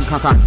can.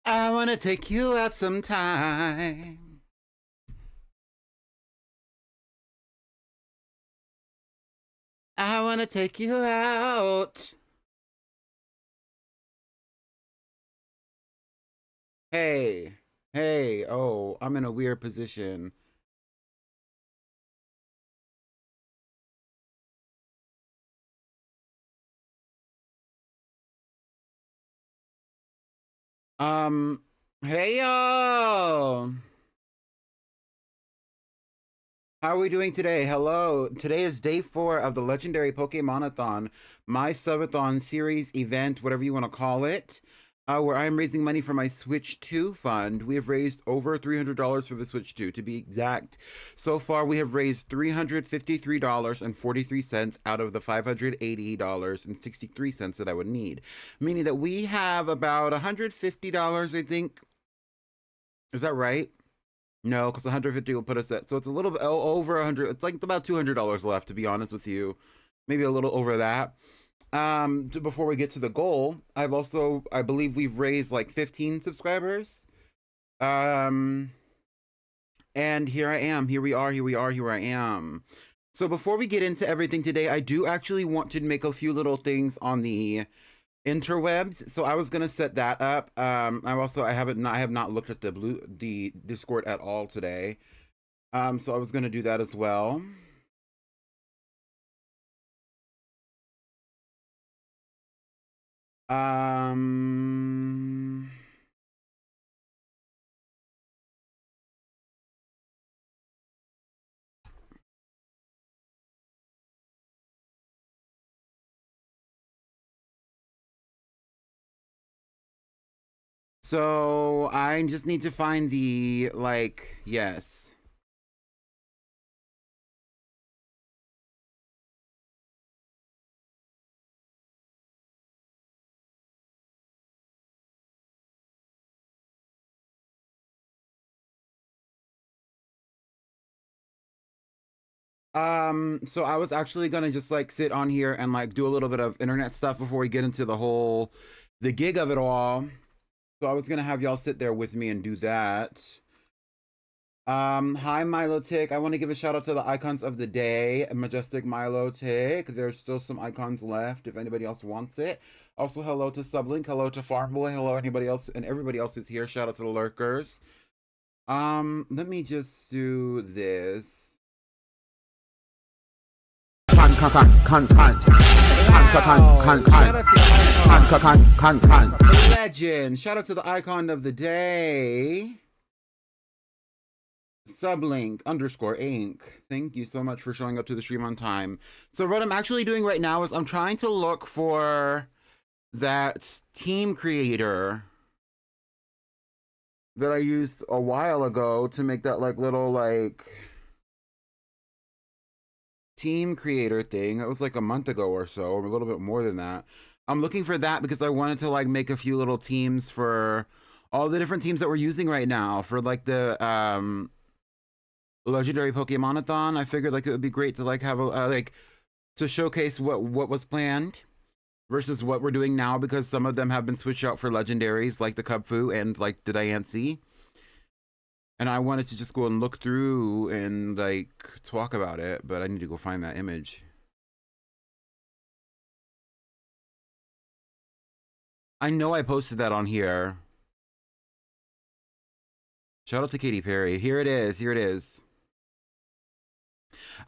I wanna take you out sometime. I wanna take you out. Hey, hey, oh, I'm in a weird position. Um, hey y'all. How are we doing today? Hello. Today is day 4 of the legendary Pokémonathon, my subathon series event, whatever you want to call it, where I'm raising money for my Switch 2 fund. We have raised over $300 for the Switch 2, to be exact. So far, we have raised $353.43 out of the $580.63 that I would need, meaning that we have about $150, I think. Is that right? No, because 150 will put us at, so it's a little bit over 100. It's like about $200 left, to be honest with you. Maybe a little over that. Before we get to the goal, I believe we've raised like 15 subscribers. Um, and here I am. Here I am. So before we get into everything today, I do actually want to make a few little things on the interwebs. So I was gonna set that up. I have not looked at the Discord at all today. So I was gonna do that as well. Um so I just need to find the yes. So I was actually gonna just like sit on here and like do a little bit of internet stuff before we get into the gig of it all. So I was gonna have y'all sit there with me and do that. Hi Milotic. I want to give a shout out to the icons of the day. Majestic Milotic. There's still some icons left if anybody else wants it. Also, hello to Sublink, hello to Farmboy, hello anybody else and everybody else who's here. Shout out to the lurkers. Let me just do this. Legend. Shout out to the icon of the day. Sublink _Inc. Thank you so much for showing up to the stream on time. So what I'm actually doing right now is I'm trying to look for that team creator that I used a while ago to make that like little like team creator thing. That was like a month ago or so, or a little bit more than that. I'm looking for that because I wanted to like make a few little teams for all the different teams that we're using right now for like the legendary Pokémonathon. I figured like it would be great to like have a like to showcase what was planned versus what we're doing now, because some of them have been switched out for legendaries like the Kubfu and like the Diancie. And I wanted to just go and look through and like talk about it, but I need to go find that image. I know I posted that on here. Shout out to Katy Perry. Here it is. Here it is.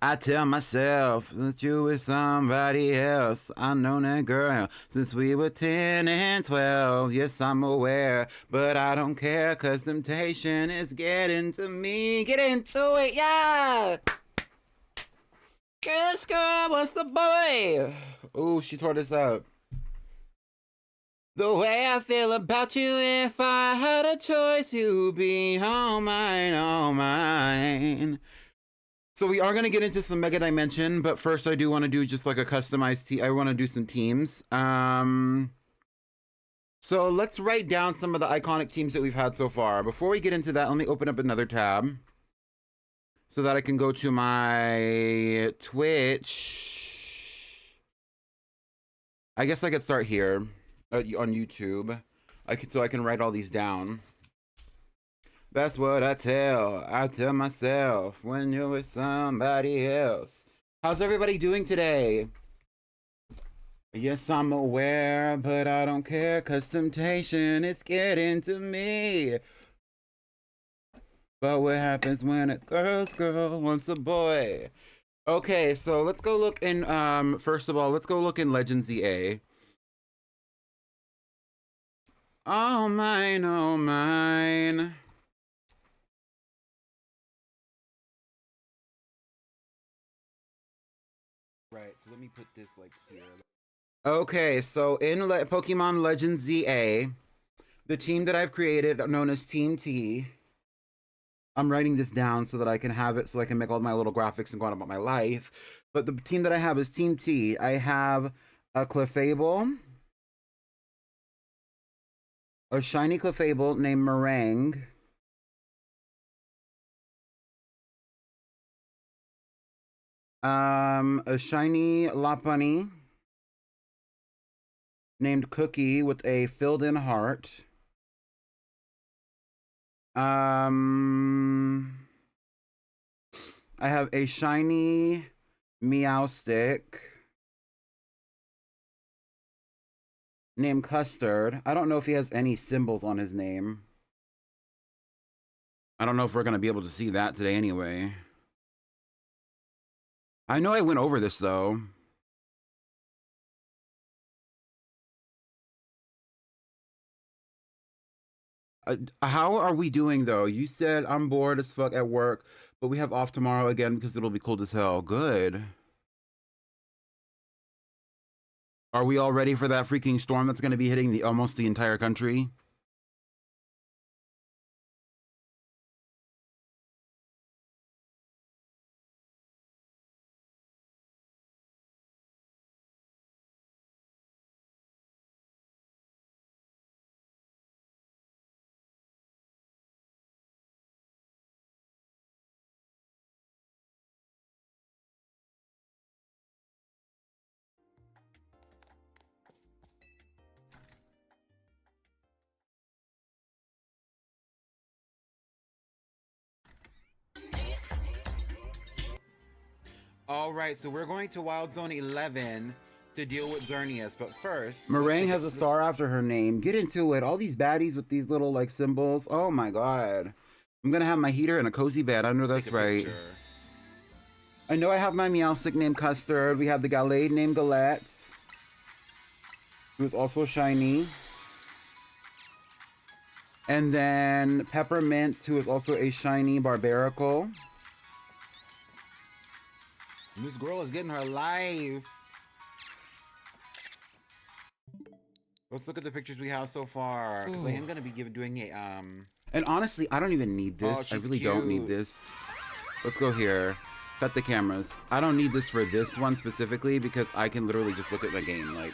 I tell myself that you with somebody else. I know that girl since we were 10 and 12. Yes, I'm aware, but I don't care, cause temptation is getting to me. Get into it, yeah! This girl wants the boy. Oh, she tore this up. The way I feel about you, if I had a choice, you'd be all mine, all mine. So we are going to get into some Mega Dimension, but first I do want to do just like a customized team. I want to do some teams. So let's write down some of the iconic teams that we've had so far. Before we get into that, let me open up another tab so that I can go to my Twitch. I guess I could start here on YouTube. So I can write all these down. That's what I tell myself when you're with somebody else. How's everybody doing today? Yes, I'm aware, but I don't care, 'cause temptation is getting to me. But what happens when a girl's girl wants a boy? Okay, so let's go look in, first of all, let's go look in Legend ZA. Oh mine, oh mine. Right, so let me put this like here. Okay, so in Pokemon Legends ZA, the team that I've created, known as Team T, I'm writing this down so that I can have it so I can make all my little graphics and go on about my life. But the team that I have is Team T. I have a Clefable, a shiny Clefable named Meringue, a shiny Lopunny named Cookie with a filled-in heart. I have a shiny Meowstic named Custard. I don't know if he has any symbols on his name. I don't know if we're going to be able to see that today anyway. I know I went over this, though. How are we doing, though? You said I'm bored as fuck at work, but we have off tomorrow again because it'll be cold as hell. Good. Are we all ready for that freaking storm that's going to be hitting almost the entire country? All right, so we're going to Wild Zone 11 to deal with Xerneas, but first... Meringue has a star after her name. Get into it. All these baddies with these little, like, symbols. Oh, my God. I'm going to have my heater and a cozy bed. I know that's right. I know I have my Meowstic named Custard. We have the Gallade named Galette, who's also shiny. And then Peppermint, who is also a shiny Barbaracle. This girl is getting her life. Let's look at the pictures we have so far. Because I am going to be doing a, And honestly, I don't even need this. I really don't need this. Let's go here. Cut the cameras. I don't need this for this one specifically because I can literally just look at the game, like...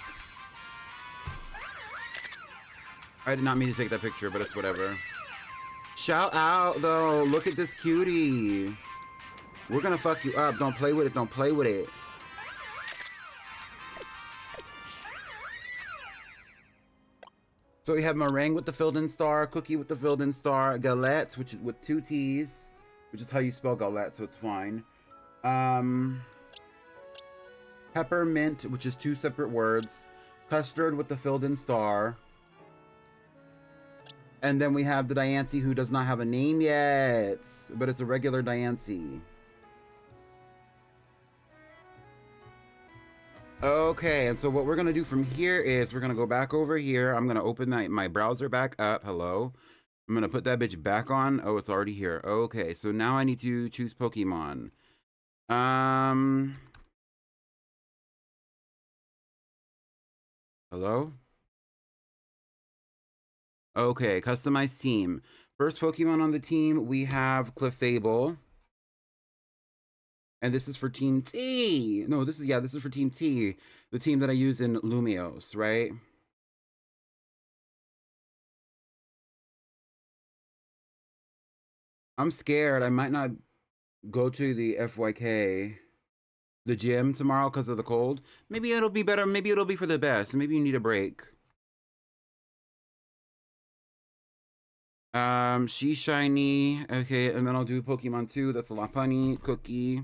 I did not mean to take that picture, but it's whatever. Shout out, though. Look at this cutie. We're gonna fuck you up. Don't play with it. Don't play with it. So we have Meringue with the filled-in star, Cookie with the filled-in star, Galette, which is with 2 T's, which is how you spell Galette, so it's fine. Peppermint, which is 2 separate words, Custard with the filled-in star, and then we have the Diancie, who does not have a name yet, but it's a regular Diancie. Okay, and so what we're going to do from here is we're going to go back over here. I'm going to open my browser back up. Hello. I'm going to put that bitch back on. Oh, it's already here. Okay, so now I need to choose Pokemon. Hello? Okay, customize team. First Pokemon on the team, we have Clefable. And this is for Team T. No, this is for Team T. The team that I use in Lumios, right? I'm scared. I might not go to the FYK, the gym tomorrow because of the cold. Maybe it'll be better. Maybe it'll be for the best. Maybe you need a break. She's shiny. Okay, and then I'll do Pokemon 2. That's a Lopunny, Cookie.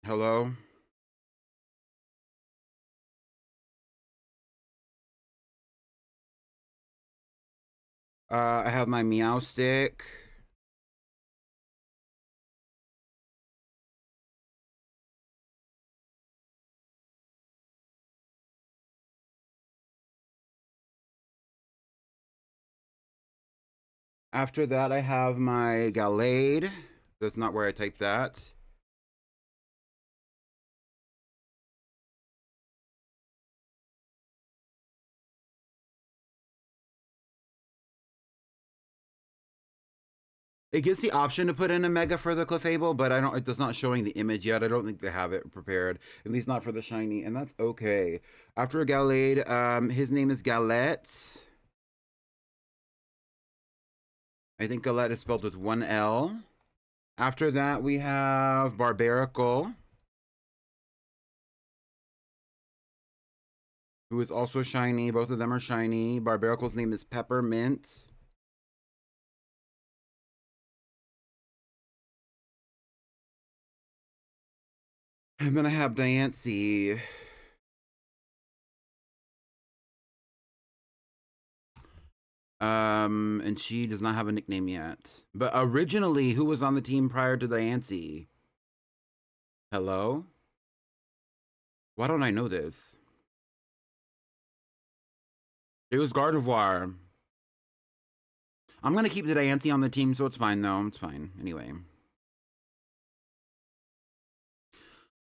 Hello? I have my Meow Stick. After that, I have my Gallade. That's not where I typed that. It gives the option to put in a Mega for the Clefable, but I don't. It does not showing the image yet. I don't think they have it prepared, at least not for the shiny, and that's okay. After a Gallade, his name is Galette. I think Galette is spelled with one L. After that, we have Barbarical, who is also shiny. Both of them are shiny. Barbarical's name is Peppermint. And then I have Diancie. And she does not have a nickname yet. But originally, who was on the team prior to Diancie? Hello? Why don't I know this? It was Gardevoir. I'm gonna keep the Diancie on the team, so it's fine though. It's fine. Anyway.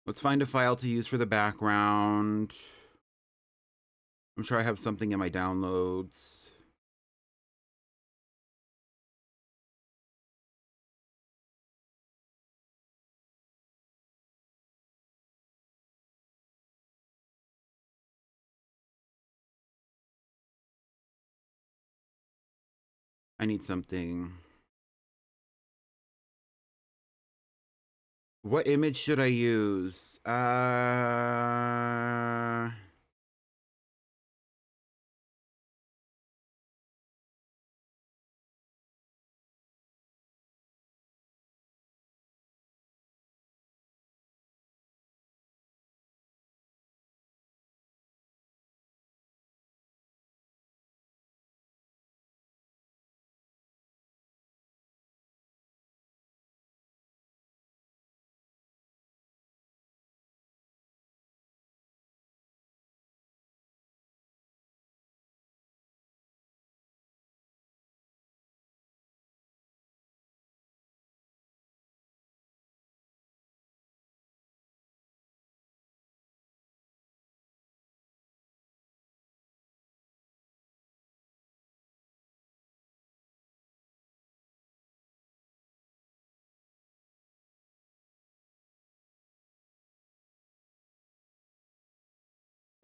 Let's find a file to use for the background. I'm sure I have something in my downloads. I need something. What image should I use?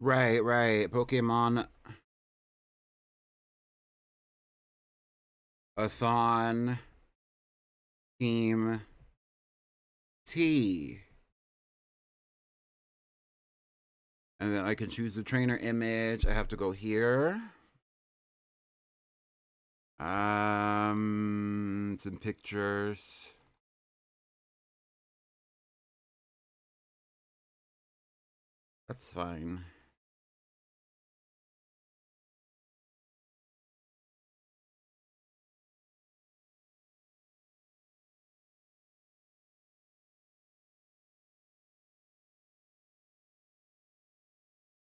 Right, right. Pokémon Athon Team T. And then I can choose the trainer image. I have to go here. Some pictures. That's fine.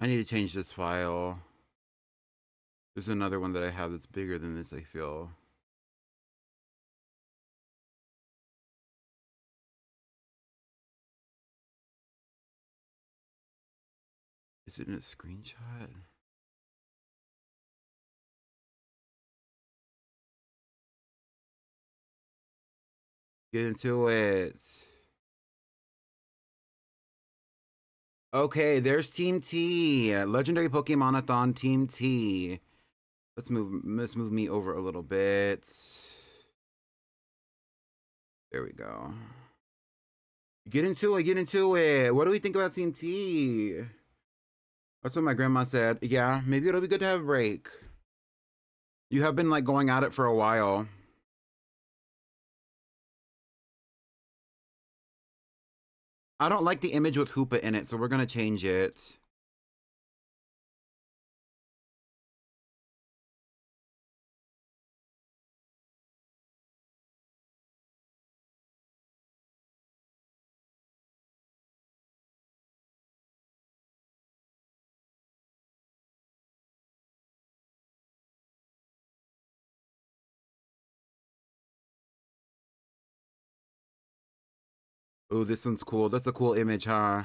I need to change this file. There's another one that I have that's bigger than this, I feel. Is it in a screenshot? Get into it. Okay, there's Team T. Legendary Pokémonathon Team T. Let's move me over a little bit. There we go. Get into it, get into it. What do we think about Team T? That's what my grandma said. Yeah, maybe it'll be good to have a break. You have been like going at it for a while. I don't like the image with Hoopa in it, so we're gonna change it. Oh, this one's cool. That's a cool image, huh?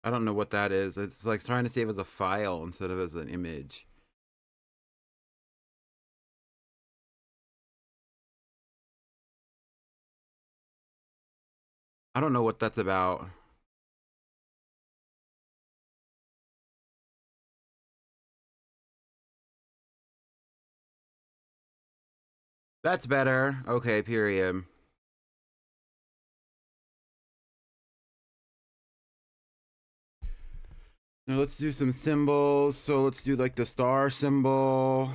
I don't know what that is. It's like trying to save as a file instead of as an image. I don't know what that's about. That's better. Okay, period. Now let's do some symbols. So let's do like the star symbol.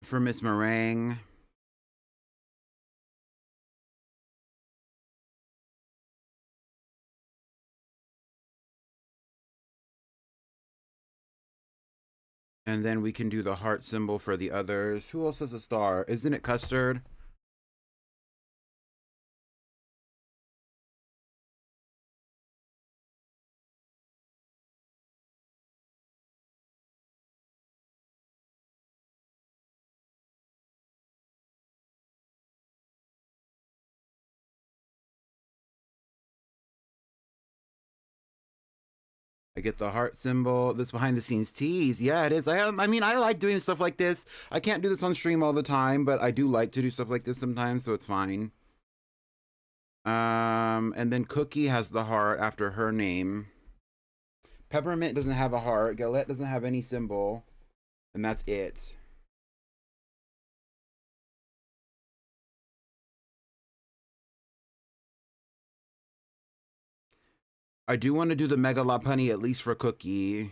For Miss Meringue. And then we can do the heart symbol for the others. Who else has a star? Isn't it Custard? I get the heart symbol. This behind the scenes tease. Yeah, it is. I mean, I like doing stuff like this. I can't do this on stream all the time, but I do like to do stuff like this sometimes, so it's fine. And then Cookie has the heart after her name. Peppermint doesn't have a heart. Galette doesn't have any symbol. And that's it. I do want to do the Mega Lopunny at least for Cookie.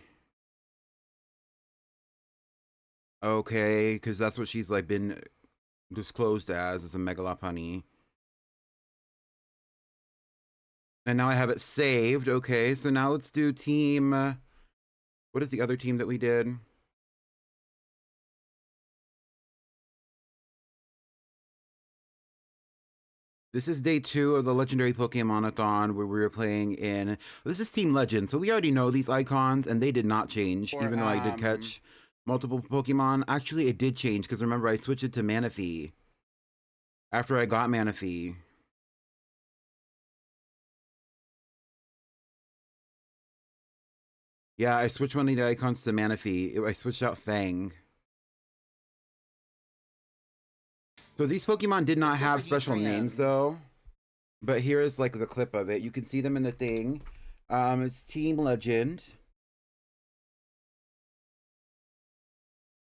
Okay, because that's what she's like been disclosed as a Mega Lopunny. And now I have it saved. Okay, so now let's do team. What is the other team that we did? This is day 2 of the Legendary Pokémonathon where we were playing in. This is Team Legend, so we already know these icons, and they did not change, even though I did catch multiple Pokemon. Actually, it did change because remember I switched it to Manaphy after I got Manaphy. Yeah, I switched one of the icons to Manaphy. I switched out Fang. So these Pokemon did not have special names though. But here is like the clip of it. You can see them in the thing. It's Team Legend,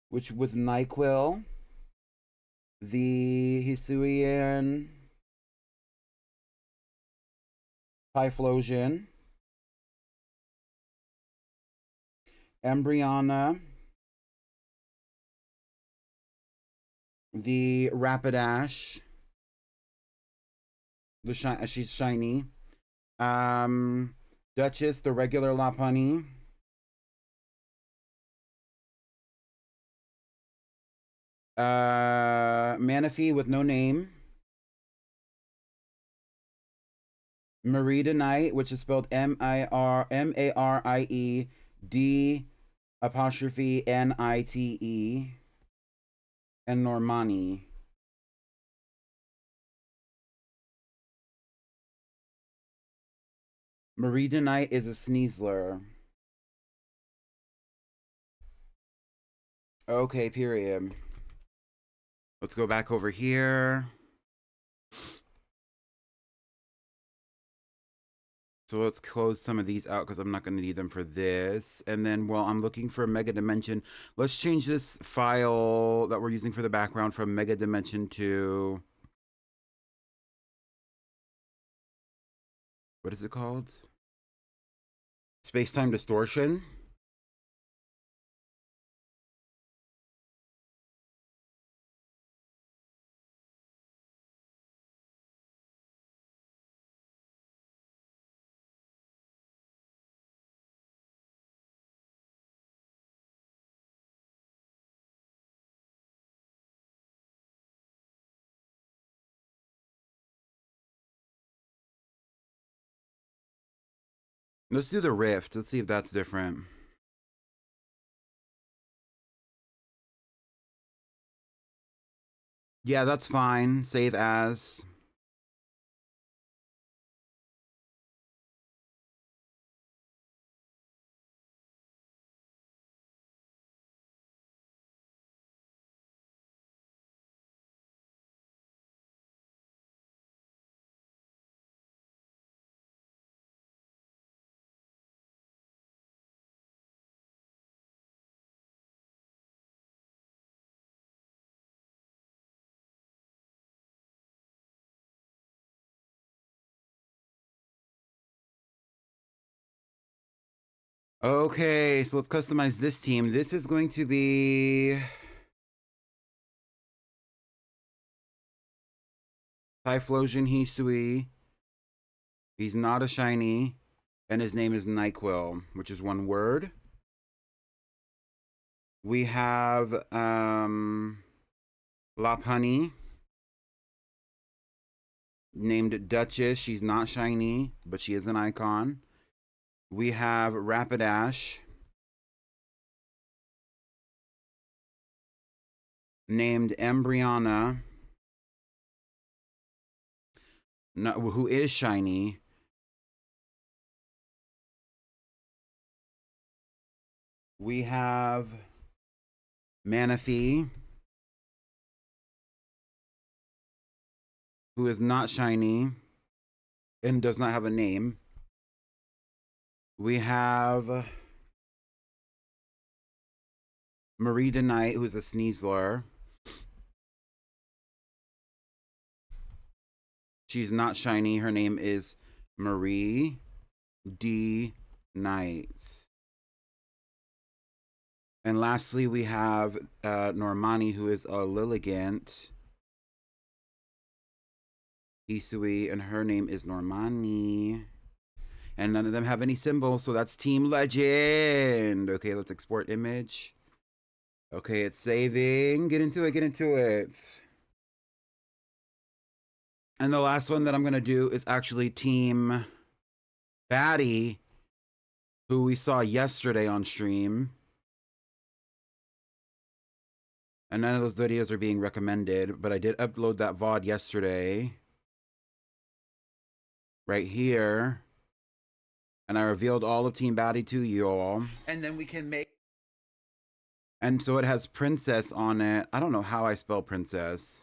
which with NyQuil, the Hisuian, Typhlosion, Embryona, the Rapidash, she's shiny. Duchess, the regular Lopunny. Manaphy with no name. Maridonite, which is spelled Mariede apostrophe Nite. And Normani. Maridonite is a Sneasler. Okay, period. Let's go back over here. So let's close some of these out because I'm not going to need them for this. And then while I'm looking for Mega Dimension, let's change this file that we're using for the background from Mega Dimension to... what is it called? Space-time distortion. Let's do the Rift. Let's see if that's different. Yeah, that's fine. Save as. Okay, so let's customize this team. This is going to be Typhlosion Hisui. He's not a shiny, and his name is NyQuil, which is one word. We have Lopunny, named Duchess. She's not shiny, but she is an icon. We have Rapidash, named Embryona, who is shiny. We have Manaphy, who is not shiny and does not have a name. We have Marie DeKnight, who is a Sneasler. She's not shiny. Her name is Marie D. Knight. And lastly, we have Normani, who is a Lilligant. Hisui, and her name is Normani. And none of them have any symbols, so that's Team Legend. Okay, let's export image. Okay, it's saving. Get into it, get into it. And the last one that I'm going to do is actually Team Batty, who we saw yesterday on stream. And none of those videos are being recommended, but I did upload that VOD yesterday. Right here. And I revealed all of Team Batty to you all. And then we can make... and so it has Princess on it. I don't know how I spell Princess.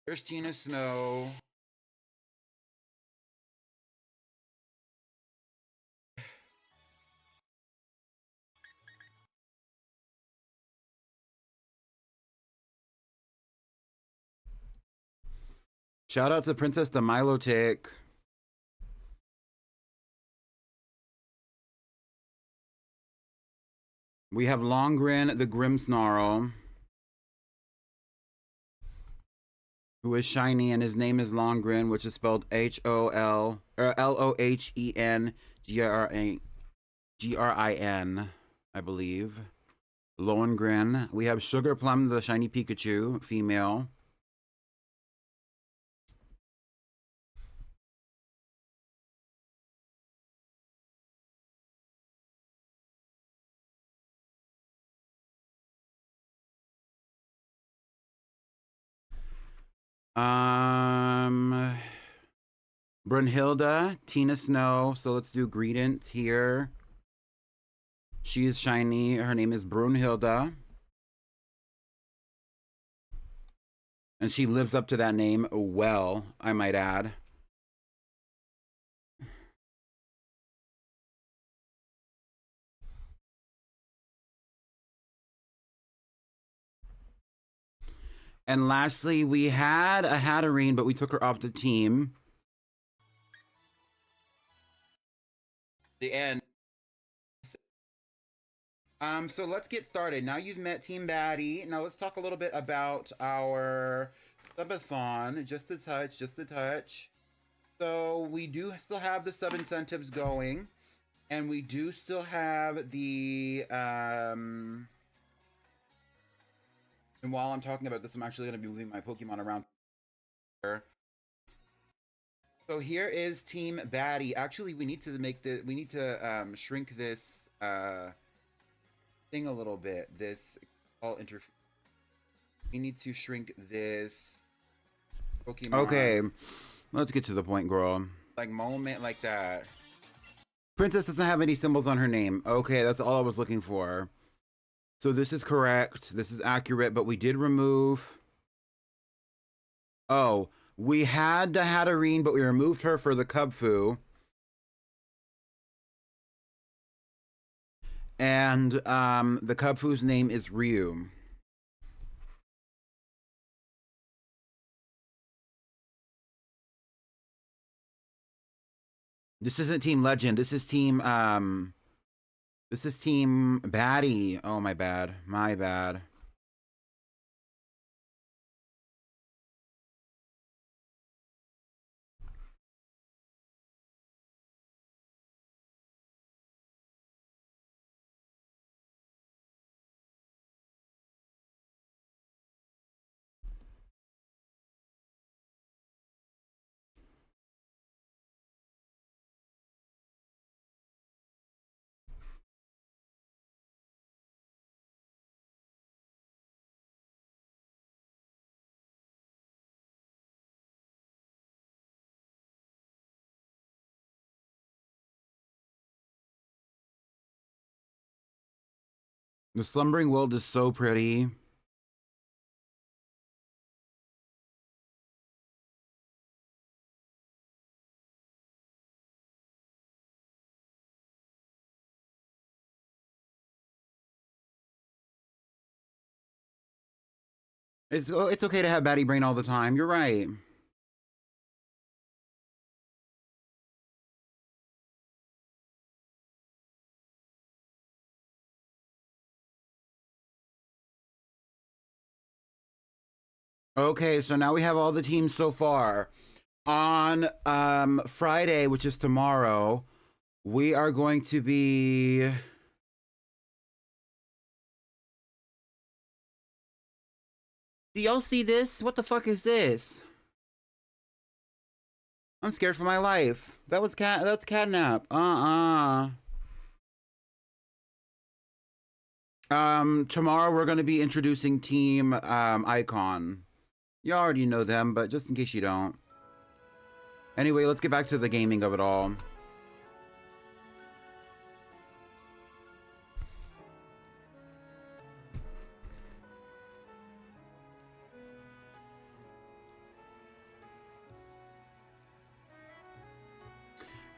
There's Tina Snow. Shout out to Princess the Milotic. We have Longrin the Grimmsnarl, who is shiny, and his name is Longrin, which is spelled H-O-L or L-O-H-E-N-G-R-I-N, I believe. Lohengrin. We have Sugar Plum the shiny Pikachu, female. Brunhilde, Tina Snow. So let's do Greedent here. She is shiny. Her name is Brunhilde. And she lives up to that name well, I might add. And lastly, we had a Hatterene, but we took her off the team. The end. So let's get started. Now you've met Team Baddie. Now let's talk a little bit about our subathon. Just a touch, just a touch. So we do still have the sub incentives going, and we do still have the and while I'm talking about this, I'm actually going to be moving my Pokemon around here. So here is Team Baddie. Actually, we need to shrink this thing a little bit. This all interface. We need to shrink this Pokemon. Okay, let's get to the point, girl. Like moment like that. Princess doesn't have any symbols on her name. Okay, that's all I was looking for. So this is correct. This is accurate, but we did remove... Oh, we had the Hatterene, but we removed her for the Kubfu. And the Kubfu's name is Ryu. This isn't Team Legend. This is Team Baddie. Oh, my bad. My bad. The Slumbering World is so pretty. It's okay to have Baddie Brain all the time. You're right. Okay, so now we have all the teams so far. On Friday, which is tomorrow, we are going to be... Do y'all see this? What the fuck is this? I'm scared for my life. That's catnap. Tomorrow we're gonna be introducing Team Icon. You already know them, but just in case you don't. Anyway, let's get back to the gaming of it all.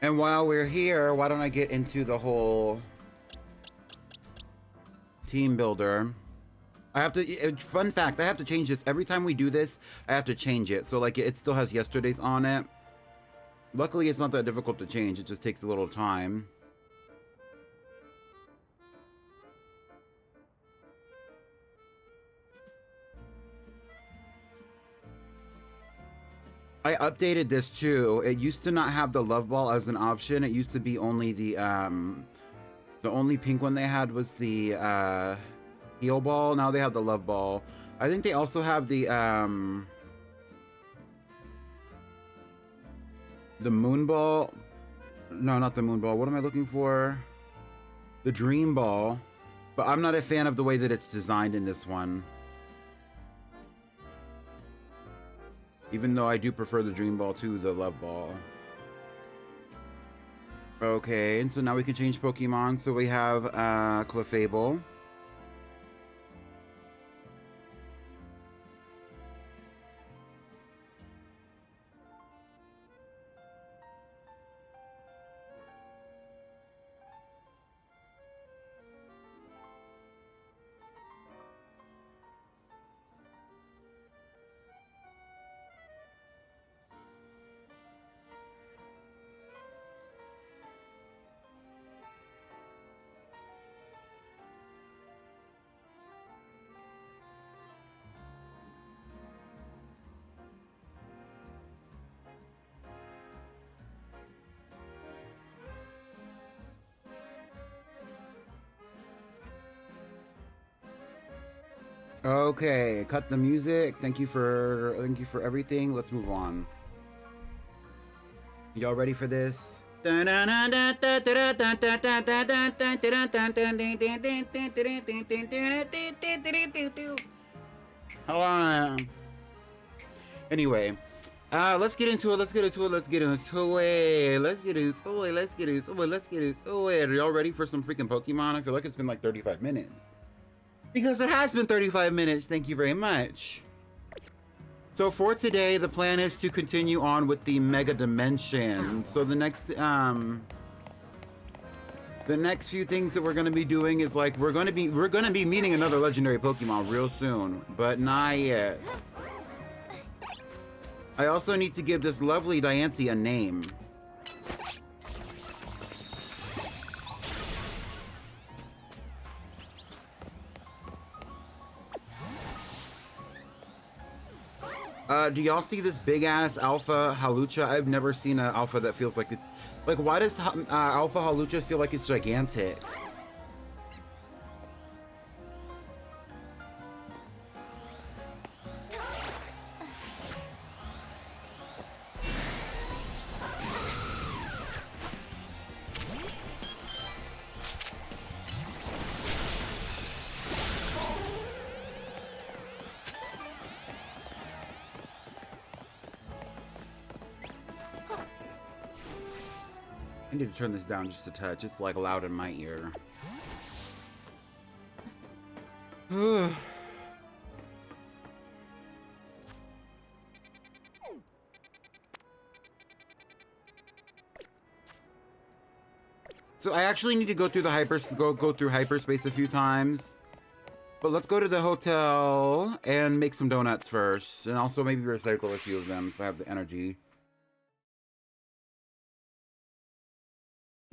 And while we're here, why don't I get into the whole team builder? I have to, fun fact, I have to change this. Every time we do this, I have to change it. So like it still has yesterday's on it. Luckily, it's not that difficult to change. It just takes a little time. I updated this too. It used to not have the Love Ball as an option. It used to be only the only pink one they had was the Heal Ball. Now they have the Love Ball. I think they also have the Moon Ball. No, not the Moon Ball. What am I looking for? The Dream Ball. But I'm not a fan of the way that it's designed in this one. Even though I do prefer the Dream Ball to the Love Ball. Okay, and so now we can change Pokemon. So we have Clefable. Okay, cut the music. Thank you for everything. Let's move on. Y'all ready for this? Hold on. Anyway, let's get into it. Let's get into it. Let's get into it. Let's get into it. Let's get into it. Let's get into it. Are y'all ready for some freaking Pokemon? I feel like it's been like 35 minutes. Because it has been 35 minutes. Thank you very much. So for today, the plan is to continue on with the Mega Dimension. So the next few things that we're gonna be doing is like we're gonna be meeting another legendary Pokemon real soon, but not yet. I also need to give this lovely Diancie a name. Do y'all see this big ass Alpha Halucha? I've never seen an Alpha that feels like it's like. Why does Alpha Halucha feel like it's gigantic? I need to turn this down just a touch. It's like loud in my ear. So I actually need to go through the go through hyperspace a few times. But let's go to the hotel and make some donuts first, and also maybe recycle a few of them if I have the energy.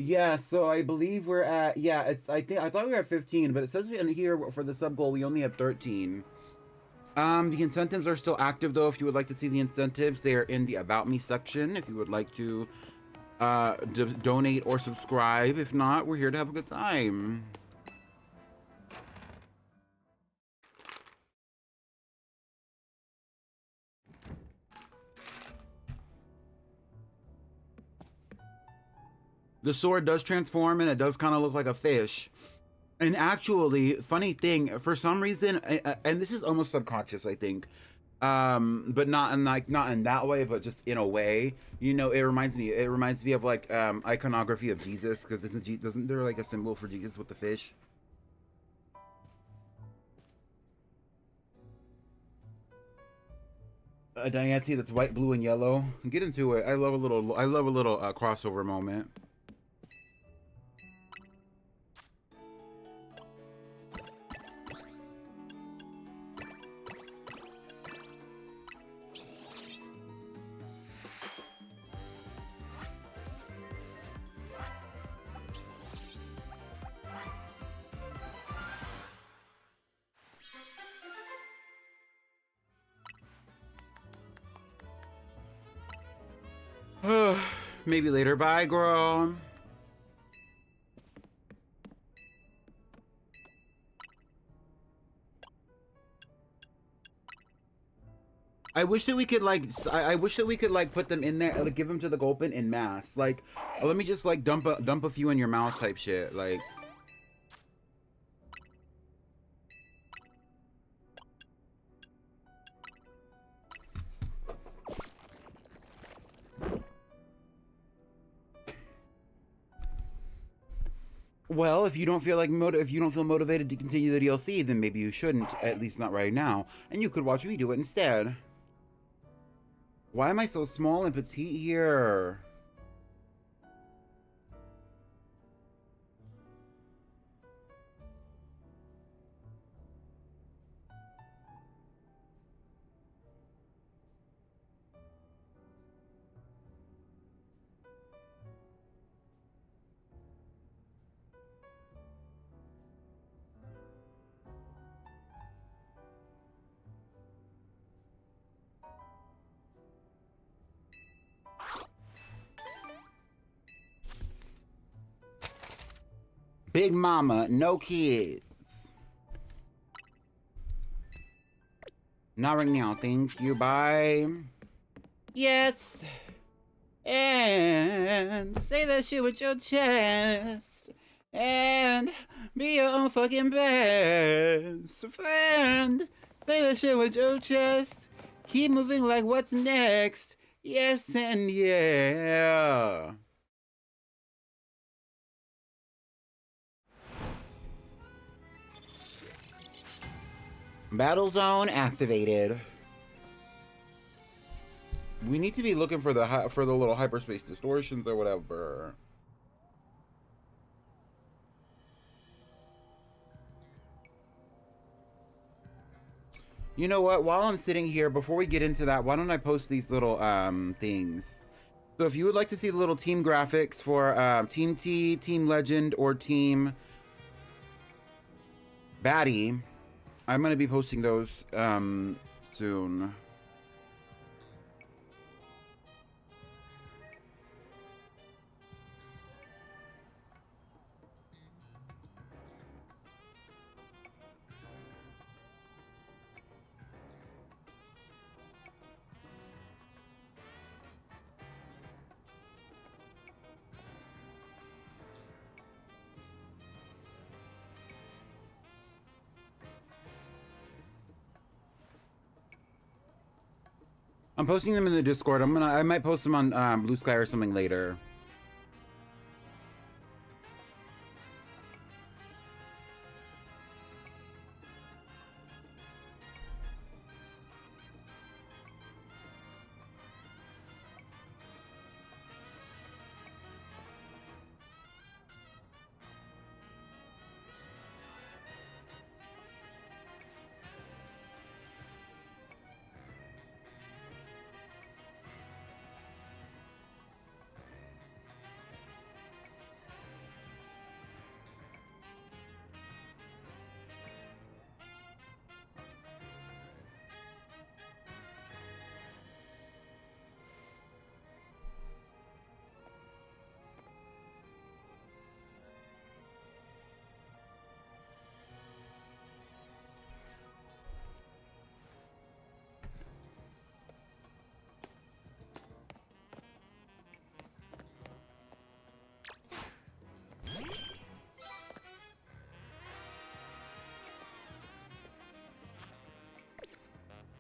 Yeah, so I believe we're at, yeah, I thought we were at 15, but it says in here for the sub goal we only have 13. The incentives are still active though. If you would like to see the incentives, they are in the About Me section. If you would like to donate or subscribe. If not, we're here to have a good time. The sword does transform and it does kind of look like a fish. And actually, funny thing, for some reason, and this is almost subconscious, I think, but not in like not in that way, but just in a way, you know, it reminds me of like iconography of Jesus, because doesn't there like a symbol for Jesus with the fish? A Diancie that's white, blue, and yellow. Get into it. I love a little crossover moment. Maybe later. Bye, girl. I wish that we could like. I wish that we could like put them in there, like give them to the Gulpin in mass. Like, let me just like dump a few in your mouth type shit. Like. Well, if you don't feel motivated to continue the DLC, then maybe you shouldn't, at least not right now, and you could watch me do it instead. Why am I so small and petite here? Big mama, no kids. Not right now, thank you, bye. Yes. And say that shit with your chest. And be your own fucking best friend. Say that shit with your chest. Keep moving like what's next. Yes and yeah. Battle zone activated. We need to be looking for the little hyperspace distortions or whatever. You know what? While I'm sitting here, before we get into that, why don't I post these little things? So if you would like to see the little team graphics for Team T, Team Legend, or Team Batty, I'm going to be posting those soon. I'm posting them in the Discord. I might post them on Blue Sky or something later.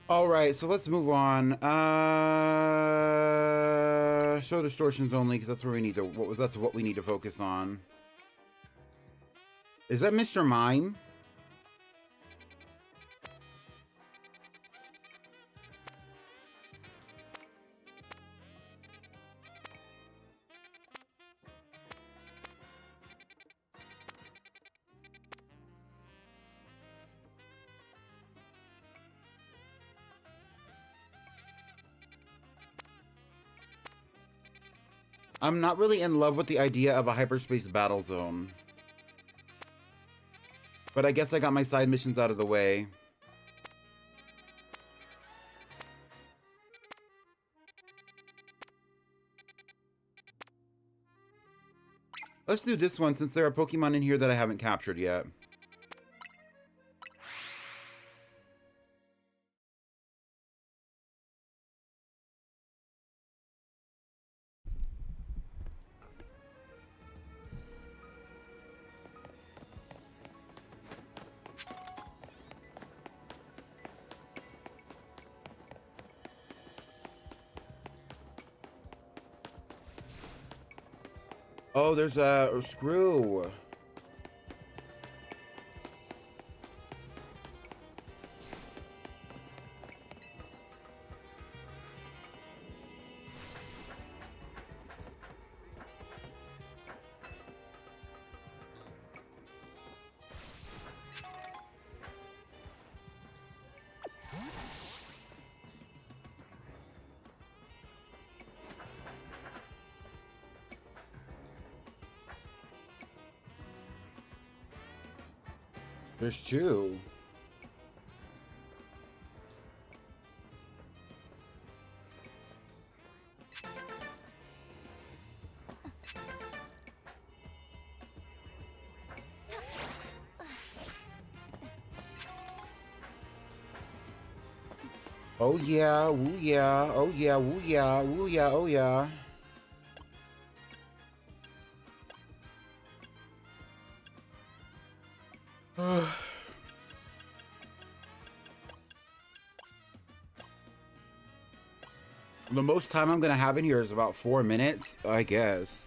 All right, so let's move on. Show distortions only, because that's where we need to. That's what we need to focus on. Is that Mr. Mime? I'm not really in love with the idea of a hyperspace battle zone. But I guess I got my side missions out of the way. Let's do this one since there are Pokemon in here that I haven't captured yet. Oh, there's a screw. There's two. Oh yeah, woo yeah, oh yeah, woo yeah, woo yeah, oh yeah. The most time I'm gonna have in here is about 4 minutes, I guess.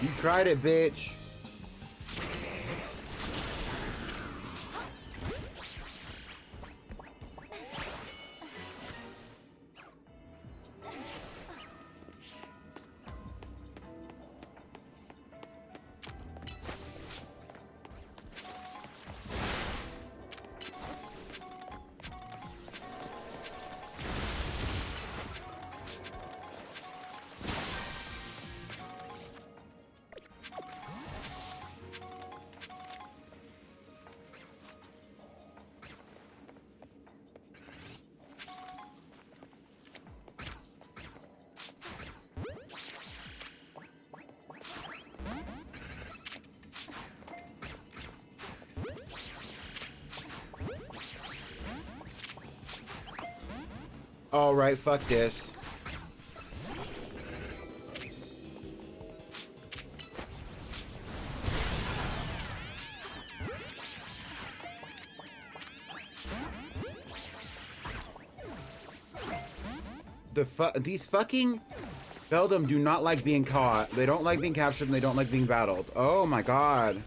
You tried it, bitch. All right, fuck this. These fucking Beldum do not like being caught. They don't like being captured and they don't like being battled. Oh my god.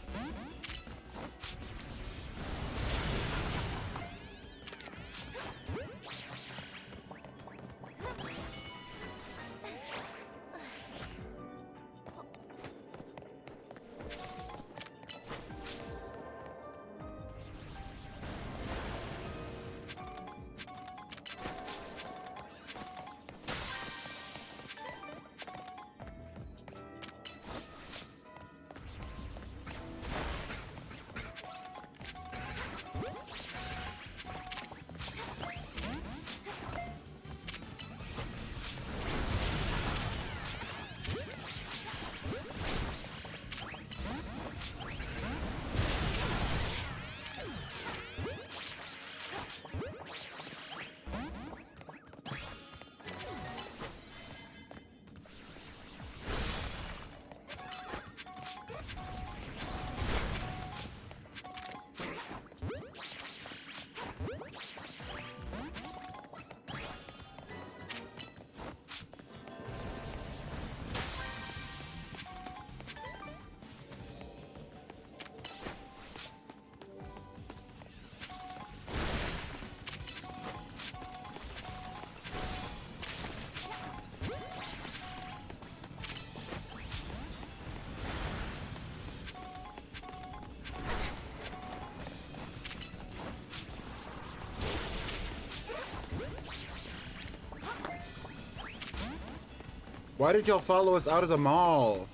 Why did y'all follow us out of the mall?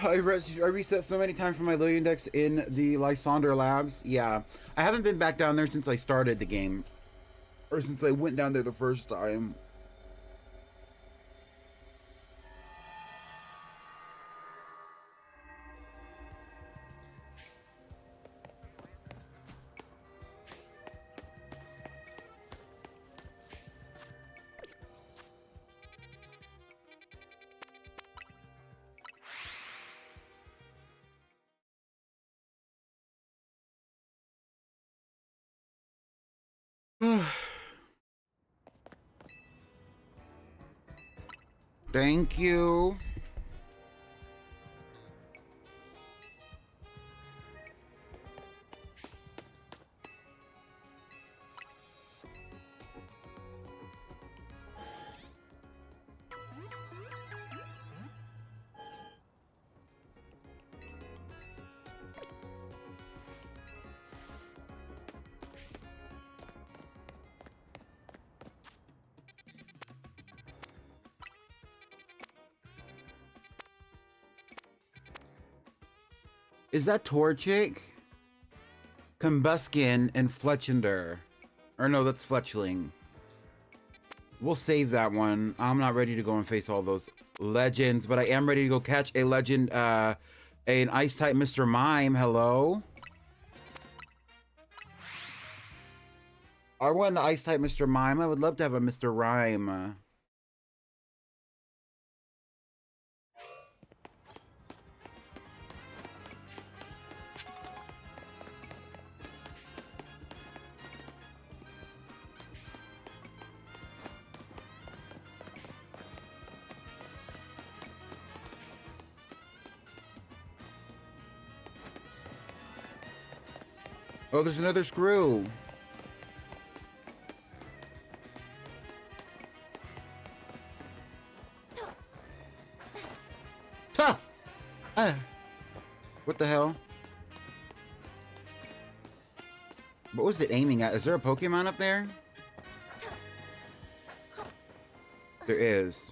I reset so many times for my Lily Index in the Lysander Labs. Yeah. I haven't been back down there since I started the game. Or since I went down there the first time. Thank you. Is that Torchic? Combuskin and Fletchender. Or no, that's Fletchling. We'll save that one. I'm not ready to go and face all those legends, but I am ready to go catch a legend, an Ice-type Mr. Mime. Hello? I want the Ice-type Mr. Mime. I would love to have a Mr. Rhyme. Oh, there's another screw. Ha! What the hell? What was it aiming at? Is there a Pokemon up there? There is.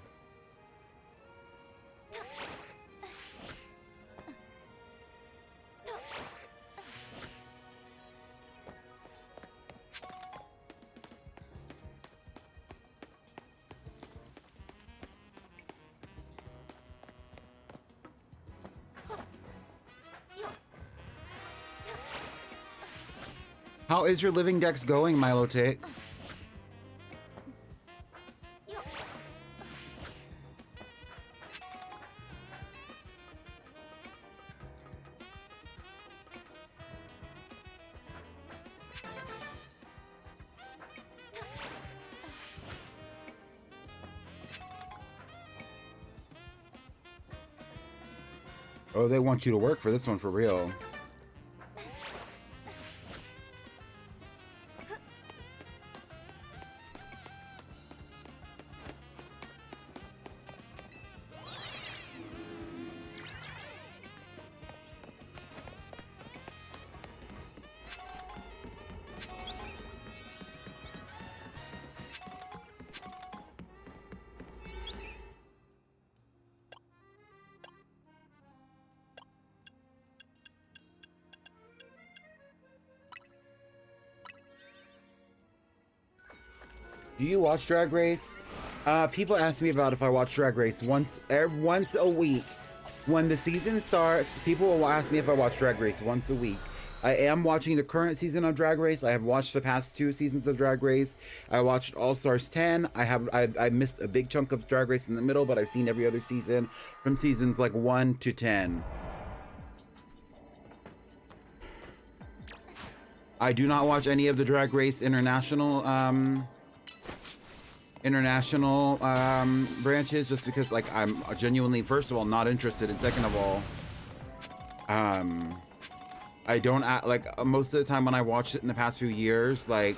How is your living dex going, Milotic? Oh, they want you to work for this one for real. Do you watch Drag Race? People ask me about if I watch Drag Race once a week. When the season starts, people will ask me if I watch Drag Race once a week. I am watching the current season of Drag Race. I have watched the past 2 seasons of Drag Race. I watched All Stars 10. I missed a big chunk of Drag Race in the middle, but I've seen every other season from seasons like 1 to 10. I do not watch any of the Drag Race international branches just because like I'm genuinely, first of all, not interested, and second of all, I don't like most of the time when I watched it in the past few years, like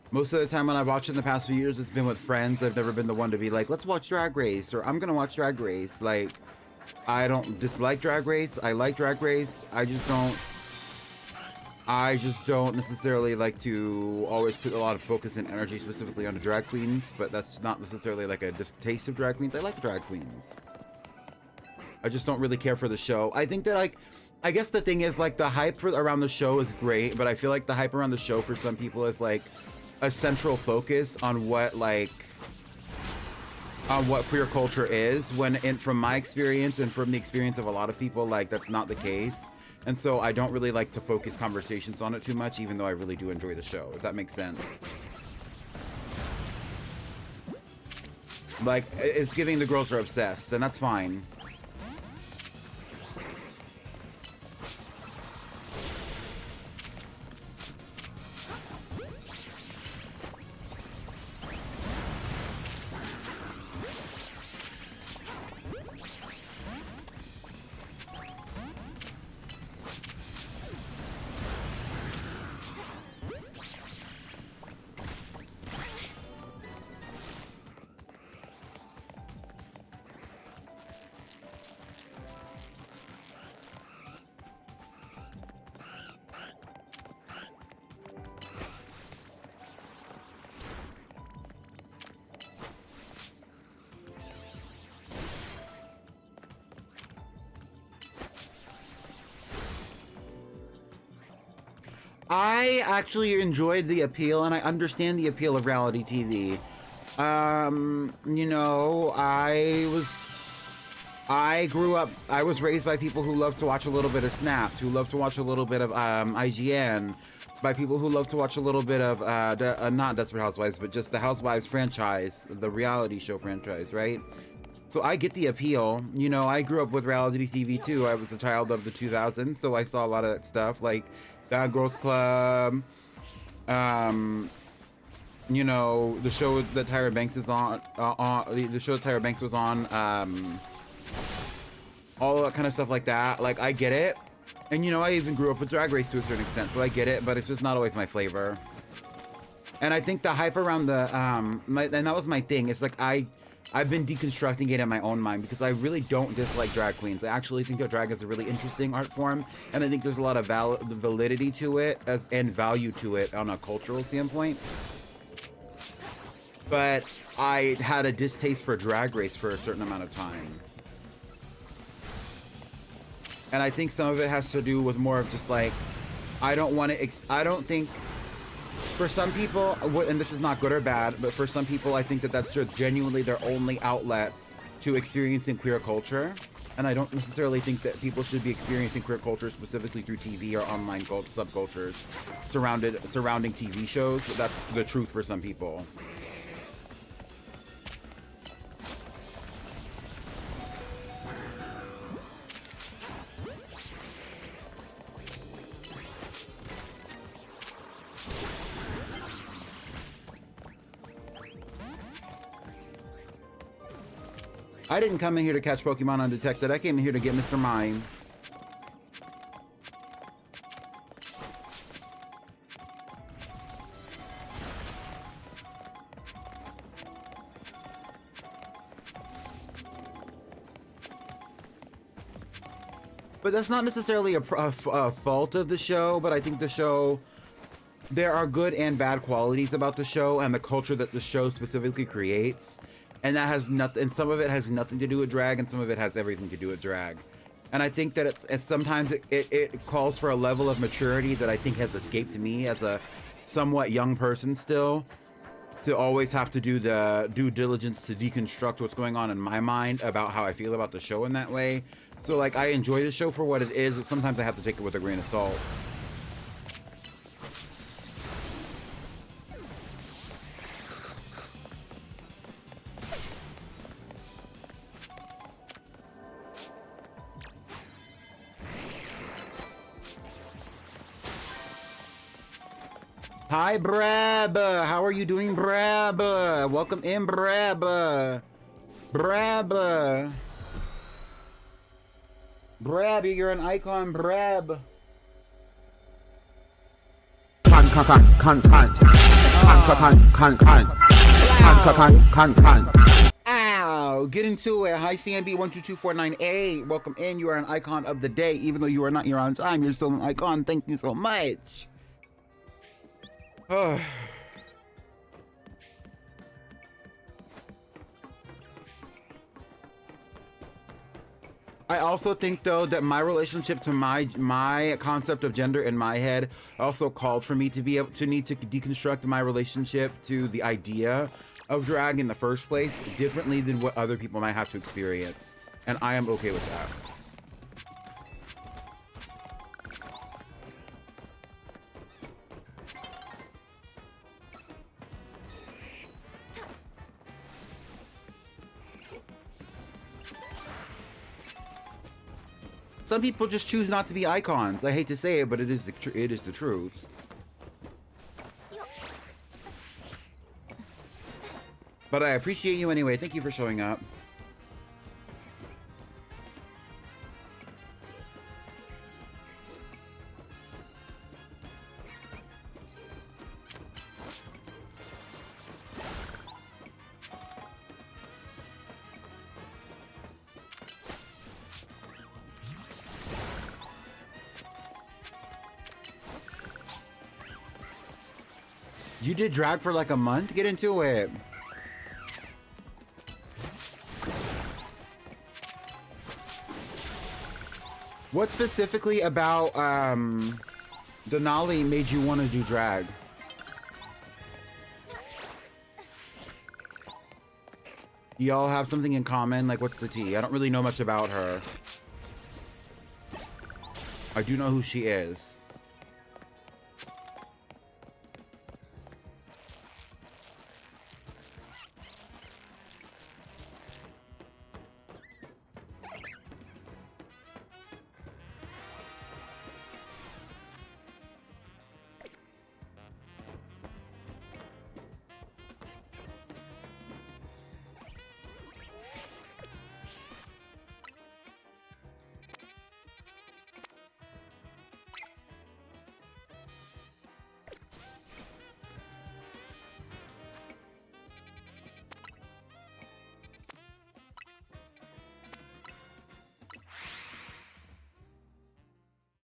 most of the time when I've watched it in the past few years, it's been with friends. I've never been the one to be like, let's watch Drag Race, or I'm gonna watch Drag Race. Like, I don't dislike Drag Race. I like Drag Race. I just don't. I just don't necessarily like to always put a lot of focus and energy specifically on the drag queens, but that's not necessarily like a distaste of drag queens. I like drag queens. I just don't really care for the show. I think that, like, I guess the thing is, like, the hype around the show is great, but I feel like the hype around the show for some people is like a central focus on what, like, on what queer culture is, when from my experience and from the experience of a lot of people, like, that's not the case. And so I don't really like to focus conversations on it too much, even though I really do enjoy the show, if that makes sense. Like, it's giving the girls are obsessed, and that's fine. I actually enjoyed the appeal, and I understand the appeal of reality TV. You know, I grew up, I was raised by people who love to watch a little bit of Snapped, who love to watch a little bit of IGN, by people who love to watch a little bit of, not Desperate Housewives, but just the Housewives franchise, the reality show franchise, right? So I get the appeal. You know, I grew up with reality TV too. I was a child of the 2000s, so I saw a lot of that stuff, like Bad Girls Club, you know, the show that Tyra Banks is on, the show that Tyra Banks was on, all that kind of stuff like that. Like, I get it. And, you know, I even grew up with Drag Race to a certain extent, so I get it, but it's just not always my flavor. And I think the hype around the, and that was my thing. It's like, I've been deconstructing it in my own mind, because I really don't dislike drag queens. I actually think that drag is a really interesting art form, and I think there's a lot of validity to it and value to it on a cultural standpoint. But I had a distaste for Drag Race for a certain amount of time. And I think some of it has to do with more of just like, I don't want to, I don't think, for some people, and this is not good or bad, but for some people, I think that that's just genuinely their only outlet to experiencing queer culture. And I don't necessarily think that people should be experiencing queer culture specifically through TV or online subcultures surrounding TV shows, but that's the truth for some people. I didn't come in here to catch Pokemon undetected. I came in here to get Mr. Mime. But that's not necessarily a fault of the show, but I think the show, there are good and bad qualities about the show and the culture that the show specifically creates. And that has nothing, and some of it has nothing to do with drag, and some of it has everything to do with drag. And I think that it's sometimes it calls for a level of maturity that I think has escaped me as a somewhat young person still, to always have to do the due diligence to deconstruct what's going on in my mind about how I feel about the show in that way. So, like, I enjoy the show for what it is, but sometimes I have to take it with a grain of salt. Hi, Brab. How are you doing, Brab? Welcome in, Brab. Brab. Brab, you're an icon, Brab. Ow, get into it. Hi, CMB122498. Welcome in. You are an icon of the day. Even though you are not here on time, you're still an icon. Thank you so much. I also think, though, that my relationship to my concept of gender in my head also called for me to be able to need to deconstruct my relationship to the idea of drag in the first place differently than what other people might have to experience. And I am okay with that. Some people just choose not to be icons. I hate to say it, but it is the truth. But I appreciate you anyway. Thank you for showing up. You did drag for like a month? Get into it. What specifically about Denali made you want to do drag? Y'all have something in common? Like, what's the tea? I don't really know much about her. I do know who she is.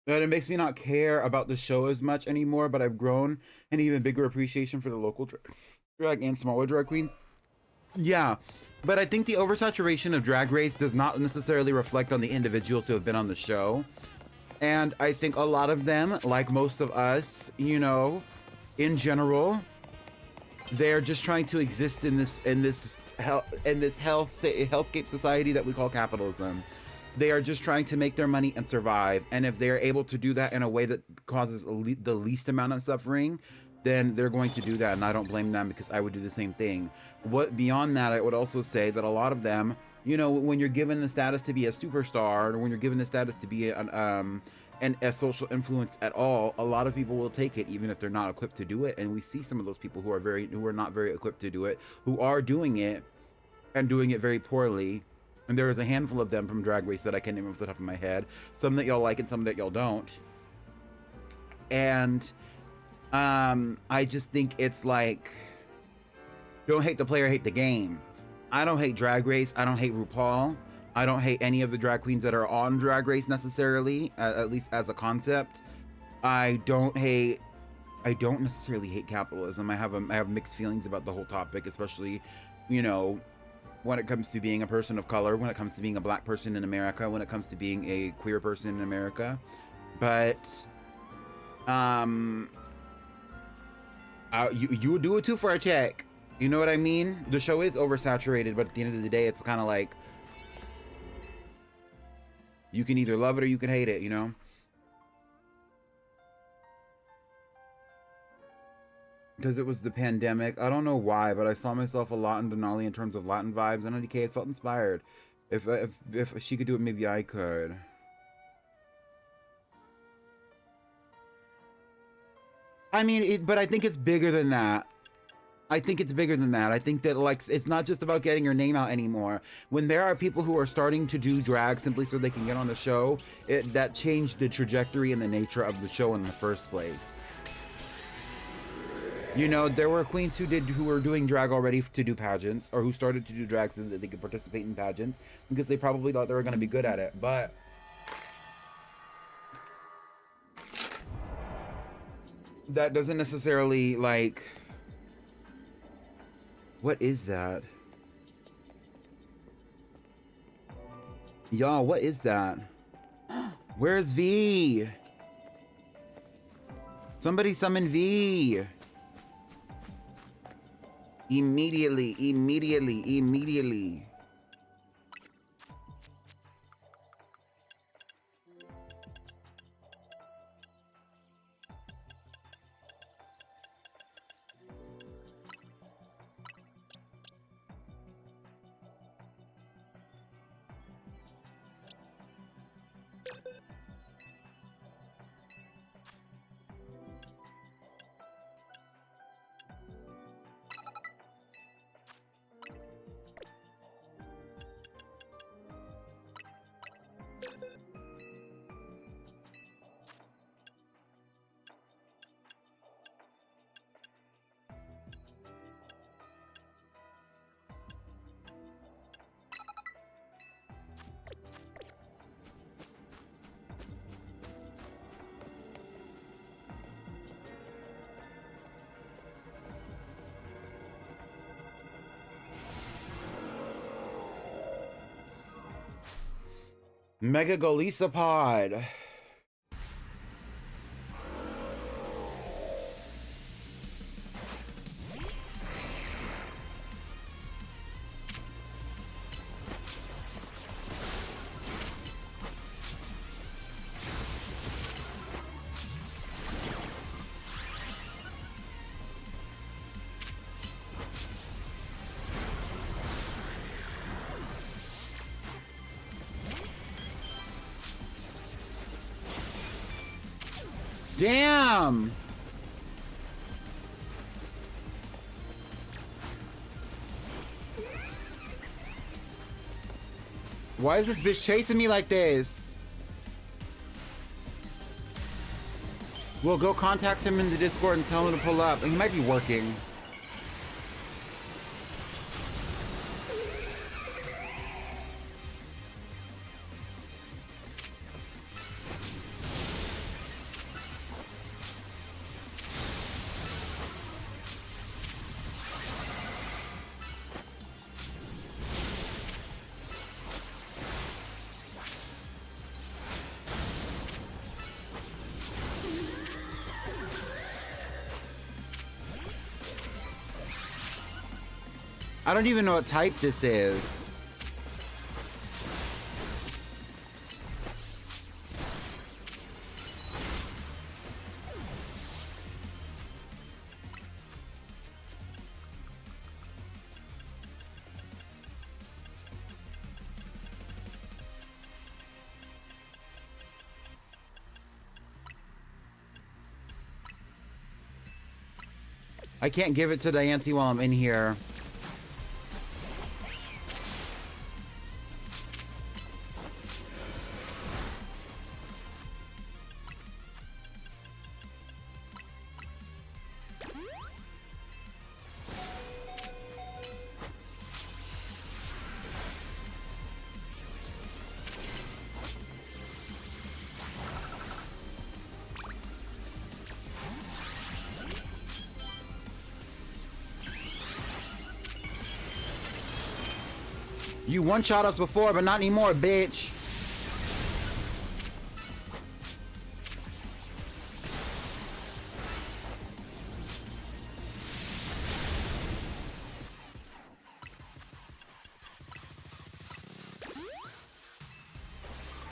That it makes me not care about the show as much anymore, but I've grown an even bigger appreciation for the local drag and smaller drag queens. Yeah, but I think the oversaturation of Drag Race does not necessarily reflect on the individuals who have been on the show. And I think a lot of them, like most of us, you know, in general, they're just trying to exist in this hellscape society that we call capitalism. They are just trying to make their money and survive. And if they're able to do that in a way that causes the least amount of suffering, then they're going to do that. And I don't blame them, because I would do the same thing. Beyond that, I would also say that a lot of them, you know, when you're given the status to be a superstar, or when you're given the status to be a social influence at all, a lot of people will take it even if they're not equipped to do it. And we see some of those people who are not very equipped to do it, who are doing it and doing it very poorly. And there is a handful of them from Drag Race that I can't name off the top of my head. Some that y'all like and some that y'all don't. And I just think it's like, don't hate the player, hate the game. I don't hate Drag Race. I don't hate RuPaul. I don't hate any of the drag queens that are on Drag Race necessarily, at least as a concept. I don't necessarily hate capitalism. I have mixed feelings about the whole topic, especially, you know, when it comes to being a person of color, when it comes to being a black person in America, when it comes to being a queer person in America. But you would do it too for a check. You know what I mean? The show is oversaturated, but at the end of the day, it's kind of like, you can either love it or you can hate it, you know? Because it was the pandemic. I don't know why, but I saw myself a lot in Denali in terms of Latin vibes. And NDK, I felt inspired. If she could do it, maybe I could. I mean, but I think it's bigger than that. I think it's bigger than that. I think that, like, it's not just about getting your name out anymore. When there are people who are starting to do drag simply so they can get on the show, that changed the trajectory and the nature of the show in the first place. You know, there were queens who were doing drag already to do pageants, or who started to do drag so that they could participate in pageants because they probably thought they were going to be good at it. But that doesn't necessarily, like, what is that? Y'all, what is that? Where's V? Somebody summon V. Immediately, immediately, immediately. Mega Golisa Pod. Damn! Why is this bitch chasing me like this? We'll go contact him in the Discord and tell him to pull up. He might be working. I don't even know what type this is. I can't give it to Diancie while I'm in here. You one-shot us before, but not anymore, bitch.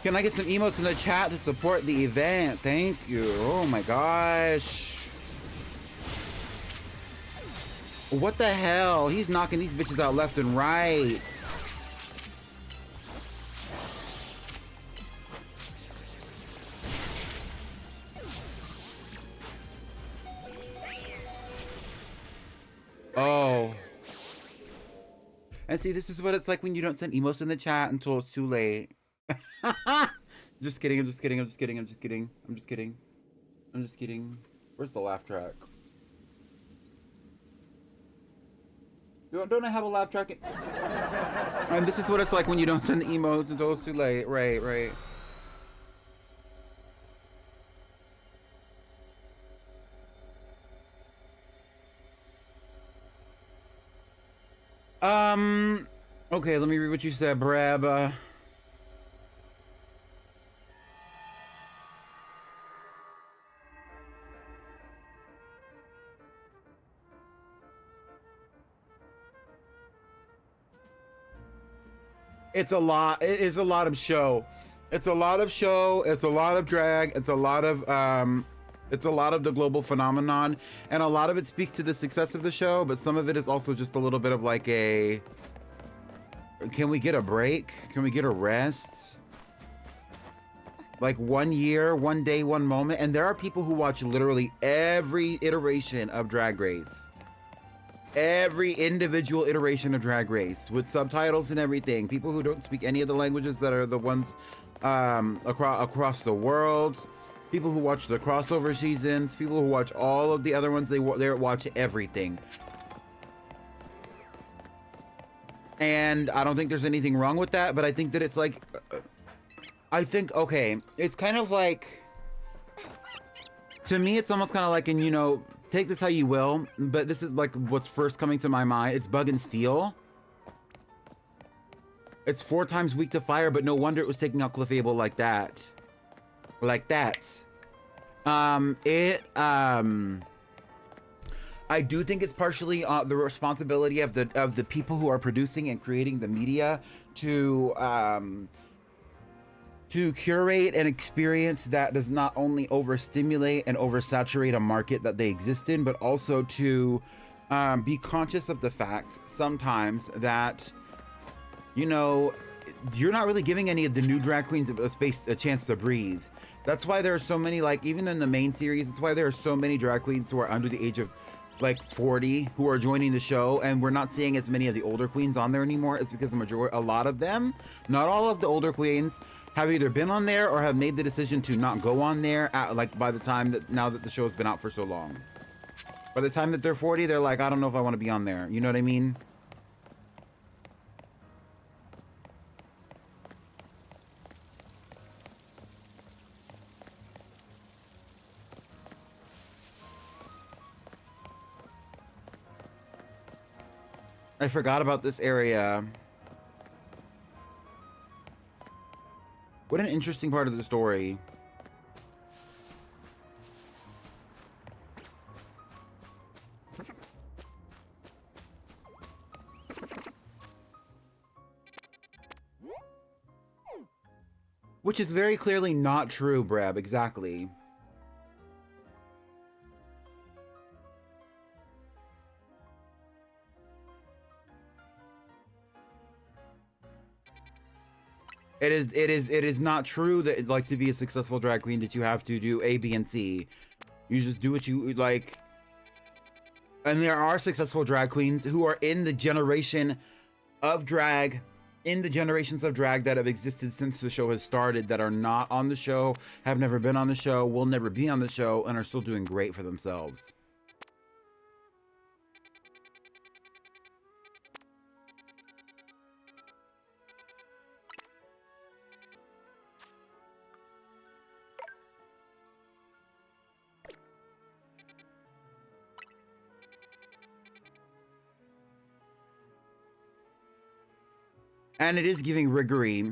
Can I get some emotes in the chat to support the event? Thank you. Oh my gosh. What the hell? He's knocking these bitches out left and right. Oh. And see, this is what it's like when you don't send emotes in the chat until it's too late. Just kidding, I'm just kidding, I'm just kidding, I'm just kidding, I'm just kidding. I'm just kidding. Where's the laugh track? Don't I have a laugh track? And this is what it's like when you don't send the emotes until it's too late. Right, right. Okay, let me read what you said, Brab. It's a lot. It is a lot of show. It's a lot of show. It's a lot of drag. It's a lot of it's a lot of the global phenomenon, and a lot of it speaks to the success of the show. But some of it is also just a little bit of like a, can we get a break? Can we get a rest? Like 1 year, 1 day, 1 moment. And there are people who watch literally every iteration of Drag Race. Every individual iteration of Drag Race with subtitles and everything. People who don't speak any of the languages that are the ones across the world. People who watch the crossover seasons. People who watch all of the other ones. They watch everything. And I don't think there's anything wrong with that, but I think that it's like, I think, okay, it's kind of like, to me, it's almost kind of like, and you know, take this how you will, but this is like what's first coming to my mind. It's Bug and Steel. It's 4 times weak to fire, but no wonder it was taking out Cliff Abel like that. Like that. I do think it's partially the responsibility of the people who are producing and creating the media to curate an experience that does not only overstimulate and oversaturate a market that they exist in, but also to be conscious of the fact sometimes that, you know, you're not really giving any of the new drag queens a chance to breathe. That's why there are so many, like, even in the main series, that's why there are so many drag queens who are under the age of like 40 who are joining the show, and we're not seeing as many of the older queens on there anymore. It's because a lot of them, not all of the older queens, have either been on there or have made the decision to not go on there like by the time that, now that the show's been out for so long. By the time that they're 40, they're like, I don't know if I want to be on there. You know what I mean? I forgot about this area. What an interesting part of the story. Which is very clearly not true, Brab. Exactly. It is not true that, like, to be a successful drag queen that you have to do A, B, and C. You just do what you like. And there are successful drag queens who are in the generation of drag, in the generations of drag that have existed since the show has started, that are not on the show, have never been on the show, will never be on the show, and are still doing great for themselves. And it is giving riggery.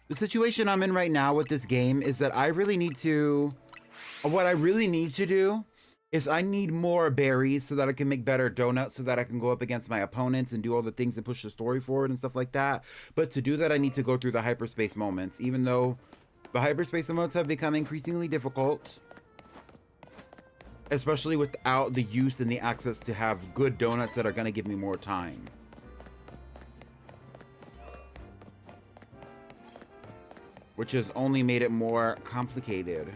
The situation I'm in right now with this game is that I really need to... What I really need to do is I need more berries so that I can make better donuts, so that I can go up against my opponents and do all the things that push the story forward and stuff like that. But to do that, I need to go through the hyperspace moments, even though the hyperspace emotes have become increasingly difficult, especially without the use and the access to have good donuts that are going to give me more time. Which has only made it more complicated.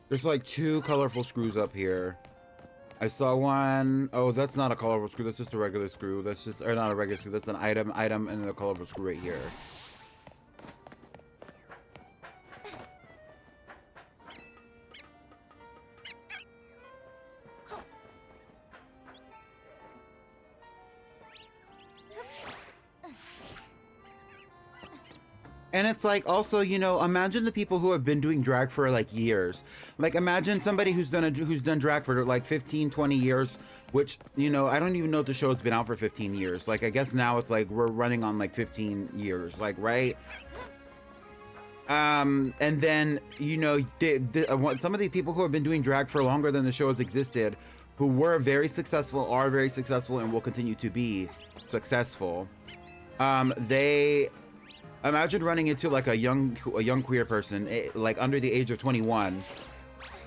There's like 2 colorful screws up here. I saw one. Oh, that's not a colorful screw. That's just a regular screw. That's just, or not a regular screw. That's an item, and then a colorful screw right here. And it's like, also, you know, imagine the people who have been doing drag for like years. Like, imagine somebody who's done drag for like 15, 20 years, which, you know, I don't even know if the show's been out for 15 years. Like, I guess now it's like we're running on like 15 years, like, right? And then, you know, some of the people who have been doing drag for longer than the show has existed, who were very successful, are very successful, and will continue to be successful. They imagine running into like a young queer person, like under the age of 21,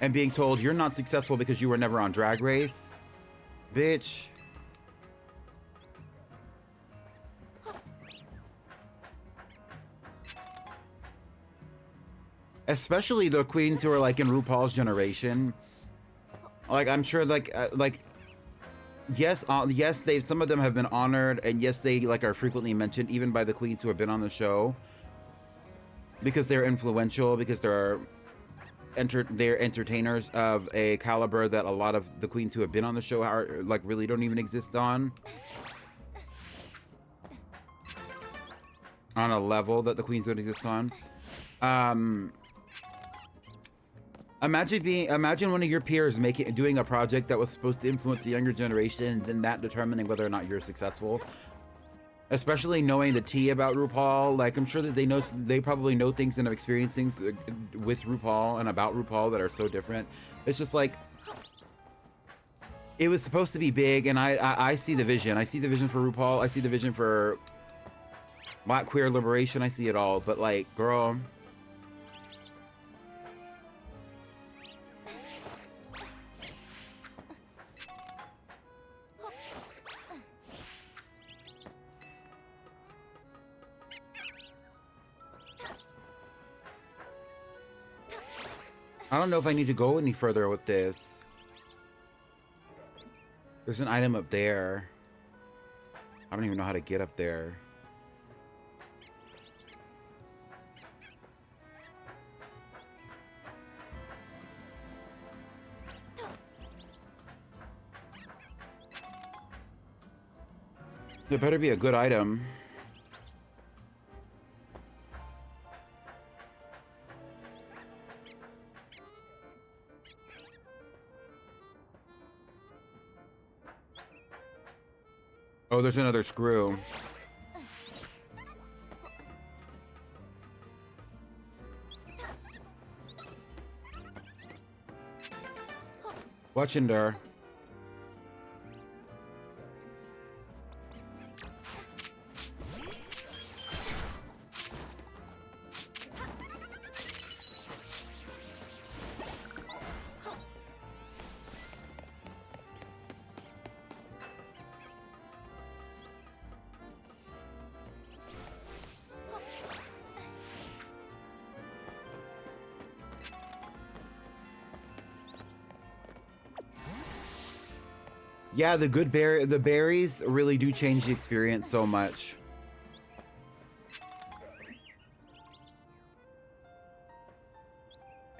and being told you're not successful because you were never on Drag Race, bitch. Especially the queens who are like in RuPaul's generation. Like, I'm sure, yes, they, some of them have been honored, and yes, they like are frequently mentioned even by the queens who have been on the show, because they're influential, because they're entertainers of a caliber that a lot of the queens who have been on the show are like really don't even exist on a level that the queens don't exist on. Imagine one of your peers doing a project that was supposed to influence the younger generation, and then that determining whether or not you're successful. Especially knowing the tea about RuPaul, like I'm sure that they probably know things and have experienced things with RuPaul and about RuPaul that are so different. It's just like, it was supposed to be big, and I see the vision. I see the vision for RuPaul. I see the vision for Black queer liberation. I see it all, but like, girl. I don't know if I need to go any further with this. There's an item up there. I don't even know how to get up there. There better be a good item. Oh, there's another screw. Watching there. Yeah, the berries really do change the experience so much.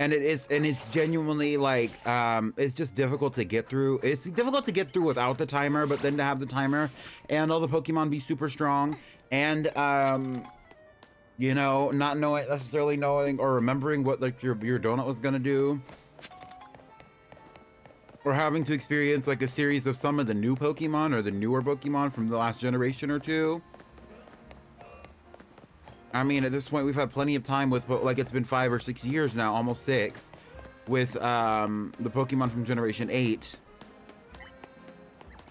And it's genuinely like, it's just difficult to get through. It's difficult to get through without the timer, but then to have the timer and all the Pokemon be super strong, and you know, not necessarily knowing or remembering what like your donut was gonna do. Or having to experience like a series of some of the new Pokemon or the newer Pokemon from the last generation or two. I mean, at this point, we've had plenty of time with, like, it's been 5 or 6 years now, almost 6, with the Pokemon from Generation 8.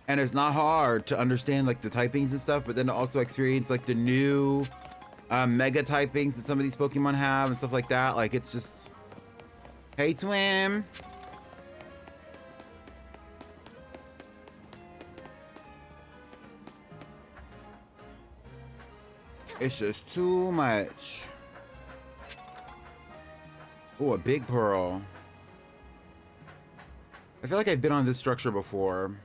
And it's not hard to understand like the typings and stuff, but then to also experience like the new mega typings that some of these Pokemon have and stuff like that. Like, it's just, hey, Twim. It's just too much. Oh, a big pearl. I feel like I've been on this structure before.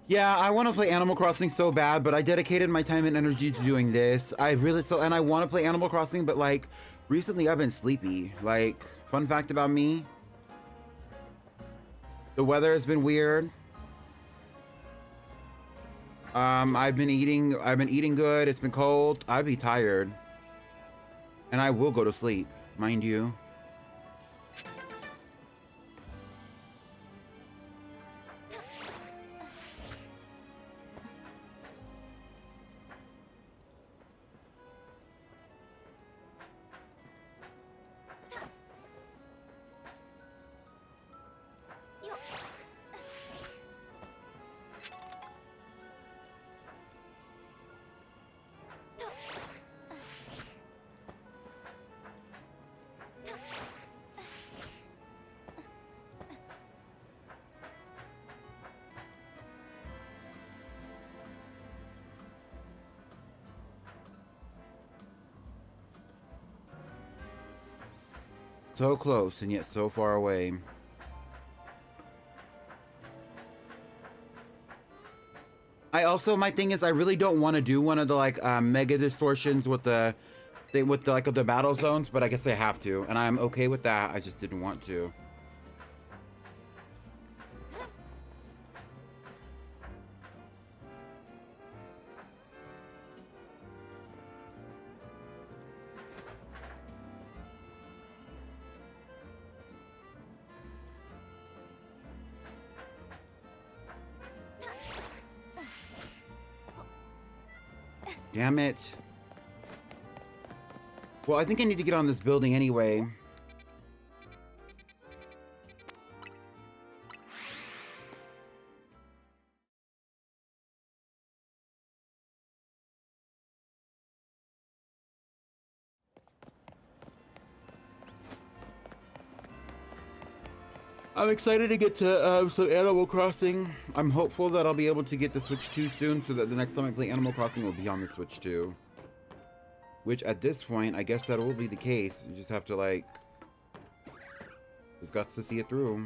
Yeah, I want to play Animal Crossing so bad, but I dedicated my time and energy to doing this. I really and I want to play Animal Crossing, but like recently I've been sleepy. Like, fun fact about me, the weather has been weird. I've been eating good. It's been cold. I'd be tired. And I will go to sleep, mind you. So close and yet so far away. I also, my thing is, I really don't want to do one of the like mega distortions with the thing with the like the battle zones, but I guess I have to, and I'm okay with that. I just didn't want to. Damn it. Well, I think I need to get on this building anyway. I'm excited to get to some Animal Crossing. I'm hopeful that I'll be able to get the Switch 2 soon so that the next time I play Animal Crossing will be on the Switch 2. Which at this point, I guess that will be the case. You just have to like... just got to see it through.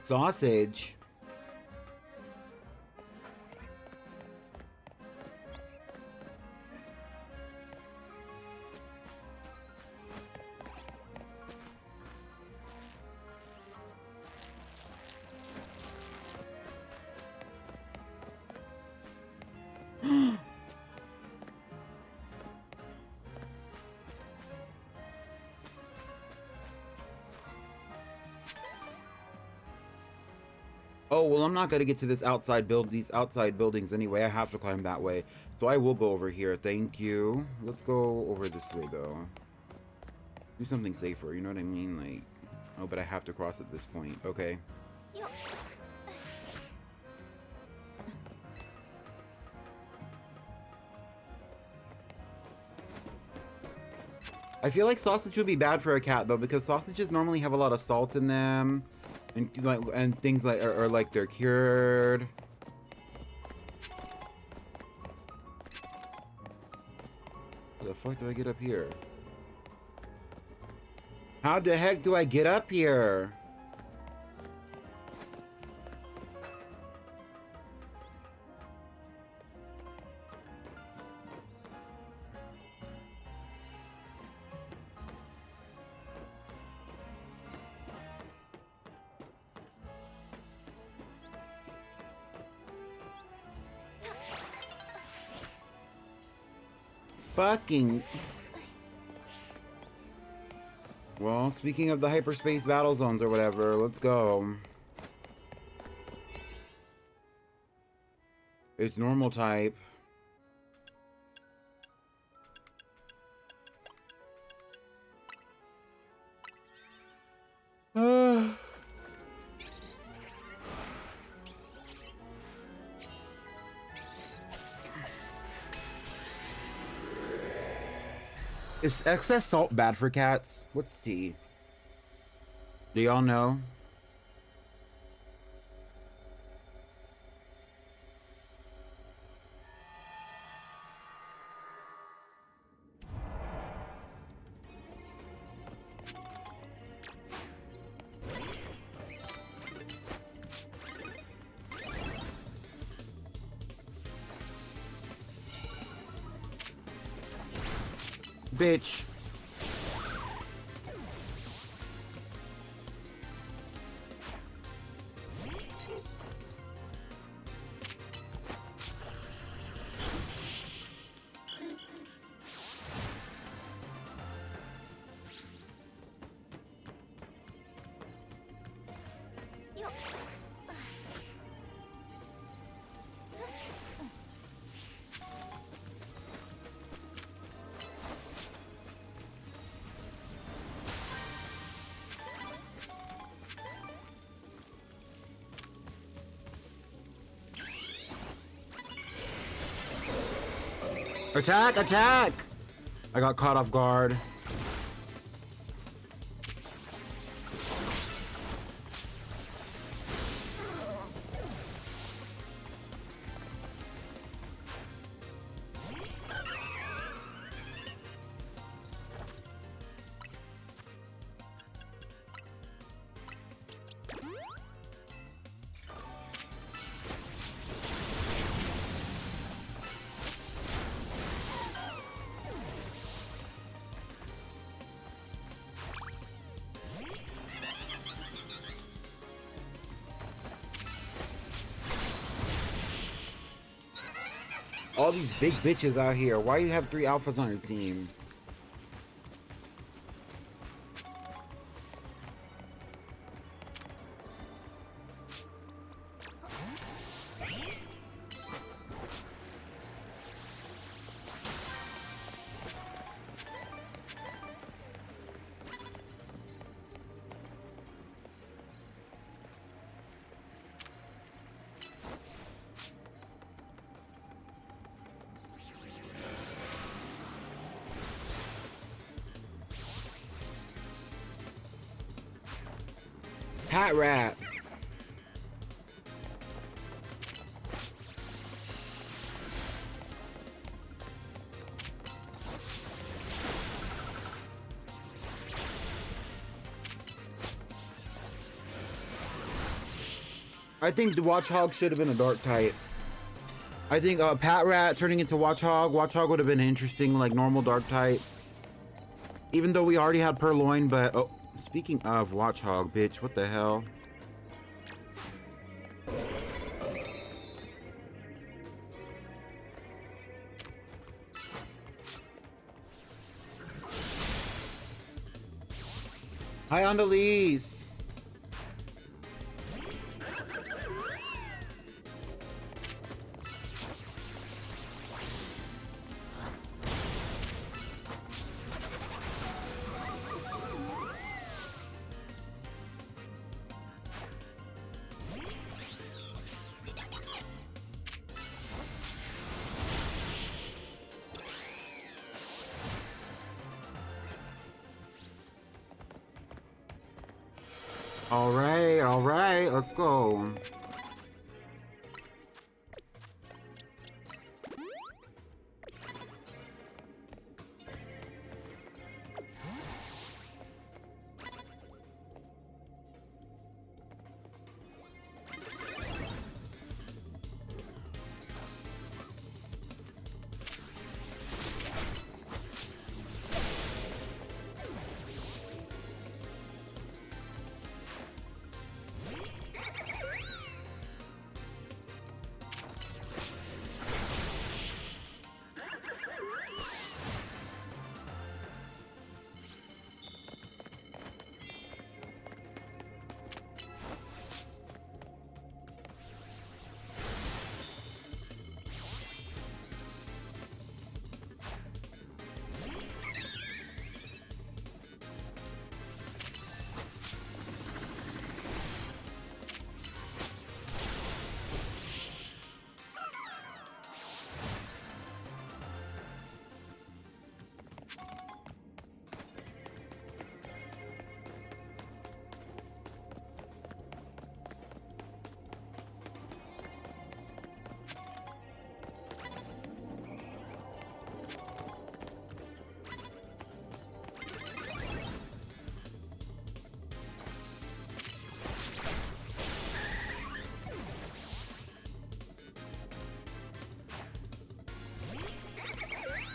Sausage. Oh, well, I'm not going to get to these outside buildings anyway. I have to climb that way. So I will go over here. Thank you. Let's go over this way, though. Do something safer, you know what I mean? Like, oh, but I have to cross at this point. Okay. I feel like sausage would be bad for a cat, though, because sausages normally have a lot of salt in them. And things like are like they're cured. How the fuck do I get up here? How the heck do I get up here? fucking... Well, speaking of the hyperspace battle zones or whatever, let's go. It's normal type. Is excess salt bad for cats? What's tea? Do y'all know? Bitch. Attack! Attack! I got caught off guard. All these big bitches out here. Why you have 3 alphas on your team? Hat rat. I think the Watchhog should have been a dark type. I think Pat Rat turning into Watchhog. Watchhog would have been interesting, like normal dark type. Even though we already had Purloin, but oh, speaking of Watchhog, bitch, what the hell? Hi, Andalise. All right, let's go.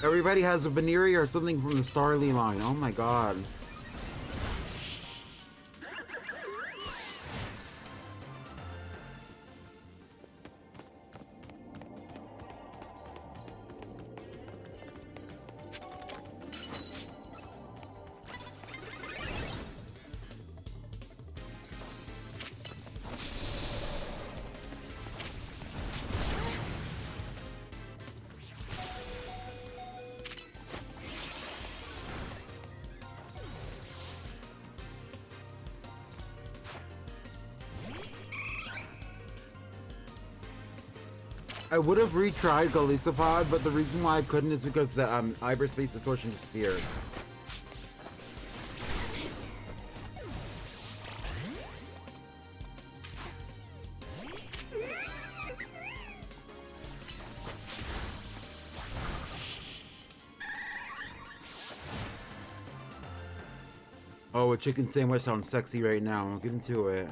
Everybody has a Veneria or something from the Starly line. Oh my god. I would have retried Golisopod, but the reason why I couldn't is because the hyperspace distortion disappeared. Oh, a chicken sandwich sounds sexy right now. I'll get into it.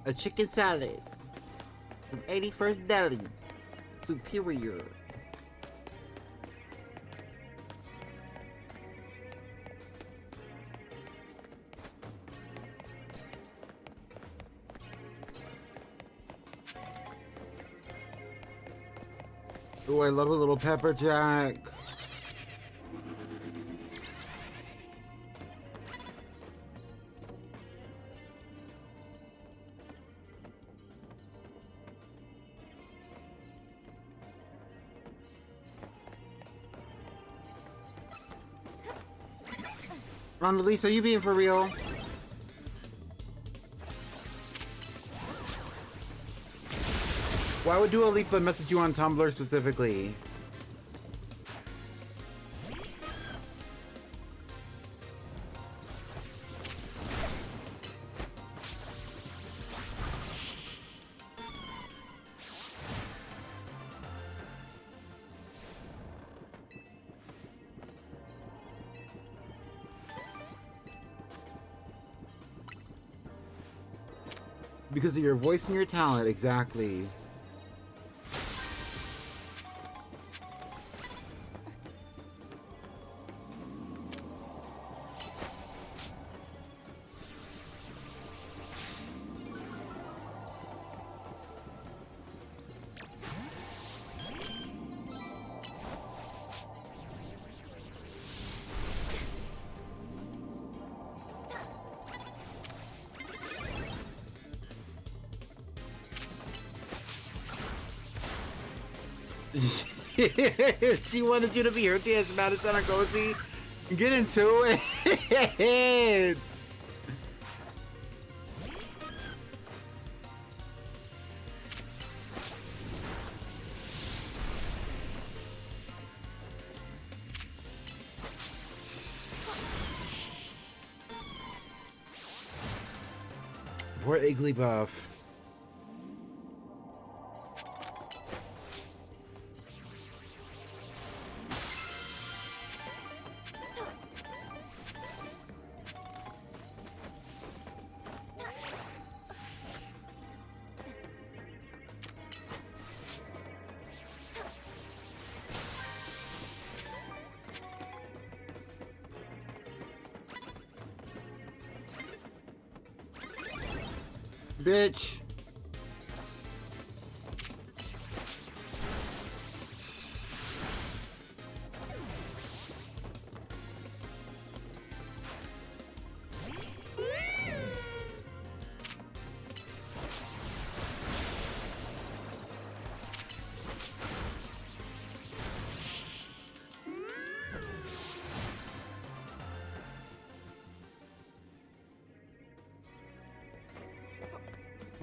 A chicken salad from 81st Deli. Superior. Oh, I love a little pepper jack. Lisa, are you being for real? Why would Dua Lipa message you on Tumblr specifically? Because of your voice and your talent, exactly. She wanted you to be her chance, Madison Argosi. Get into it. Poor Igglybuff. Bitch.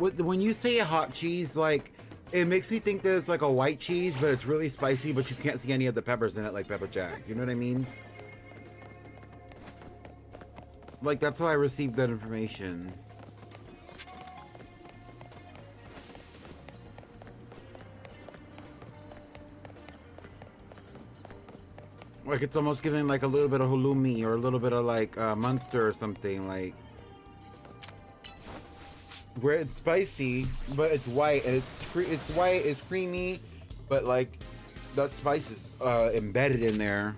When you say hot cheese, like, it makes me think that it's like a white cheese, but it's really spicy, but you can't see any of the peppers in it, like pepper jack. You know what I mean? Like, that's how I received that information. Like, it's almost giving like a little bit of halloumi or a little bit of like Munster or something, like, where it's spicy, but it's white, and it's white, it's creamy, but like that spice is embedded in there.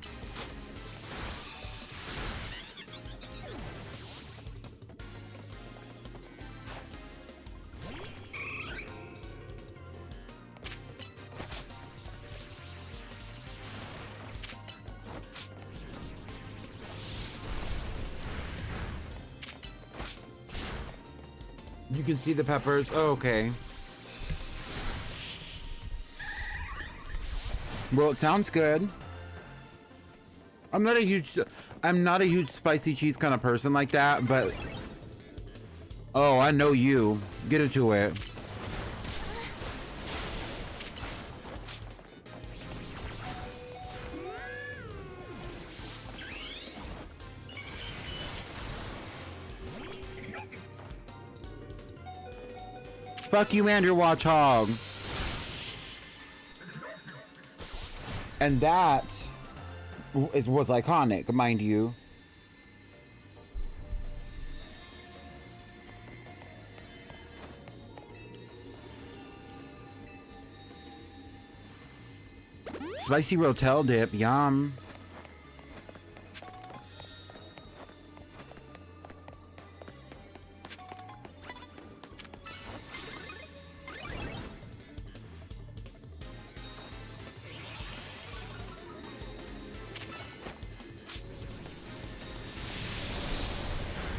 You can see the peppers. Oh, okay. Well, it sounds good. I'm not a huge spicy cheese kind of person like that, but oh, I know you. Get into it. Fuck you and your watchhog. And that was iconic, mind you. Spicy rotel dip, yum.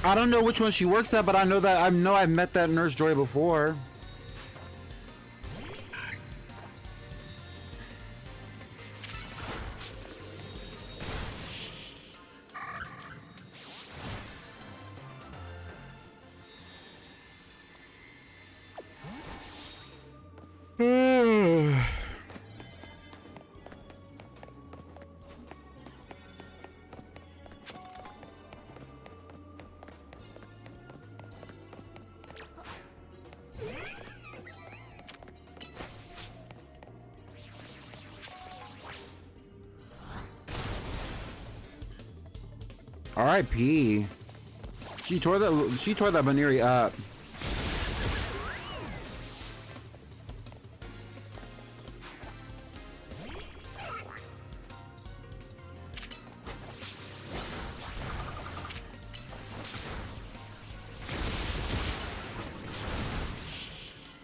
I don't know which one she works at, but I know I've met that Nurse Joy before. R.I.P. She tore that Baneri up.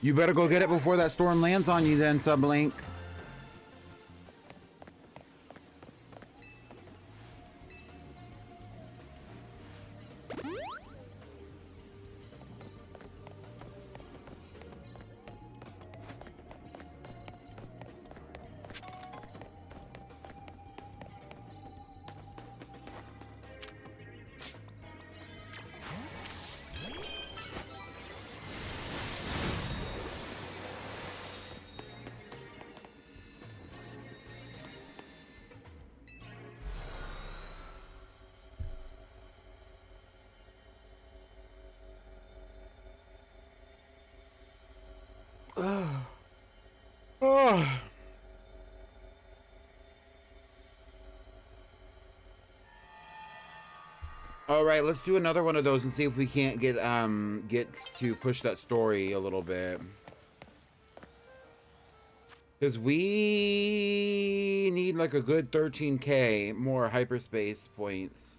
You better go get it before that storm lands on you then, Sublink. All right, let's do another one of those and see if we can't get to push that story a little bit. Because we need like a good 13k more hyperspace points.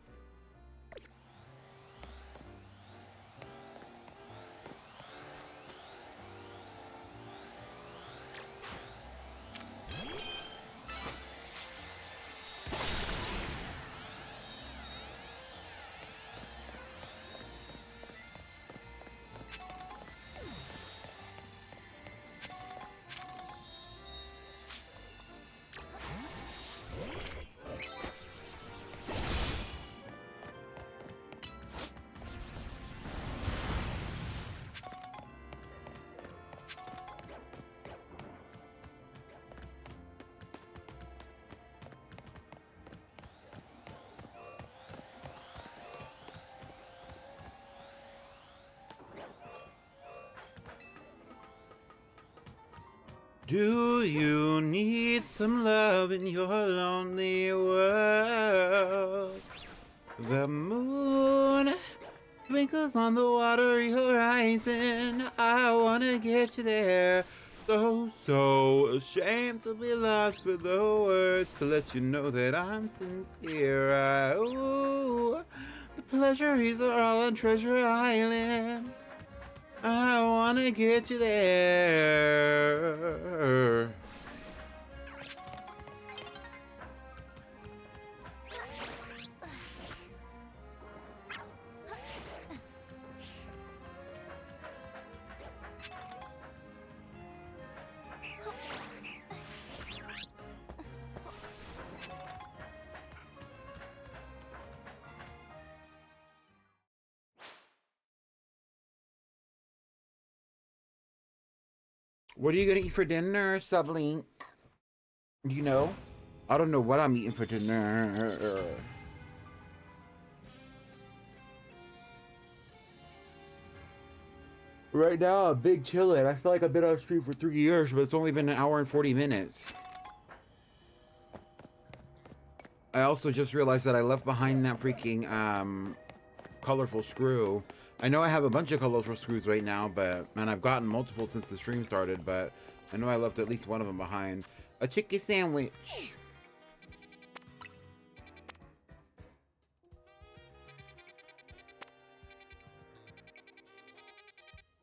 Do you need some love in your lonely world? The moon twinkles on the watery horizon. I wanna get you there. So ashamed to be lost with the words to let you know that I'm sincere. Ooh, the pleasures are all on Treasure Island. I wanna get you there. What are you gonna eat for dinner, Sublink? Do you know? I don't know what I'm eating for dinner. Right now, I'm big chillin'. I feel like I've been on the street for 3 years, but it's only been an hour and 40 minutes. I also just realized that I left behind that freaking colorful screw. I know I have a bunch of colorful screws right now, and I've gotten multiple since the stream started, but I know I left at least one of them behind. A chicken sandwich.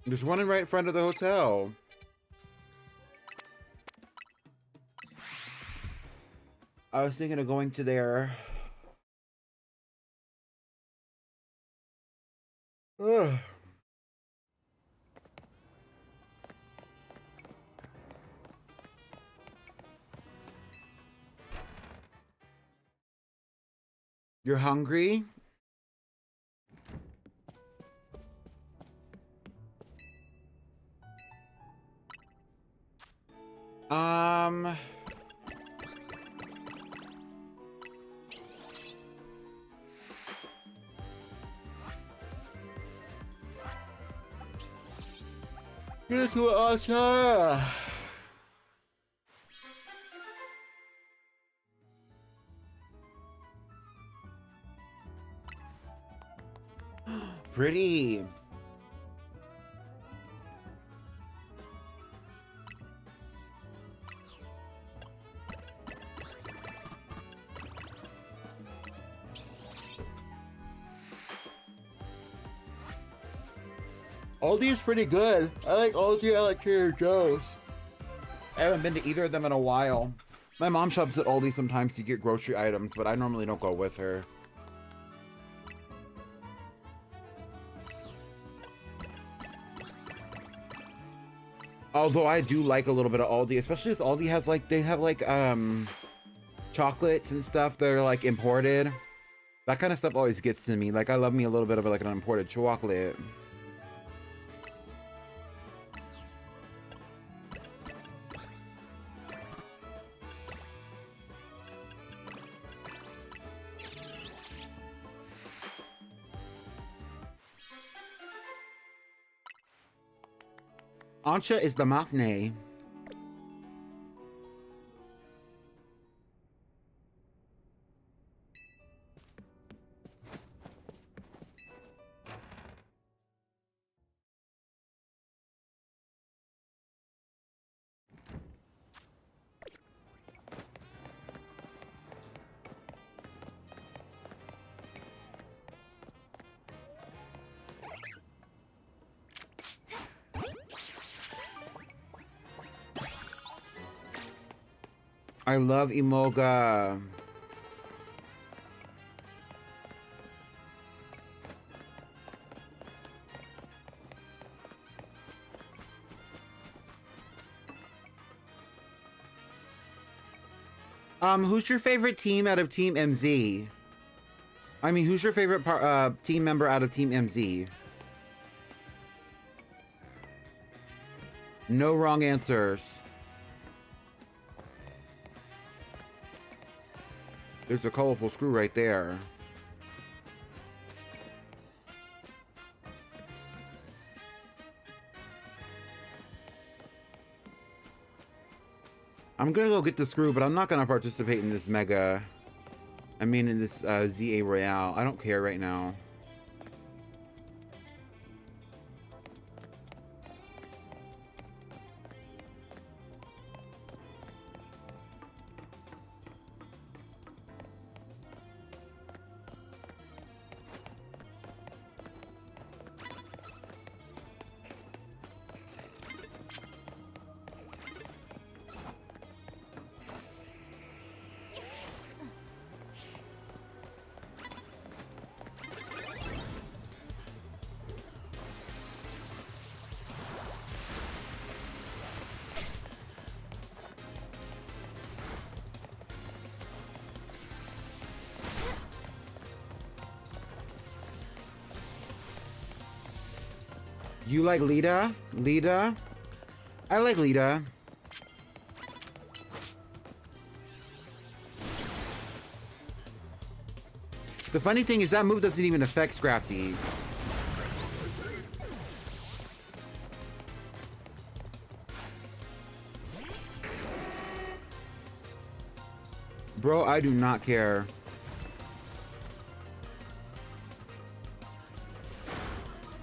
There's one right in front of the hotel. I was thinking of going to there. Ugh. You're hungry? Get it to Archer. Pretty. Aldi is pretty good. I like Aldi, I like Trader Joe's. I haven't been to either of them in a while. My mom shops at Aldi sometimes to get grocery items, but I normally don't go with her. Although I do like a little bit of Aldi, especially as Aldi has like, they have like chocolates and stuff that are like imported. That kind of stuff always gets to me. Like I love me a little bit of like an imported chocolate. Ancha is the maknae. I love Imoga. Who's your favorite team out of Team MZ? I mean, who's your favorite team member out of Team MZ? No wrong answers. There's a colorful screw right there. I'm gonna go get the screw, but I'm not gonna participate in this mega. I mean, in this ZA Royale. I don't care right now. You like Lita? Lita? I like Lita. The funny thing is that move doesn't even affect Scrafty. Bro, I do not care.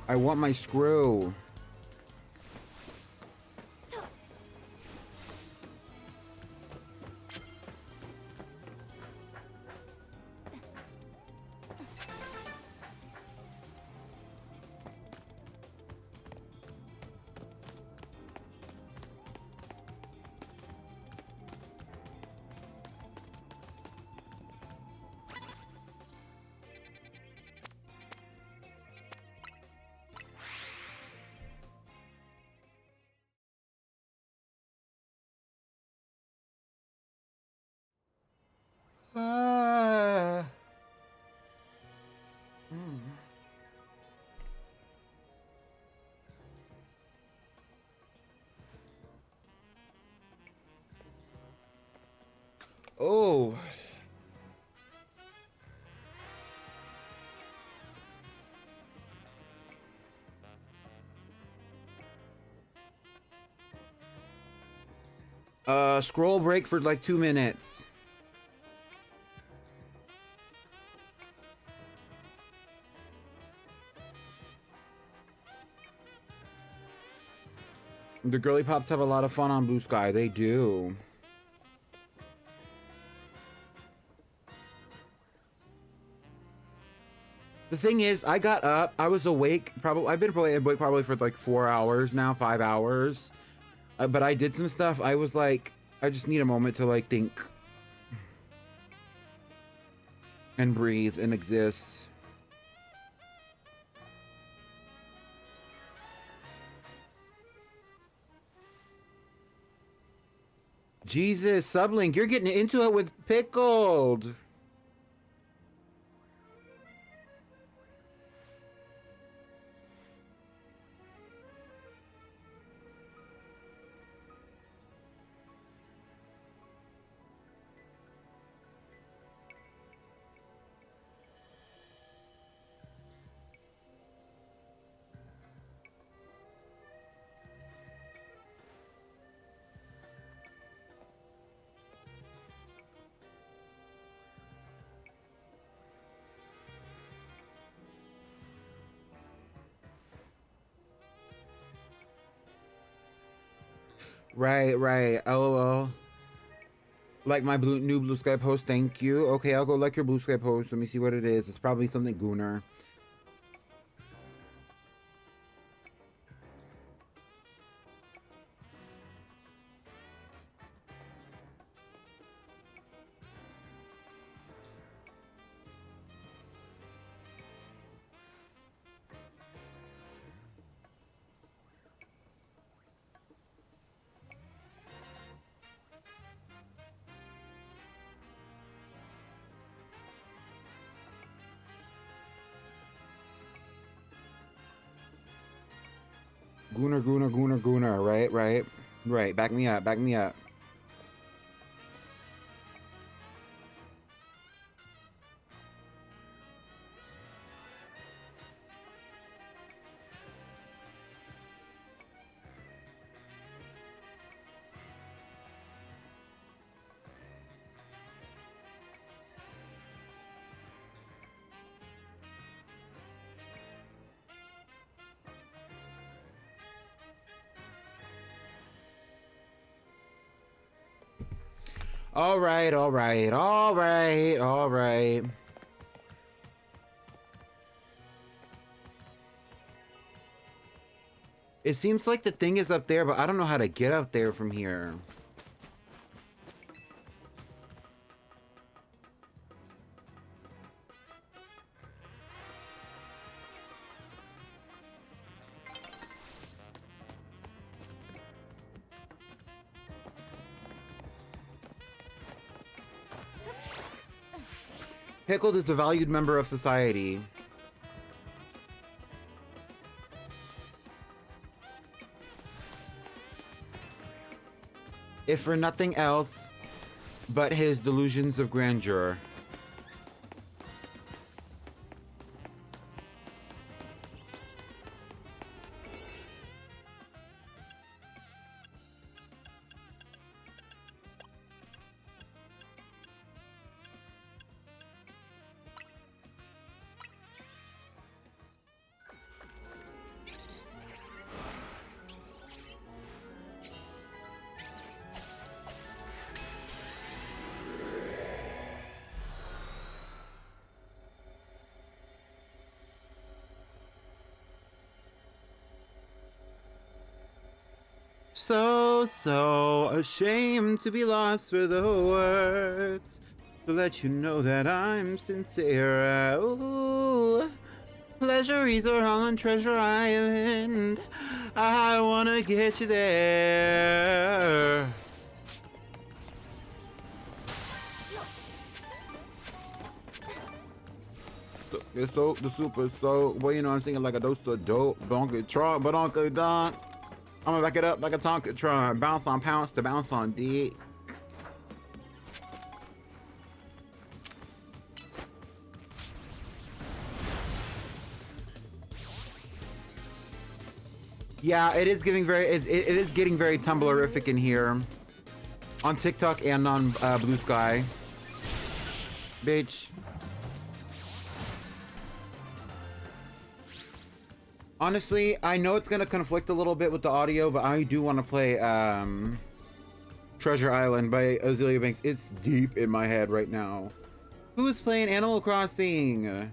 I want my screw. Oh. Scroll break for like 2 minutes. The girly pops have a lot of fun on Blue Sky. They do. The thing is, I got up. I was awake. I've been awake probably for like 4 hours now, 5 hours. But I did some stuff. I was like, I just need a moment to like think and breathe and exist. Jesus, Sublink, you're getting into it with Pickled. Right, right. LOL. Like my new Blue Sky post, thank you. Okay, I'll go like your Blue Sky post. Let me see what it is. It's probably something Gooner. Gooner, Gooner, Gooner, Gooner. Right, right. Right, back me up, back me up. All right, all right, all right, all right. It seems like the thing is up there, but I don't know how to get up there from here. Pickled is a valued member of society. If for nothing else but his delusions of grandeur. So ashamed to be lost for the words to let you know that I'm sincere. Ooh, pleasuries are on Treasure Island. I wanna get you there. It's so the super so well, you know I'm singing like a dose of dope, donkey trot, but Uncle Donk. I'm gonna back it up like a Tonka truck. Bounce on pounce to bounce on dick. Yeah, it is giving very. It is getting very Tumblrific in here, on TikTok and on Blue Sky. Bitch. Honestly, I know it's gonna conflict a little bit with the audio, but I do want to play Treasure Island by Azealia Banks. It's deep in my head right now. Who is playing Animal Crossing?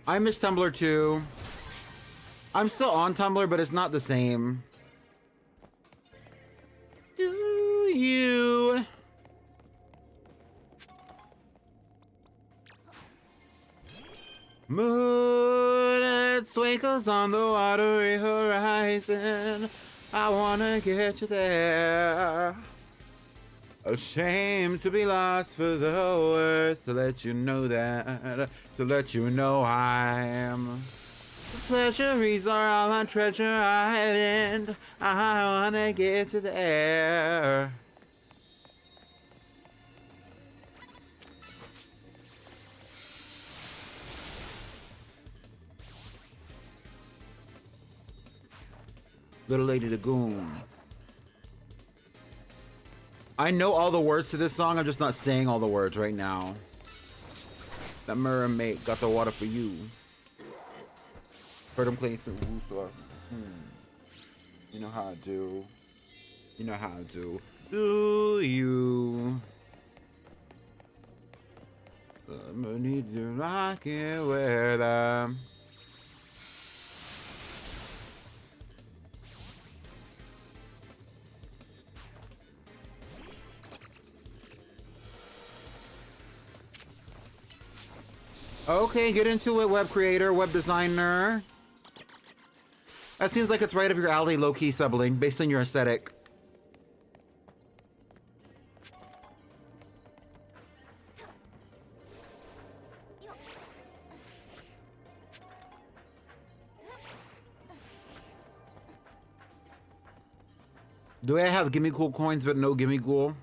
I miss Tumblr too. I'm still on Tumblr, but it's not the same. Do you? Moon that twinkles on the watery horizon. I wanna get you there. Ashamed to be lost for the words to let you know that, to let you know I'm. The pleasuries are all on Treasure Island. I wanna get you there. Little Lady Lagoon. I know all the words to this song, I'm just not saying all the words right now. That mermaid got the water for you. Heard him playing some Woo, you know how I do. You know how I do. Do you? I need to rock it with them. Okay, get into it, web creator, web designer. That seems like it's right up your alley, low-key subbling, based on your aesthetic. Do I have gimme cool coins but no gimme cool?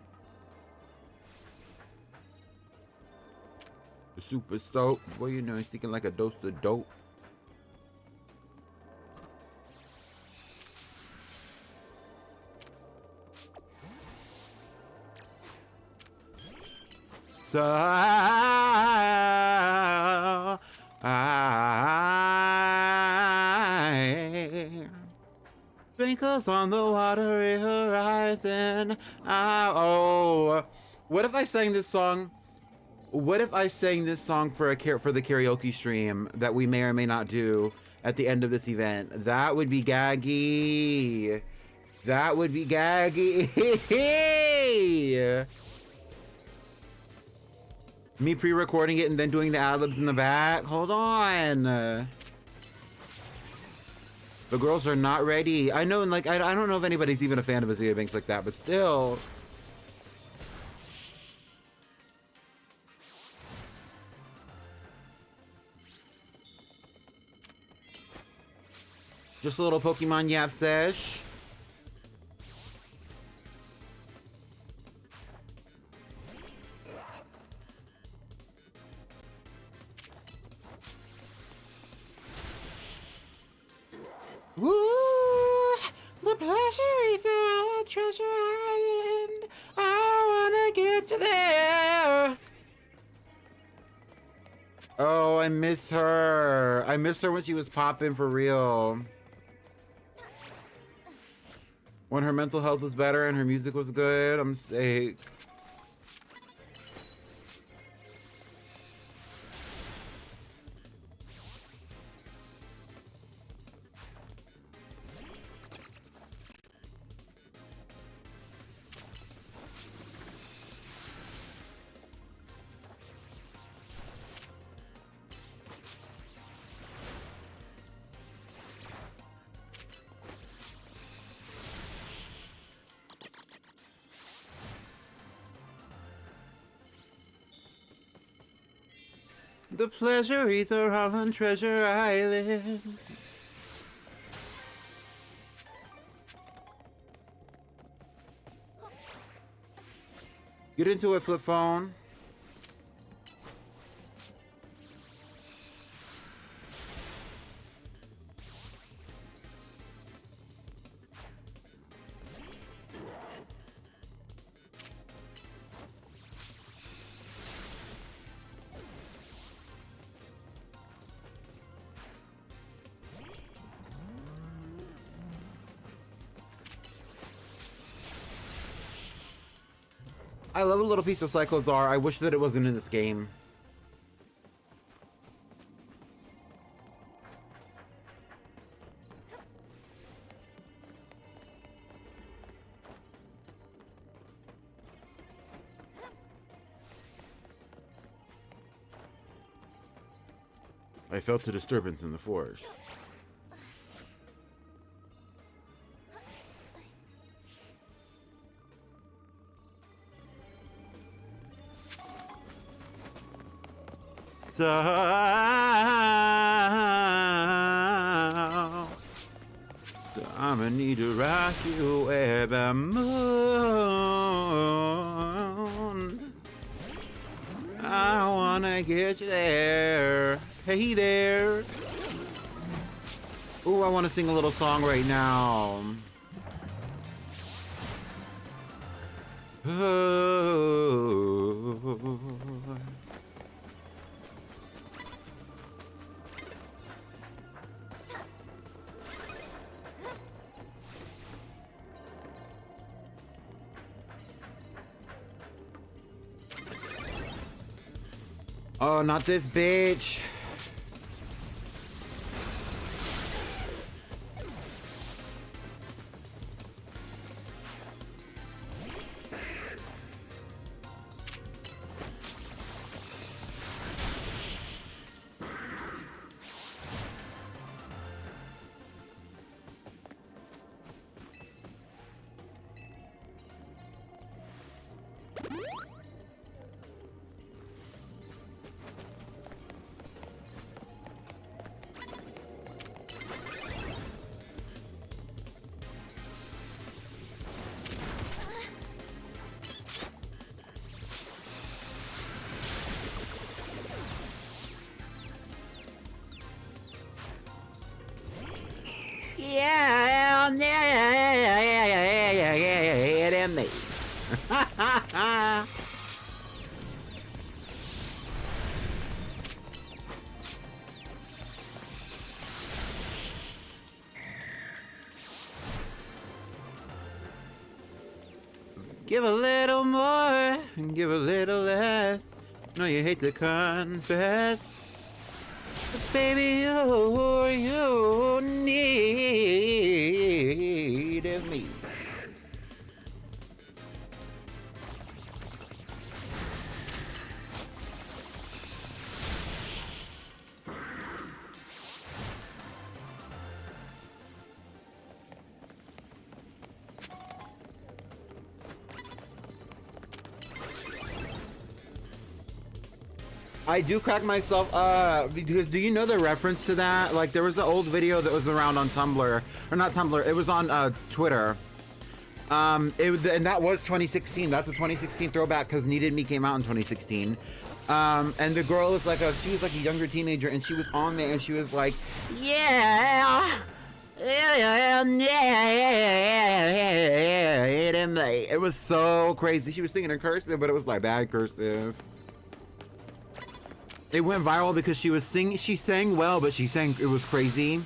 Super soap. Well, you know, he's thinking like a dose of dope. So sprinkles on the watery horizon. Oh, what if I sang this song? What if I sang this song for the karaoke stream that we may or may not do at the end of this event? That would be gaggy. That would be gaggy. Me pre-recording it and then doing the ad-libs in the back. Hold on. The girls are not ready. I know, and like, I don't know if anybody's even a fan of Azalea Banks like that, but still. Just a little Pokemon Yap sesh. Woo! The pleasure is a treasure island. I wanna get you there. Oh, I miss her. I missed her when she was popping for real. When her mental health was better and her music was good. I'm sick. The pleasuries are all on Treasure Island. Get into it, flip phone. I love a little piece of Cyclozar. I wish that it wasn't in this game. I felt a disturbance in the forest. So I'ma need to rock you where the moon. I wanna get you there. Hey there. Ooh, I wanna sing a little song right now. Oh. Oh, not this bitch. Yeah, hit me. Give a little more and give a little less. No, you hate to confess. But baby, you needed me. I do crack myself because do you know the reference to that? Like there was an old video that was around on Tumblr, or not Tumblr, it was on Twitter. And that was 2016. That's a 2016 throwback because Needed Me came out in 2016. And the girl was like she was like a younger teenager, and she was on there and she was like, yeah. It was so crazy. She was singing in cursive, but it was like bad cursive. It went viral because she sang well, but it was crazy.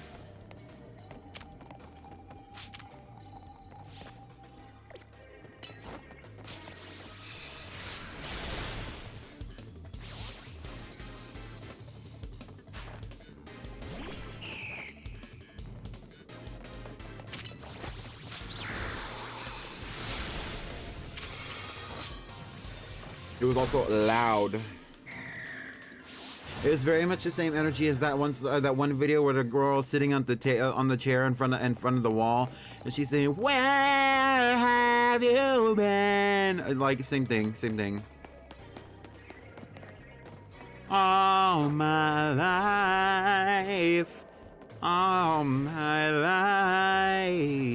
It was also loud. It was very much the same energy as that one video where the girl sitting on the chair in front of the wall, and she's saying, "Where have you been?" Like same thing. All my life, all my life.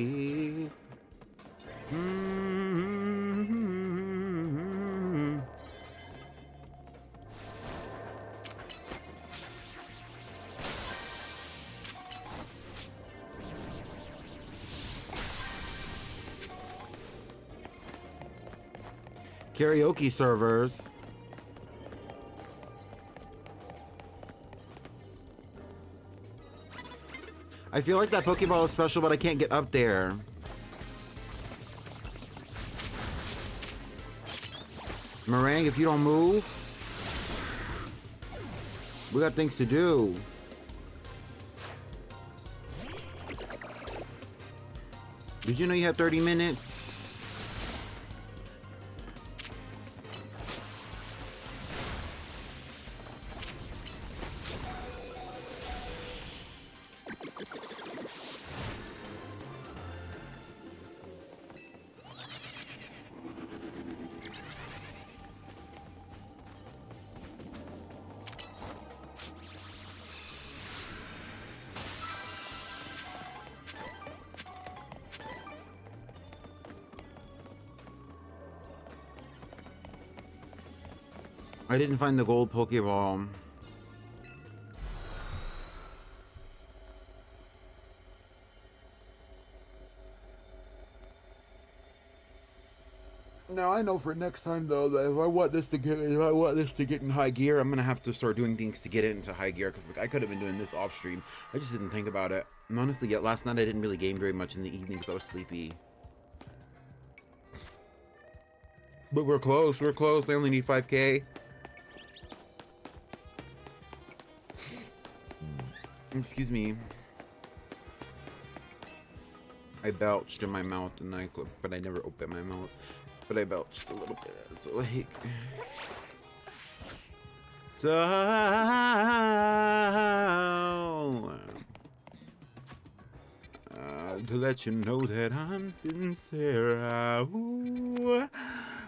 Karaoke servers. I feel like that Pokeball is special, but I can't get up there. Meringue, if you don't move, we got things to do. Did you know you have 30 minutes? I didn't find the gold Pokeball. Now I know for next time though that if I want this to get in high gear, I'm gonna have to start doing things to get it into high gear, because like I could have been doing this off stream. I just didn't think about it. And honestly, yet last night I didn't really game very much in the evening because I was sleepy. But we're close. I only need 5K. Excuse me. I belched in my mouth in the nightclub, but I never opened my mouth. But I belched a little bit. So like, to let you know that I'm sincere. Ooh,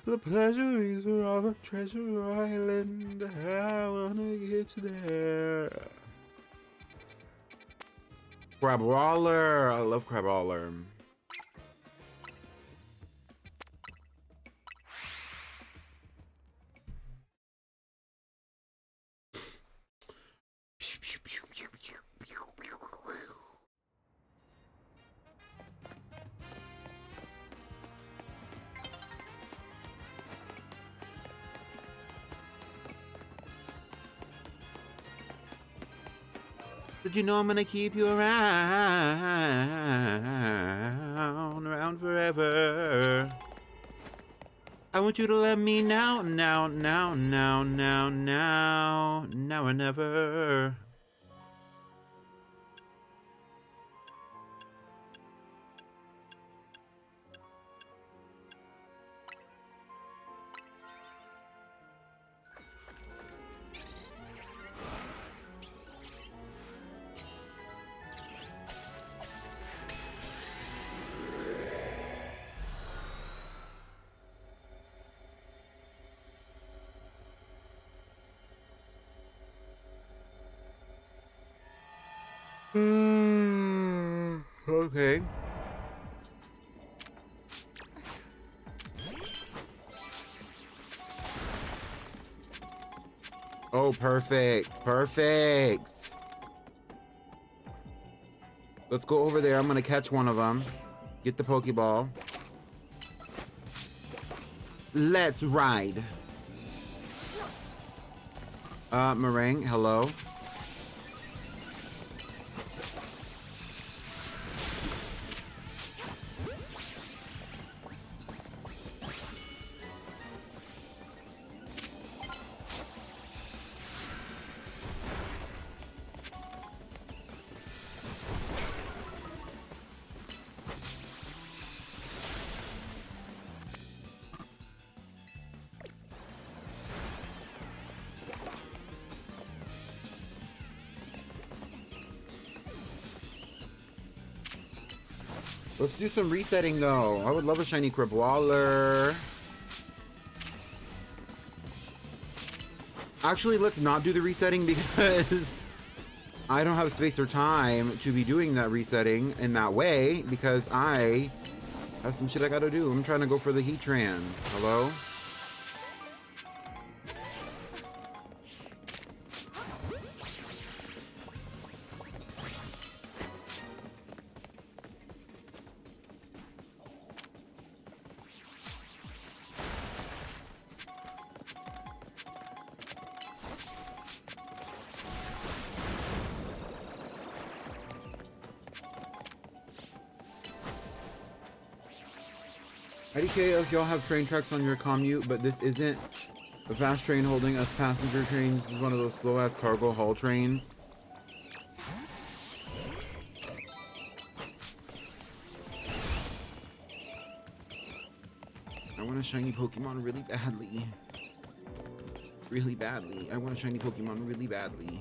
the pleasure is on the treasure island. I wanna get you there. Crabrawler. I love Crabrawler. Did you know I'm gonna keep you around forever? want you to let me now or never. Okay. Oh, perfect. Perfect. Let's go over there. I'm going to catch one of them. Get the Pokeball. Let's ride. Meringue, hello. Let's do some resetting though. I would love a shiny Cribwaller. Actually, let's not do the resetting because I don't have space or time to be doing that resetting in that way because I have some shit I gotta do. I'm trying to go for the Heatran. Hello? IDK if y'all have train tracks on your commute, but this isn't a fast train holding us passenger trains. This is one of those slow-ass cargo haul trains. I want a shiny Pokemon really badly. Really badly. I want a shiny Pokemon really badly.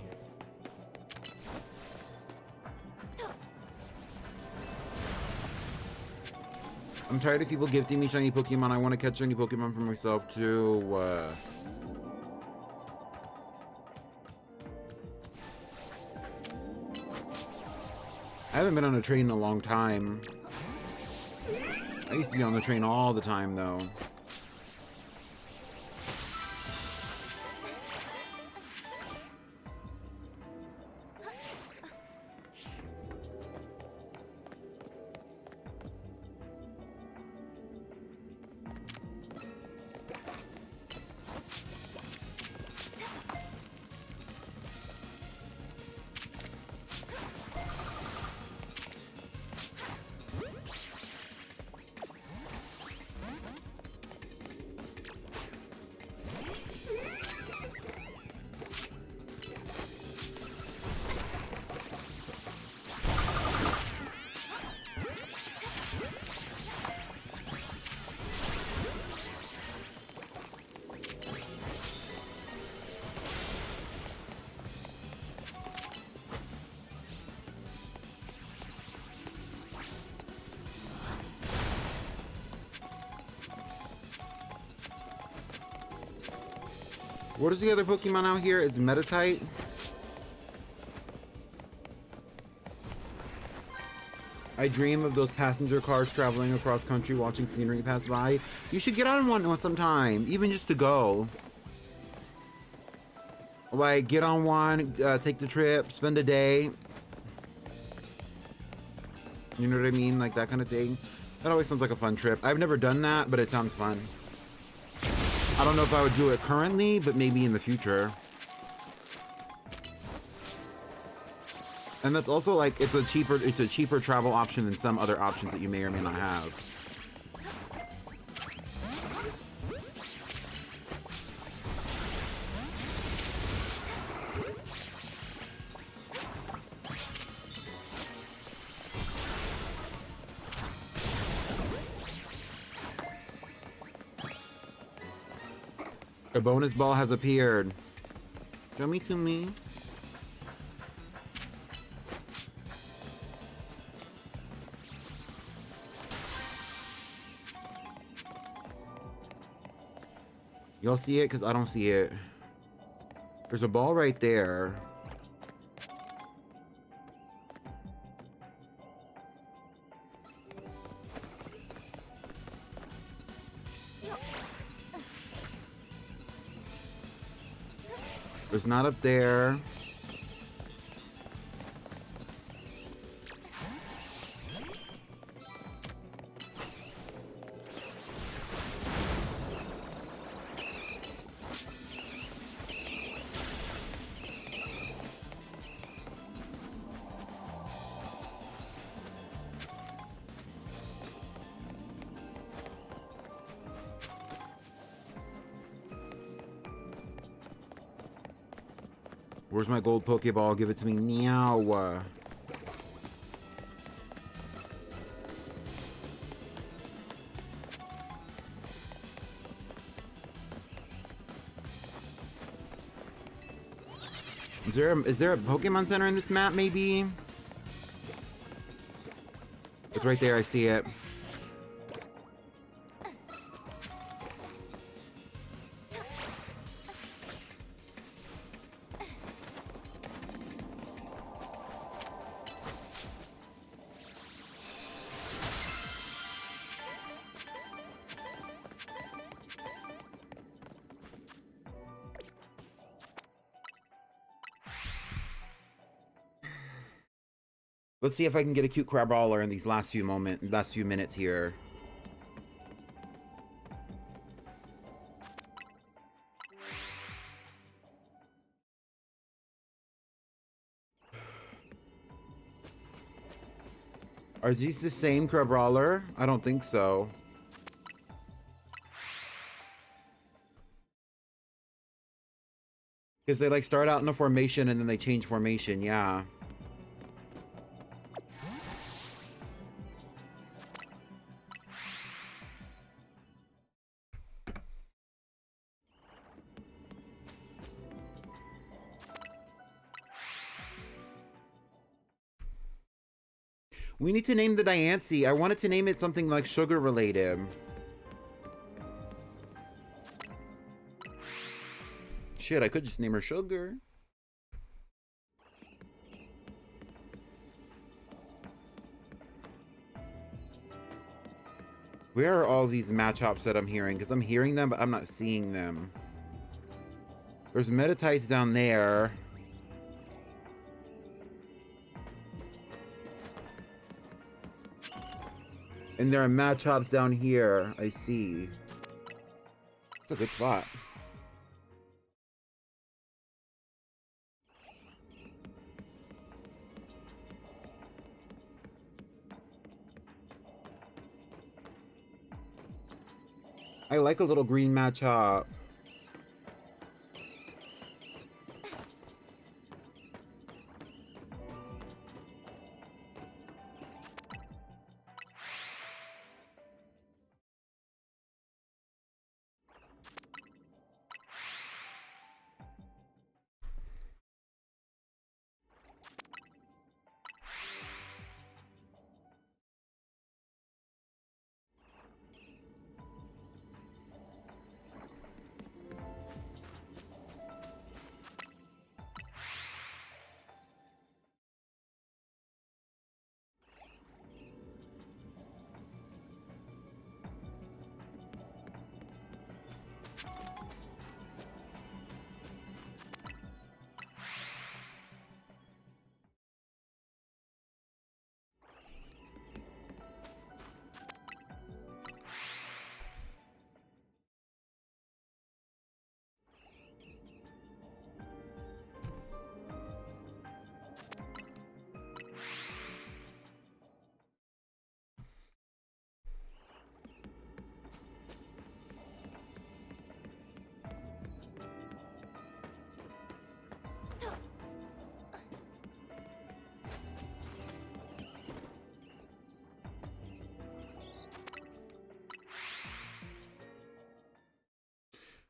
I'm tired of people gifting me shiny Pokemon. I want to catch shiny Pokemon for myself too. I haven't been on a train in a long time. I used to be on the train all the time though. What is the other Pokemon out here? It's Metatite. I dream of those passenger cars traveling across country watching scenery pass by. You should get on one sometime, even just to go. Like, get on one, take the trip, spend a day. You know what I mean? Like that kind of thing. That always sounds like a fun trip. I've never done that, but it sounds fun. I don't know if I would do it currently, but maybe in the future. And that's also like it's a cheaper travel option than some other options that you may or may not have. A bonus ball has appeared. Show me to me. Y'all see it? Because I don't see it. There's a ball right there. There's not up there. Where's my gold Pokeball? Give it to me now. Is there a Pokemon Center in this map, maybe? It's right there, I see it. Let's see if I can get a cute Crabrawler in these last few minutes here. Are these the same Crabrawler? I don't think so. Because they like start out in a formation and then they change formation, yeah. We need to name the Diancie. I wanted to name it something like sugar related. Shit, I could just name her Sugar. Where are all these Machops that I'm hearing? Because I'm hearing them, but I'm not seeing them. There's Metatites down there. And there are Machops down here. I see. It's a good spot. I like a little green Machop.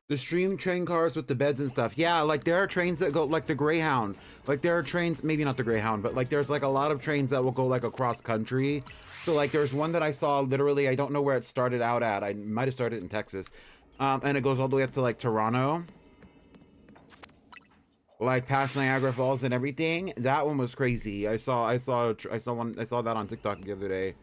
The stream train cars with the beds and stuff. Yeah, like there are trains that go like the Greyhound. Like there are trains, maybe not the Greyhound, but like there's like a lot of trains that will go like across country. So like there's one that I saw literally, I don't know where it started out at. I might have started in Texas. And it goes all the way up to like Toronto. Like past Niagara Falls and everything. That one was crazy. I saw that on TikTok the other day.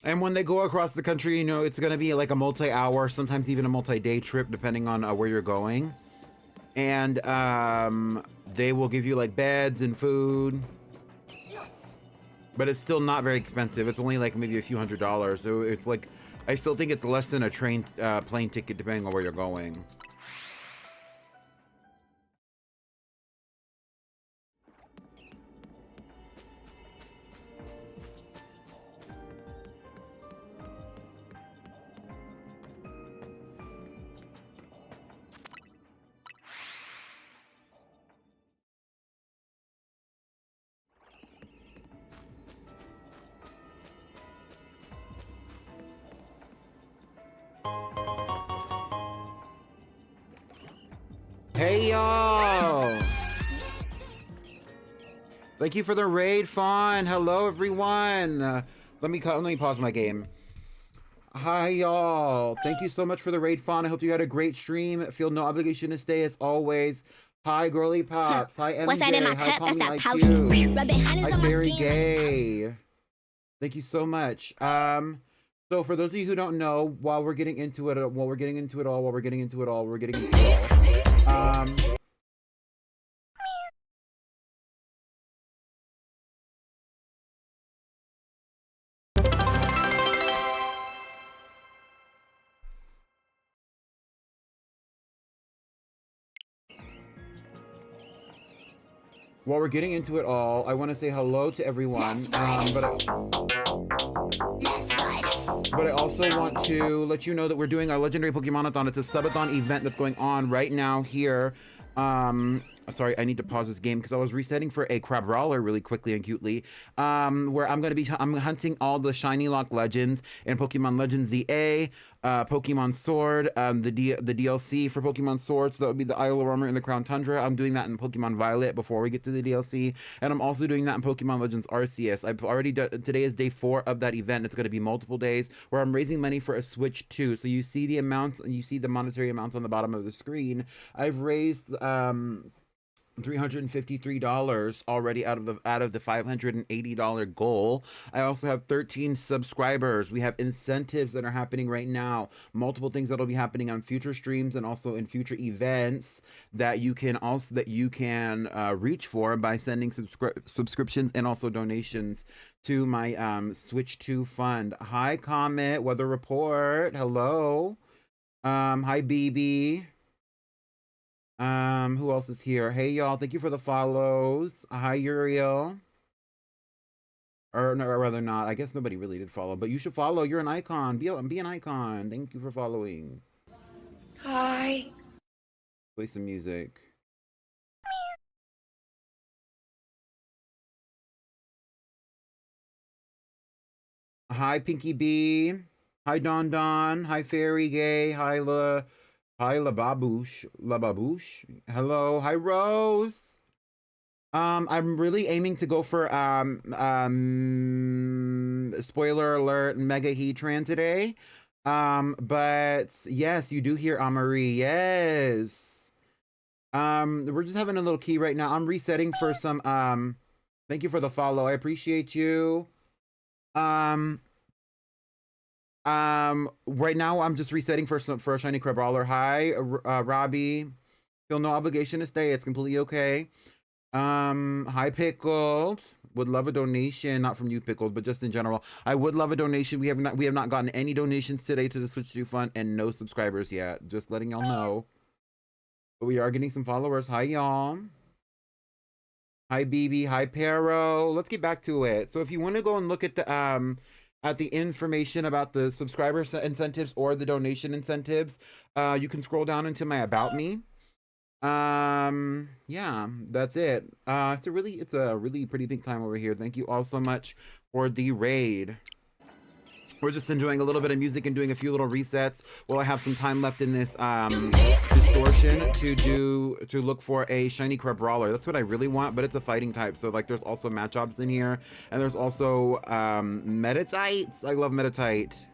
And when they go across the country, you know, it's going to be like a multi-hour, sometimes even a multi-day trip, depending on where you're going. And they will give you like beds and food. But it's still not very expensive. It's only like maybe a few $100s. So it's like, I still think it's less than a plane ticket, depending on where you're going. Hey y'all! Thank you for the raid, Fawn. Hello everyone. Let me pause my game. Hi y'all. Thank you so much for the raid, Fawn. I hope you had a great stream. Feel no obligation to stay as always. Hi Girly Pops. Hi MJ. What's that in my Hi cup? That's that pouch. IQ. Hi Fairy Gay. Thank you so much. So for those of you who don't know, while we're getting into it all, while we're getting into it all, I want to say hello to everyone. But I also want to let you know that we're doing our Legendary Pokémonathon. It's a subathon event that's going on right now here. Sorry, I need to pause this game because I was resetting for a Crabrawler really quickly and cutely. Where I'm hunting all the Shiny Lock Legends in Pokemon Legends ZA, Pokemon Sword, the DLC for Pokemon Sword, so that would be the Isle of Armor and the Crown Tundra. I'm doing that in Pokemon Violet before we get to the DLC, and I'm also doing that in Pokemon Legends Arceus. I've already done, today is day 4 of that event. It's going to be multiple days where I'm raising money for a Switch 2. So you see the amounts, and you see the monetary amounts on the bottom of the screen. I've raised $353 already out of the $580 goal. I also have 13 subscribers. We have incentives that are happening right now, multiple things that'll be happening on future streams and also in future events that you can reach for by sending subscriptions and also donations to my Switch 2 fund. Hi Comet Weather Report. Hello. Hi BB. Who else is here? Hey y'all, thank you for the follows. Hi Uriel. Or no, or rather not. I guess nobody really did follow, but you should follow. You're an icon. Be an icon. Thank you for following. Hi. Play some music. Hi Pinky B. Hi Don Don. Hi Fairy Gay. Hi La Baboosh. Hello. Hi Rose. I'm really aiming to go for spoiler alert, Mega Heatran today. But yes, you do hear Amari. Yes. We're just having a little key right now. I'm resetting for some thank you for the follow. I appreciate you. Right now I'm just resetting for a shiny Crabrawler. Hi, Robbie. Feel no obligation to stay. It's completely okay. Hi Pickled. Would love a donation, not from you Pickled, but just in general. I would love a donation. We have not gotten any donations today to the Switch 2 Fund and no subscribers yet. Just letting y'all know. But we are getting some followers. Hi, y'all. Hi, BB. Hi, Pero. Let's get back to it. So if you want to go and look at the information about the subscriber incentives or the donation incentives, you can scroll down into my About Me. Yeah, that's it. It's a really pretty big time over here. Thank you all so much for the raid. We're just enjoying a little bit of music and doing a few little resets while I have some time left in this distortion to look for a shiny crab brawler. That's what I really want, but it's a fighting type. So like there's also match ops in here, and there's also metatites. I love metatite.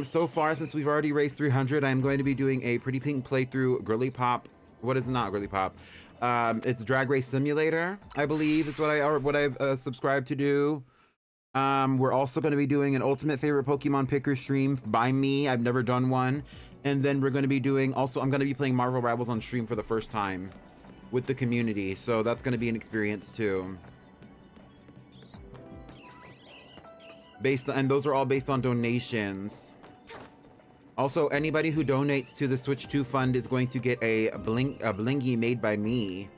So far, since we've already raised 300, I'm going to be doing a Pretty Pink playthrough Girly Pop. What is not Girly Pop? It's Drag Race Simulator, I believe is what I've subscribed to do. We're also going to be doing an ultimate favorite Pokemon picker stream by me. I've never done one. And then we're going to be doing I'm going to be playing Marvel Rivals on stream for the first time with the community. So that's going to be an experience too. And those are all based on donations. Also, anybody who donates to the Switch 2 fund is going to get a blingy made by me.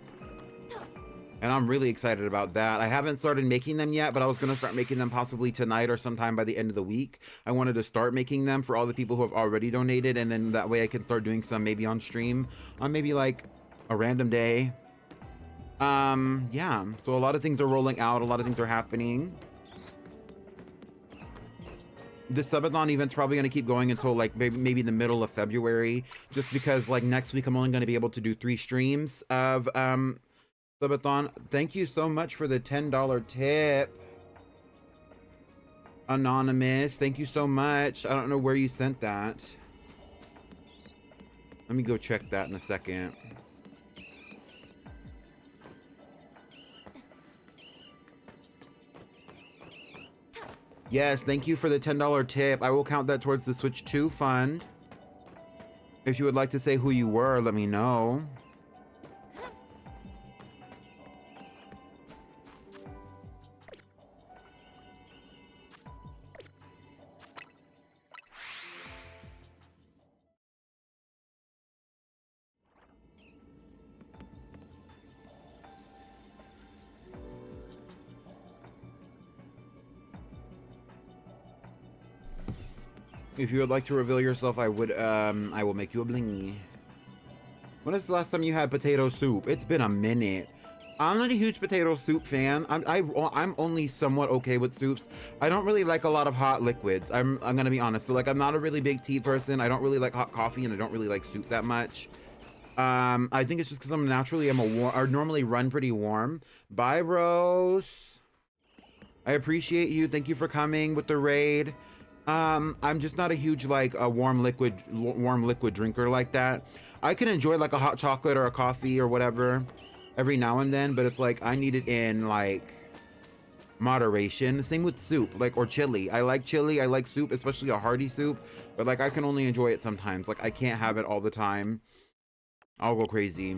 And I'm really excited about that. I haven't started making them yet, but I was going to start making them possibly tonight or sometime by the end of the week. I wanted to start making them for all the people who have already donated, and then that way I can start doing some maybe on stream on maybe like a random day. Yeah, so a lot of things are rolling out, a lot of things are happening. The subathon event's probably going to keep going until like maybe the middle of February, just because like next week I'm only going to be able to do 3 streams of subathon. Thank you so much for the $10 tip, Anonymous. Thank you so much. I don't know where you sent that. Let me go check that in a second. Yes, thank you for the $10 tip. I will count that towards the Switch 2 fund. If you would like to say who you were, let me know. If you would like to reveal yourself, I will make you a blingy. When is the last time you had potato soup? It's been a minute. I'm not a huge potato soup fan. I'm only somewhat okay with soups. I don't really like a lot of hot liquids. I'm gonna be honest. So like I'm not a really big tea person. I don't really like hot coffee, and I don't really like soup that much. I think it's just because I normally run pretty warm. Bye, Rose. I appreciate you. Thank you for coming with the raid. I'm just not a huge like a warm liquid drinker like that. I can enjoy like a hot chocolate or a coffee or whatever every now and then, but it's like I need it in like moderation. Same with soup, like, or chili. I like chili, I like soup, especially a hearty soup, but like I can only enjoy it sometimes. Like I can't have it all the time. I'll go crazy.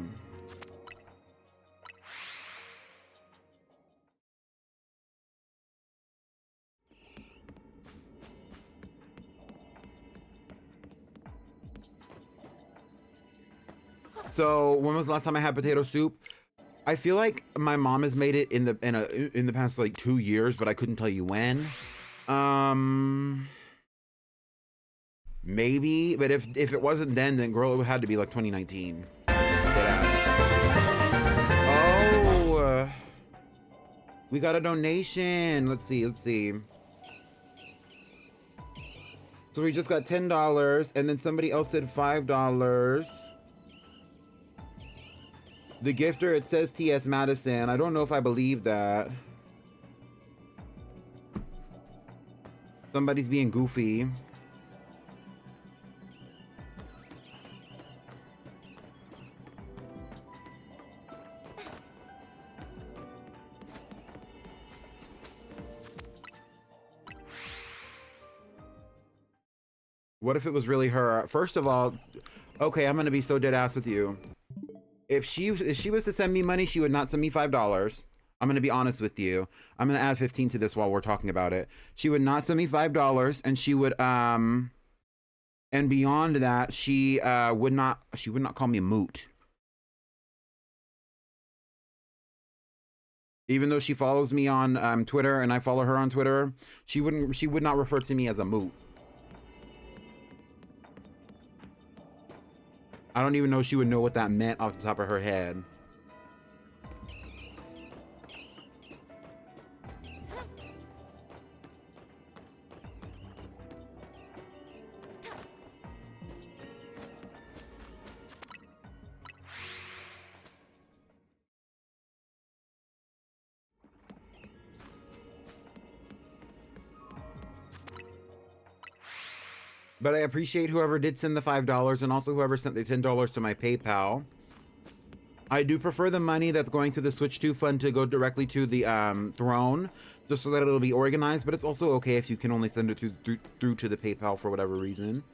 So when was the last time I had potato soup? I feel like my mom has made it in the past like 2 years, but I couldn't tell you when. Maybe, but if it wasn't then girl, it had to be like 2019. Oh, we got a donation. Let's see. So we just got $10, and then somebody else said $5. The gifter, it says T.S. Madison. I don't know if I believe that. Somebody's being goofy. What if it was really her? First of all, okay, I'm gonna be so dead ass with you. If she was to send me money, she would not send me $5. I'm gonna be honest with you. I'm gonna add 15 to this while we're talking about it. She would not send me $5, and And beyond that, she would not call me a moot. Even though she follows me on Twitter and I follow her on Twitter, she would not refer to me as a moot. I don't even know she would know what that meant off the top of her head. But I appreciate whoever did send the $5 and also whoever sent the $10 to my PayPal. I do prefer the money that's going to the Switch 2 fund to go directly to the throne, just so that it'll be organized, but it's also okay if you can only send it through to the PayPal for whatever reason.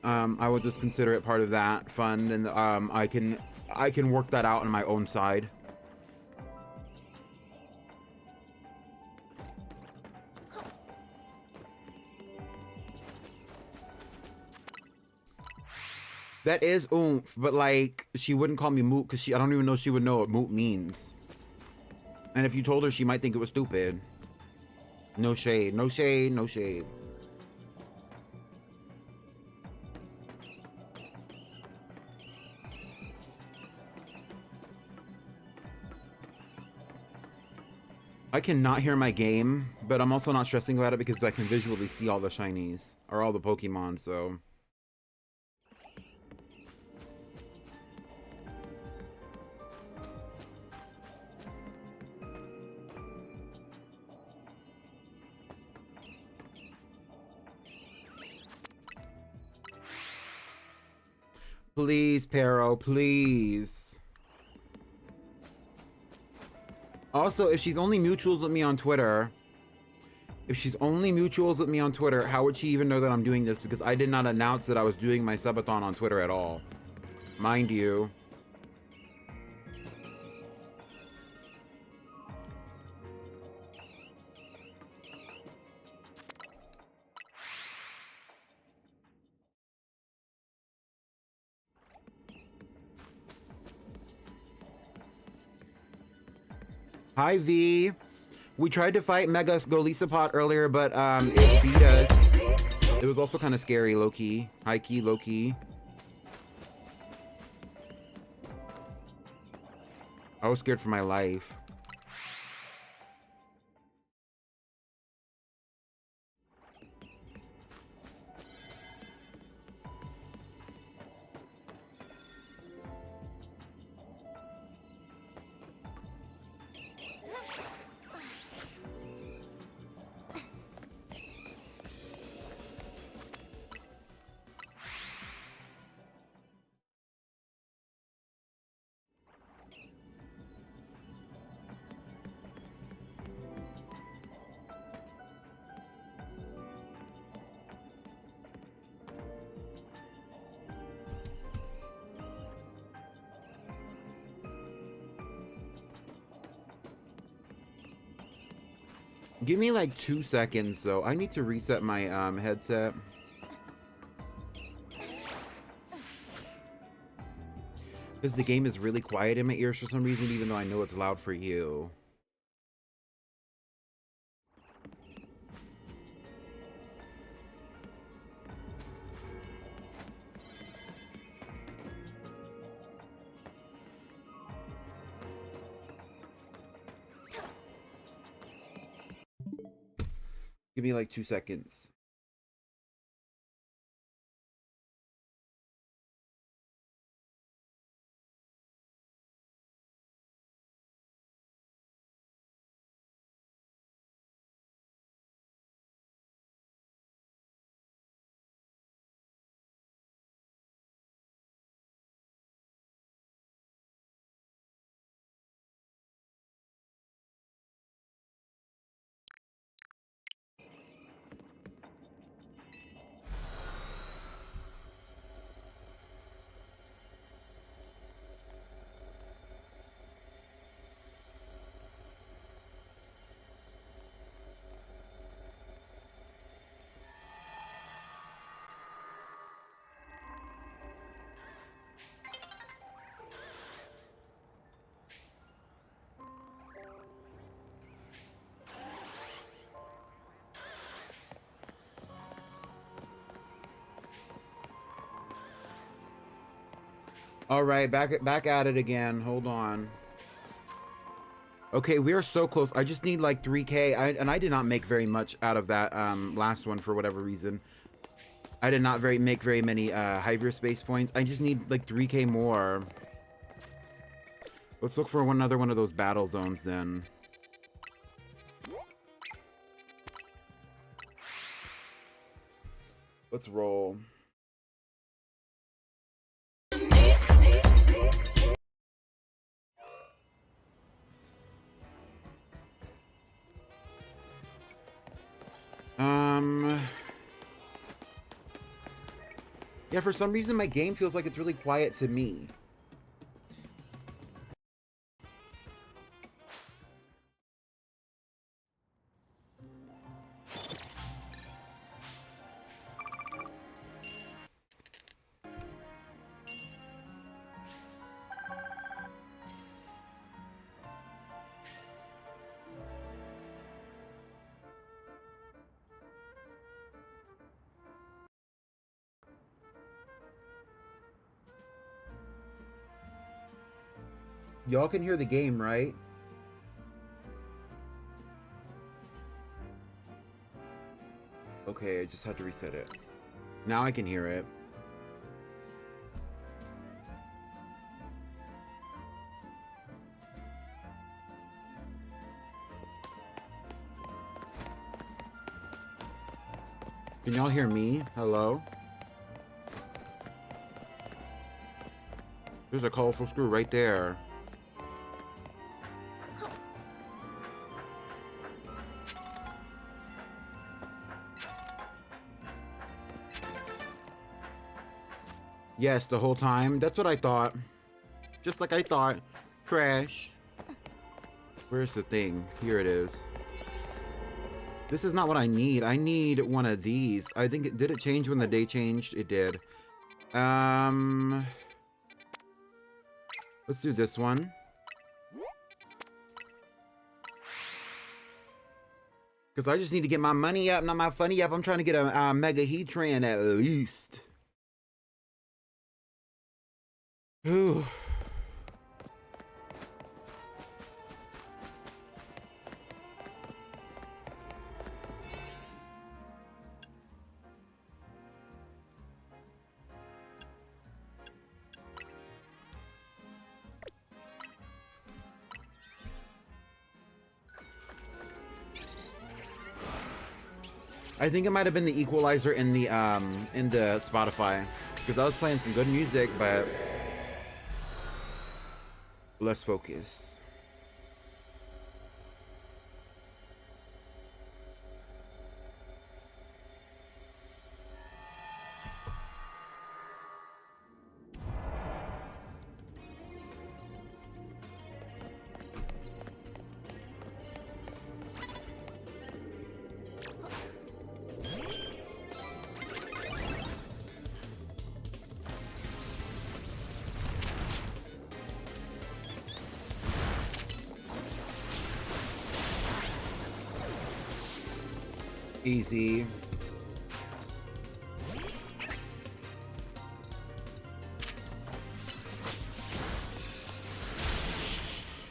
I will just consider it part of that fund, and I can work that out on my own side. That is oomph, but like she wouldn't call me moot because I don't even know she would know what moot means. And if you told her, she might think it was stupid. No shade, no shade, no shade. I cannot hear my game, but I'm also not stressing about it because I can visually see all the shinies or all the Pokemon, so. Please, Pero, please. Also, if she's only mutuals with me on Twitter, how would she even know that I'm doing this? Because I did not announce that I was doing my subathon on Twitter at all. Mind you. Hi, V. We tried to fight Mega Golisopod earlier, but it beat us. It was also kind of scary, low-key. High-key, low-key. I was scared for my life. Give me like 2 seconds though. I need to reset my headset. Because the game is really quiet in my ears for some reason, even though I know it's loud for you. Give me like 2 seconds. All right, back at it again. Hold on. Okay, we are so close. I just need like 3K. And I did not make very much out of that last one for whatever reason. I did not make very many hyperspace points. I just need like 3K more. Let's look for another one of those battle zones then. Let's roll. Yeah, for some reason my game feels like it's really quiet to me. Y'all can hear the game, right? Okay, I just had to reset it. Now I can hear it. Can y'all hear me? Hello? There's a colorful screw right there. Yes, the whole time. That's what I thought. Just like I thought. Trash. Where's the thing? Here it is. This is not what I need. I need one of these. I think did it change when the day changed? It did. Let's do this one. Because I just need to get my money up, not my funny up. I'm trying to get a Mega Heatran at least. Ooh. I think it might have been the equalizer in the Spotify, because I was playing some good music, but less focus. Easy.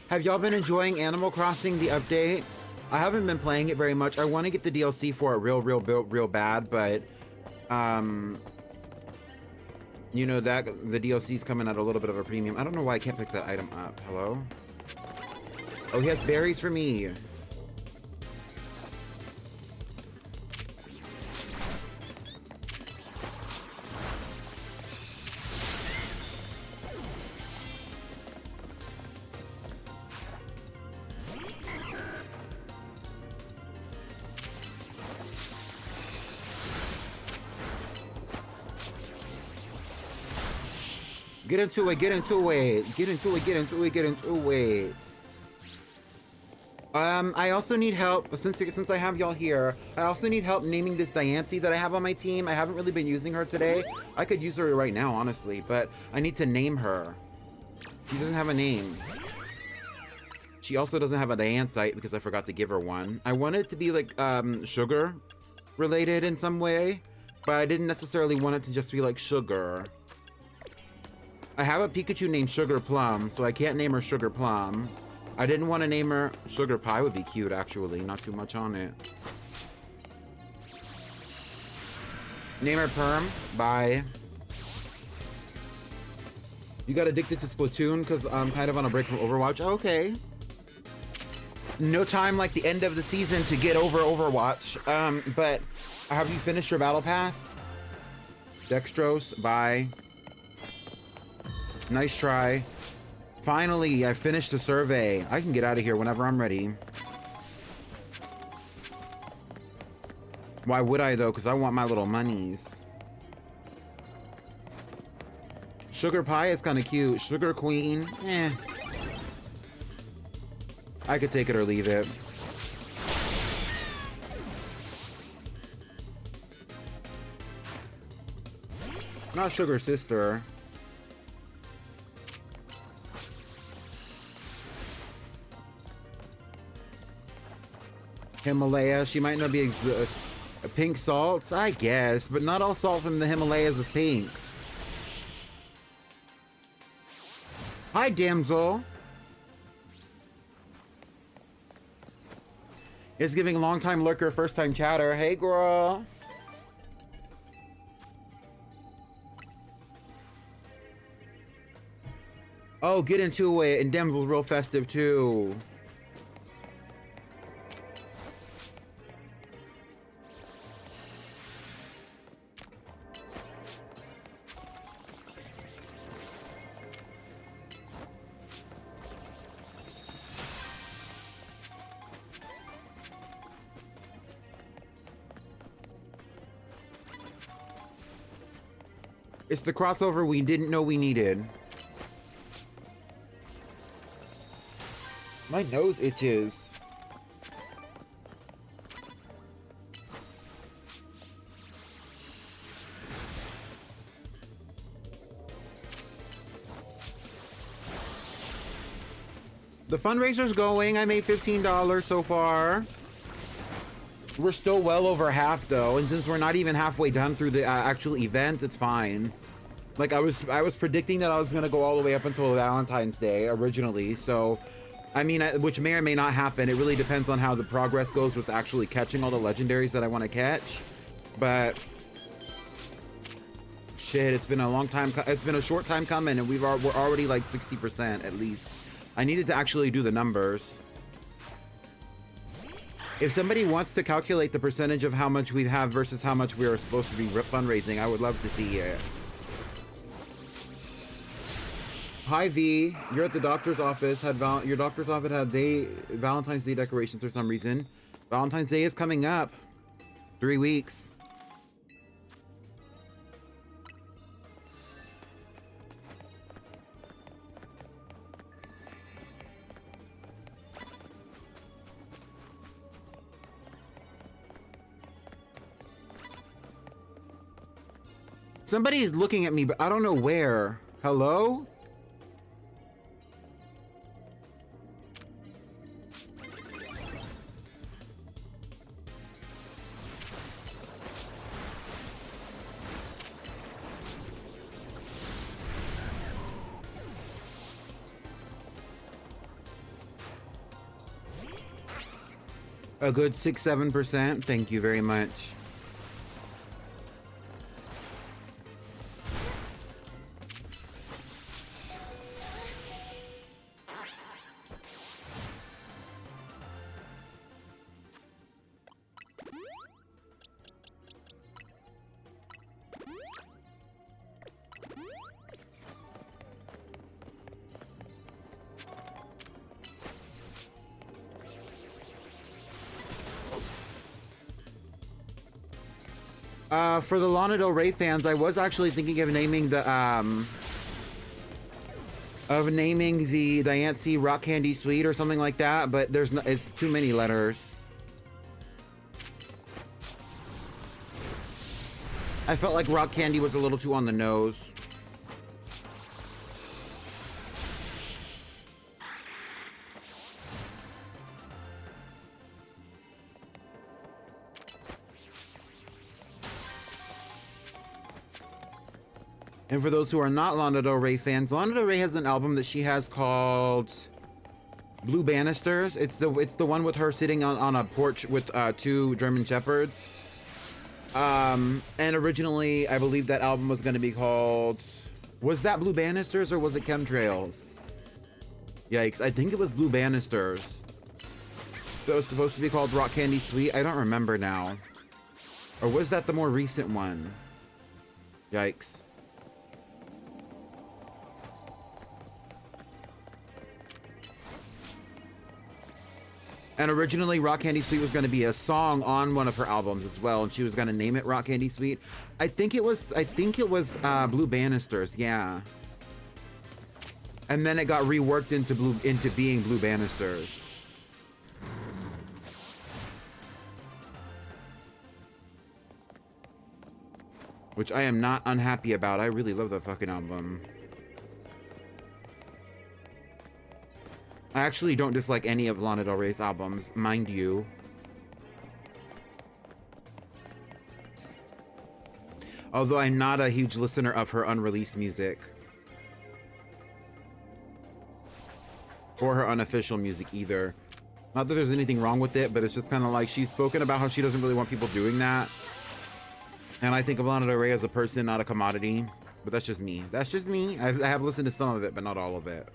Have y'all been enjoying Animal Crossing, the update? I haven't been playing it very much. I want to get the DLC for it real bad, but you know that the DLC's coming at a little bit of a premium. I don't know why I can't pick that item up. Hello? Oh, he has berries for me. Get into it, get into it, get into it, get into it, get into it. I also need help, since I have y'all here, I also need help naming this Diancie that I have on my team. I haven't really been using her today. I could use her right now, honestly, but I need to name her. She doesn't have a name. She also doesn't have a Diancite because I forgot to give her one. I want it to be like, sugar related in some way, but I didn't necessarily want it to just be like sugar. I have a Pikachu named Sugar Plum, so I can't name her Sugar Plum. I didn't want to name her Sugar Pie. Would be cute, actually. Not too much on it. Name her Perm. Bye. You got addicted to Splatoon because I'm kind of on a break from Overwatch. Okay. No time like the end of the season to get over Overwatch. But have you finished your battle pass? Dextrose. Bye. Nice try. Finally, I finished the survey. I can get out of here whenever I'm ready. Why would I, though? Because I want my little monies. Sugar Pie is kind of cute. Sugar Queen, eh. I could take it or leave it. Not Sugar Sister. Himalaya, she might not be pink salts, I guess, but not all salt from the Himalayas is pink. Hi, damsel. It's giving long time lurker, first time chatter. Hey, girl. Oh, get into it, and damsel's real festive too. It's the crossover we didn't know we needed. My nose itches. The fundraiser's going. I made $15 so far. We're still well over half though, and since we're not even halfway done through the actual event, it's fine. Like I was predicting that I was gonna go all the way up until Valentine's Day originally, so I mean, which may or may not happen. It really depends on how the progress goes with actually catching all the legendaries that I want to catch. But shit, it's been a long time. It's been a short time coming, and we're already like 60% at least. I needed to actually do the numbers. If somebody wants to calculate the percentage of how much we have versus how much we are supposed to be fundraising, I would love to see it. Hi V, you're at the doctor's office. Your doctor's office had Valentine's Day decorations for some reason. Valentine's Day is coming up. 3 weeks. Somebody is looking at me, but I don't know where. Hello? A good 6-7%. Thank you very much. For the Lana Del Rey fans, I was actually thinking of naming the Diancie Rock Candy Sweet or something like that, but it's too many letters. I felt like Rock Candy was a little too on the nose. And for those who are not Lana Del Rey fans, Lana Del Rey has an album that she has called Blue Banisters. It's the one with her sitting on a porch with 2 German Shepherds. And originally, I believe that album was going to be called... Was that Blue Banisters or was it Chemtrails? Yikes, I think it was Blue Banisters. It was supposed to be called Rock Candy Sweet. I don't remember now. Or was that the more recent one? Yikes. And originally, Rock Candy Sweet was going to be a song on one of her albums as well, and she was going to name it Rock Candy Sweet. I think it was Blue Banisters, yeah. And then it got reworked into being Blue Banisters. Which I am not unhappy about. I really love that fucking album. I actually don't dislike any of Lana Del Rey's albums, mind you. Although I'm not a huge listener of her unreleased music. Or her unofficial music either. Not that there's anything wrong with it, but it's just kind of like she's spoken about how she doesn't really want people doing that. And I think of Lana Del Rey as a person, not a commodity. But that's just me. That's just me. I have listened to some of it, but not all of it.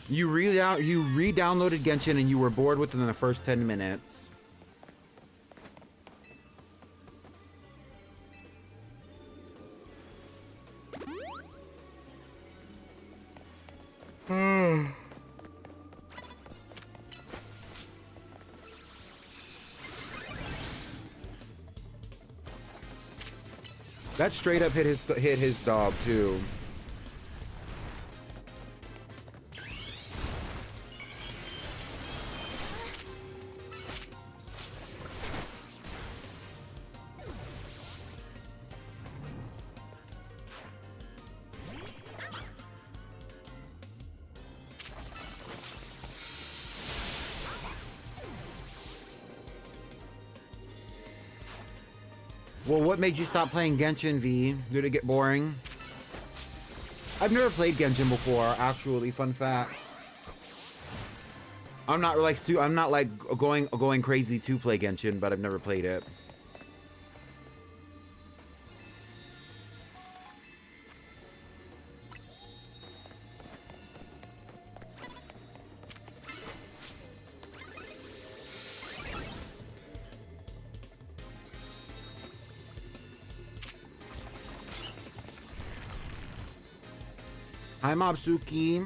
You re-downloaded Genshin and you were bored within the first 10 minutes. That straight up hit his dog too. Well, what made you stop playing Genshin, V? Did it get boring? I've never played Genshin before, actually. Fun fact. I'm not like going crazy to play Genshin, but I've never played it. Hi, Mobsuki.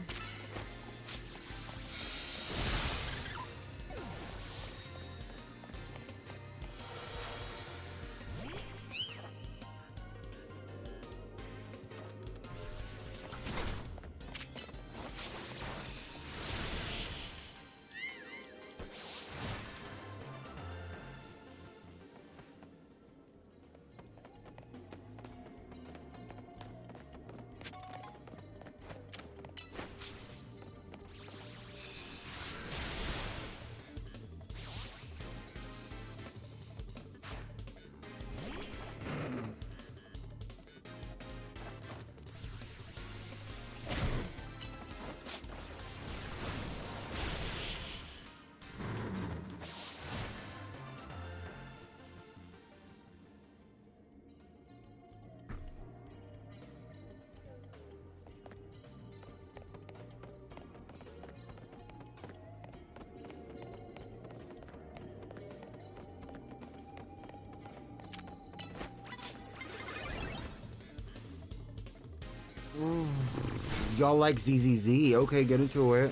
Y'all like ZZZ. Okay, get into it.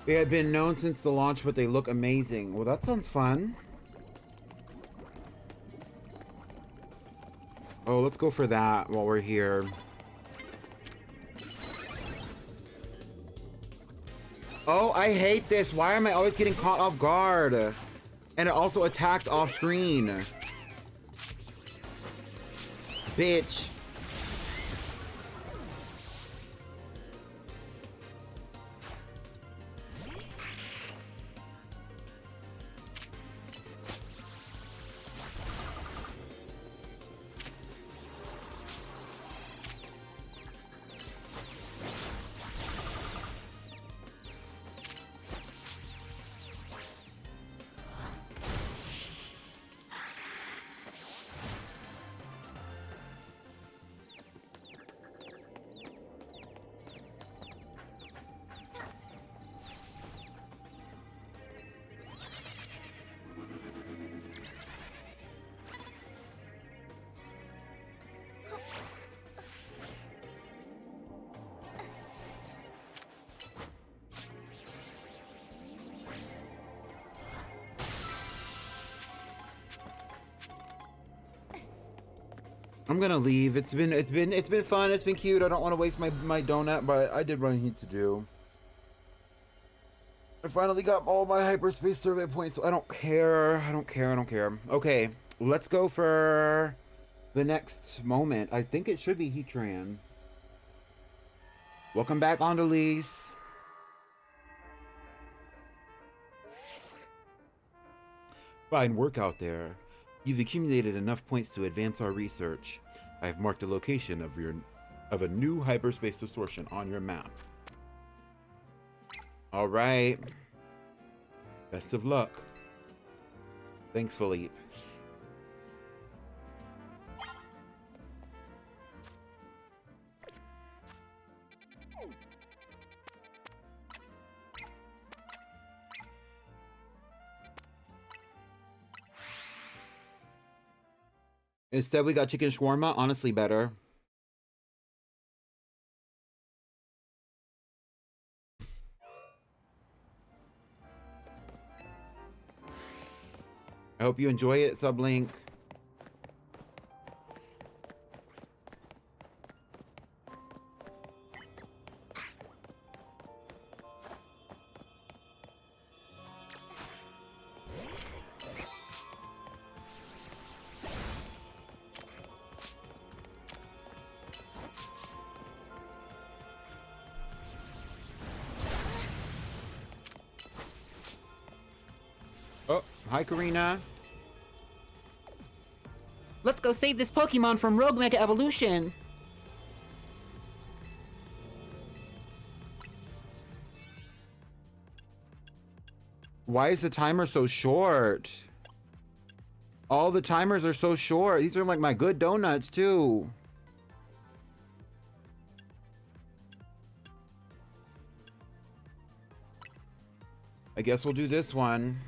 They have been known since the launch, but they look amazing. Well, that sounds fun. Oh, let's go for that while we're here. Oh, I hate this. Why am I always getting caught off guard? And it also attacked off screen. Bitch. I'm gonna leave. It's been fun. It's been cute. I don't want to waste my donut, but I did what I need to do. I finally got all my hyperspace survey points, so I don't care. I don't care. Okay, let's go for the next moment. I think it should be Heatran. Welcome back, Andalise. Fine work out there. You've accumulated enough points to advance our research. I have marked the location of a new hyperspace distortion on your map. All right. Best of luck. Thanks, Philippe. Instead, we got chicken shawarma. Honestly, better. I hope you enjoy it, Sublink. Oh, hi, Karina. Let's go save this Pokemon from Rogue Mega Evolution. Why is the timer so short? All the timers are so short. These are like my good donuts, too. I guess we'll do this one.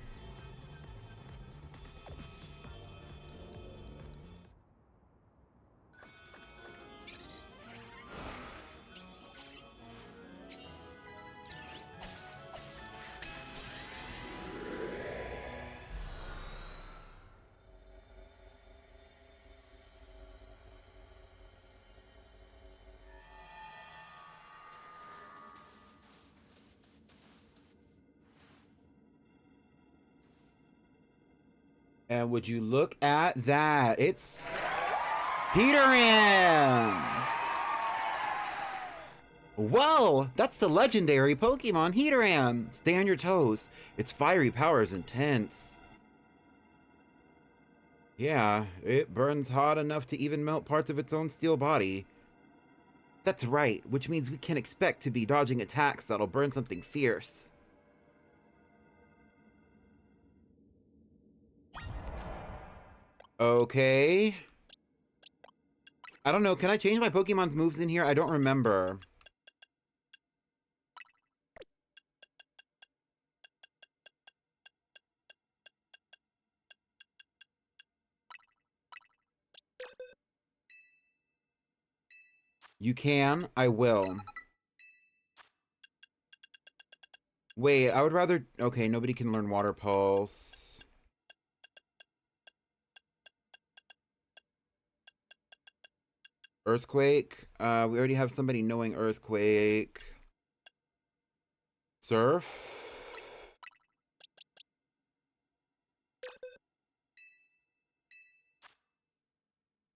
And would you look at that? It's Heatran! Whoa! That's the legendary Pokemon Heatran! Stay on your toes. Its fiery power is intense. Yeah, it burns hot enough to even melt parts of its own steel body. That's right, which means we can expect to be dodging attacks that'll burn something fierce. Okay. I don't know, can I change my Pokemon's moves in here? I don't remember. You can? I will. Wait, I would rather... Okay, nobody can learn Water Pulse. Earthquake? We already have somebody knowing Earthquake. Surf?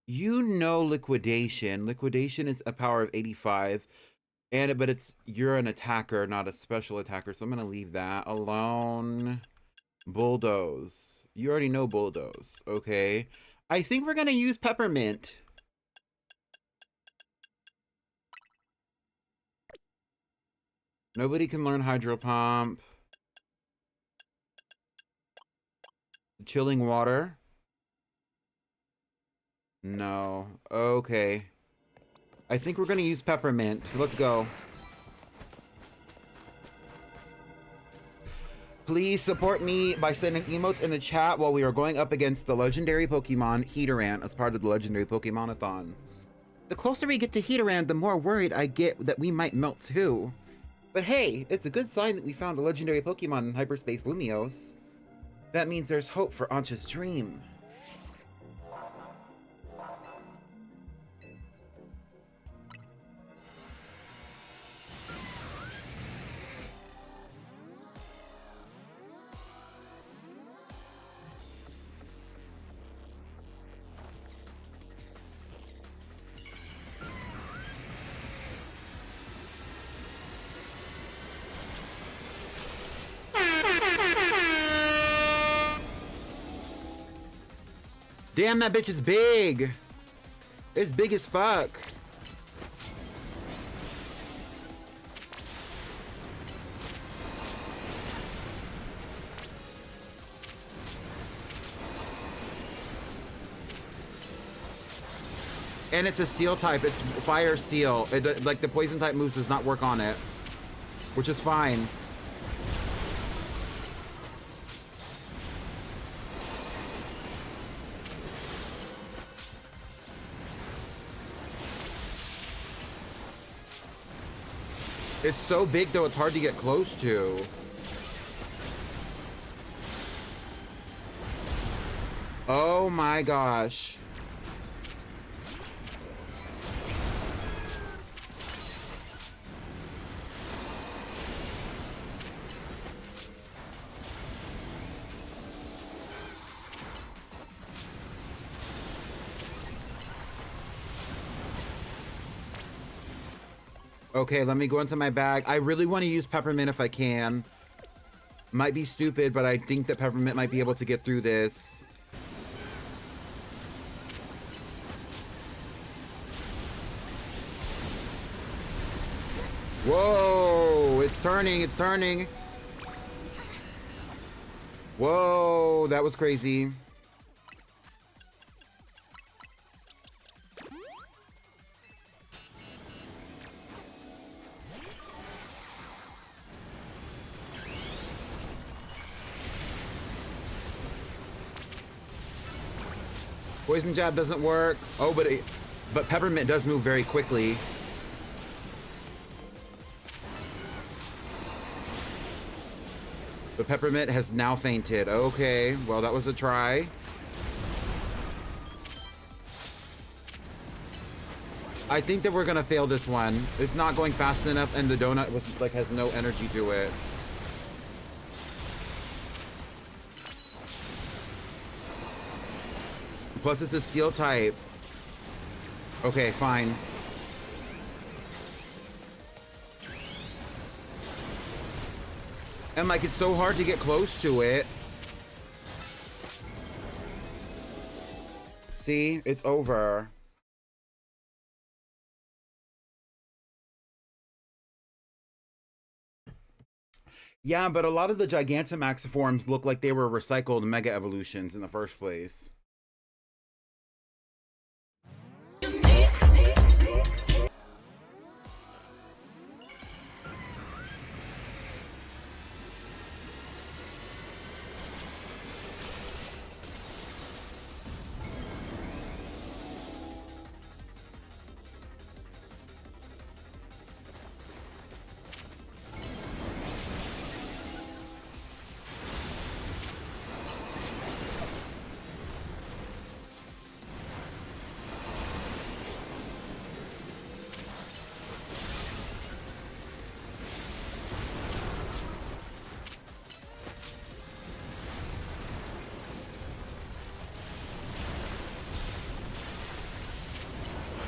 You know Liquidation. Liquidation is a power of 85. But you're an attacker, not a special attacker, so I'm gonna leave that alone. Bulldoze. You already know Bulldoze. Okay. I think we're gonna use Peppermint. Nobody can learn Hydro Pump. Chilling Water. No. Okay. I think we're gonna use Peppermint. Let's go. Please support me by sending emotes in the chat while we are going up against the legendary Pokemon Heaterant as part of the legendary Pokémonathon. The closer we get to Heaterant, the more worried I get that we might melt too. But hey, it's a good sign that we found a legendary Pokemon in Hyperspace Lumiose. That means there's hope for Ancha's dream. Damn, that bitch is big. It's big as fuck. And it's a steel type. It's fire steel. Like the poison type moves does not work on it, which is fine. It's so big, though, it's hard to get close to. Oh my gosh. Okay, let me go into my bag. I really want to use Peppermint if I can. Might be stupid, but I think that Peppermint might be able to get through this. Whoa, it's turning, it's turning. Whoa, that was crazy. Poison Jab doesn't work. Oh, but Peppermint does move very quickly. But Peppermint has now fainted. Okay, well, that was a try. I think that we're gonna fail this one. It's not going fast enough, and the donut has no energy to it. Plus, it's a steel type. Okay, fine. And like, it's so hard to get close to it. See, it's over. Yeah, but a lot of the Gigantamax forms look like they were recycled Mega Evolutions in the first place.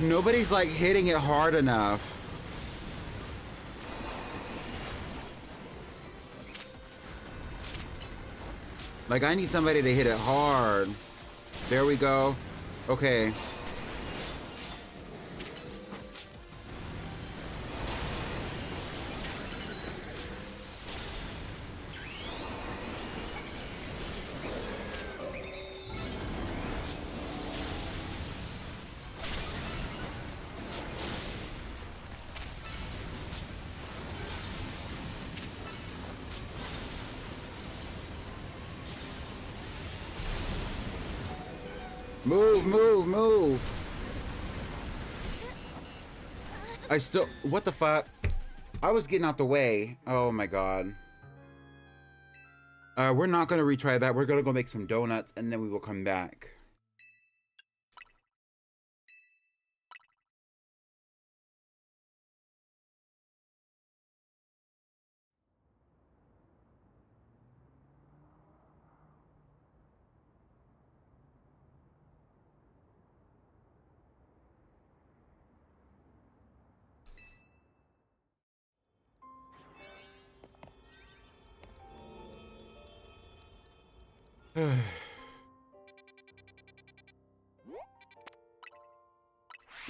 Nobody's like hitting it hard enough. Like, I need somebody to hit it hard. There we go. Okay. Move, move, move. I still, what the fuck? I was getting out the way. Oh my god. We're not gonna retry that. We're gonna go make some donuts and then we will come back.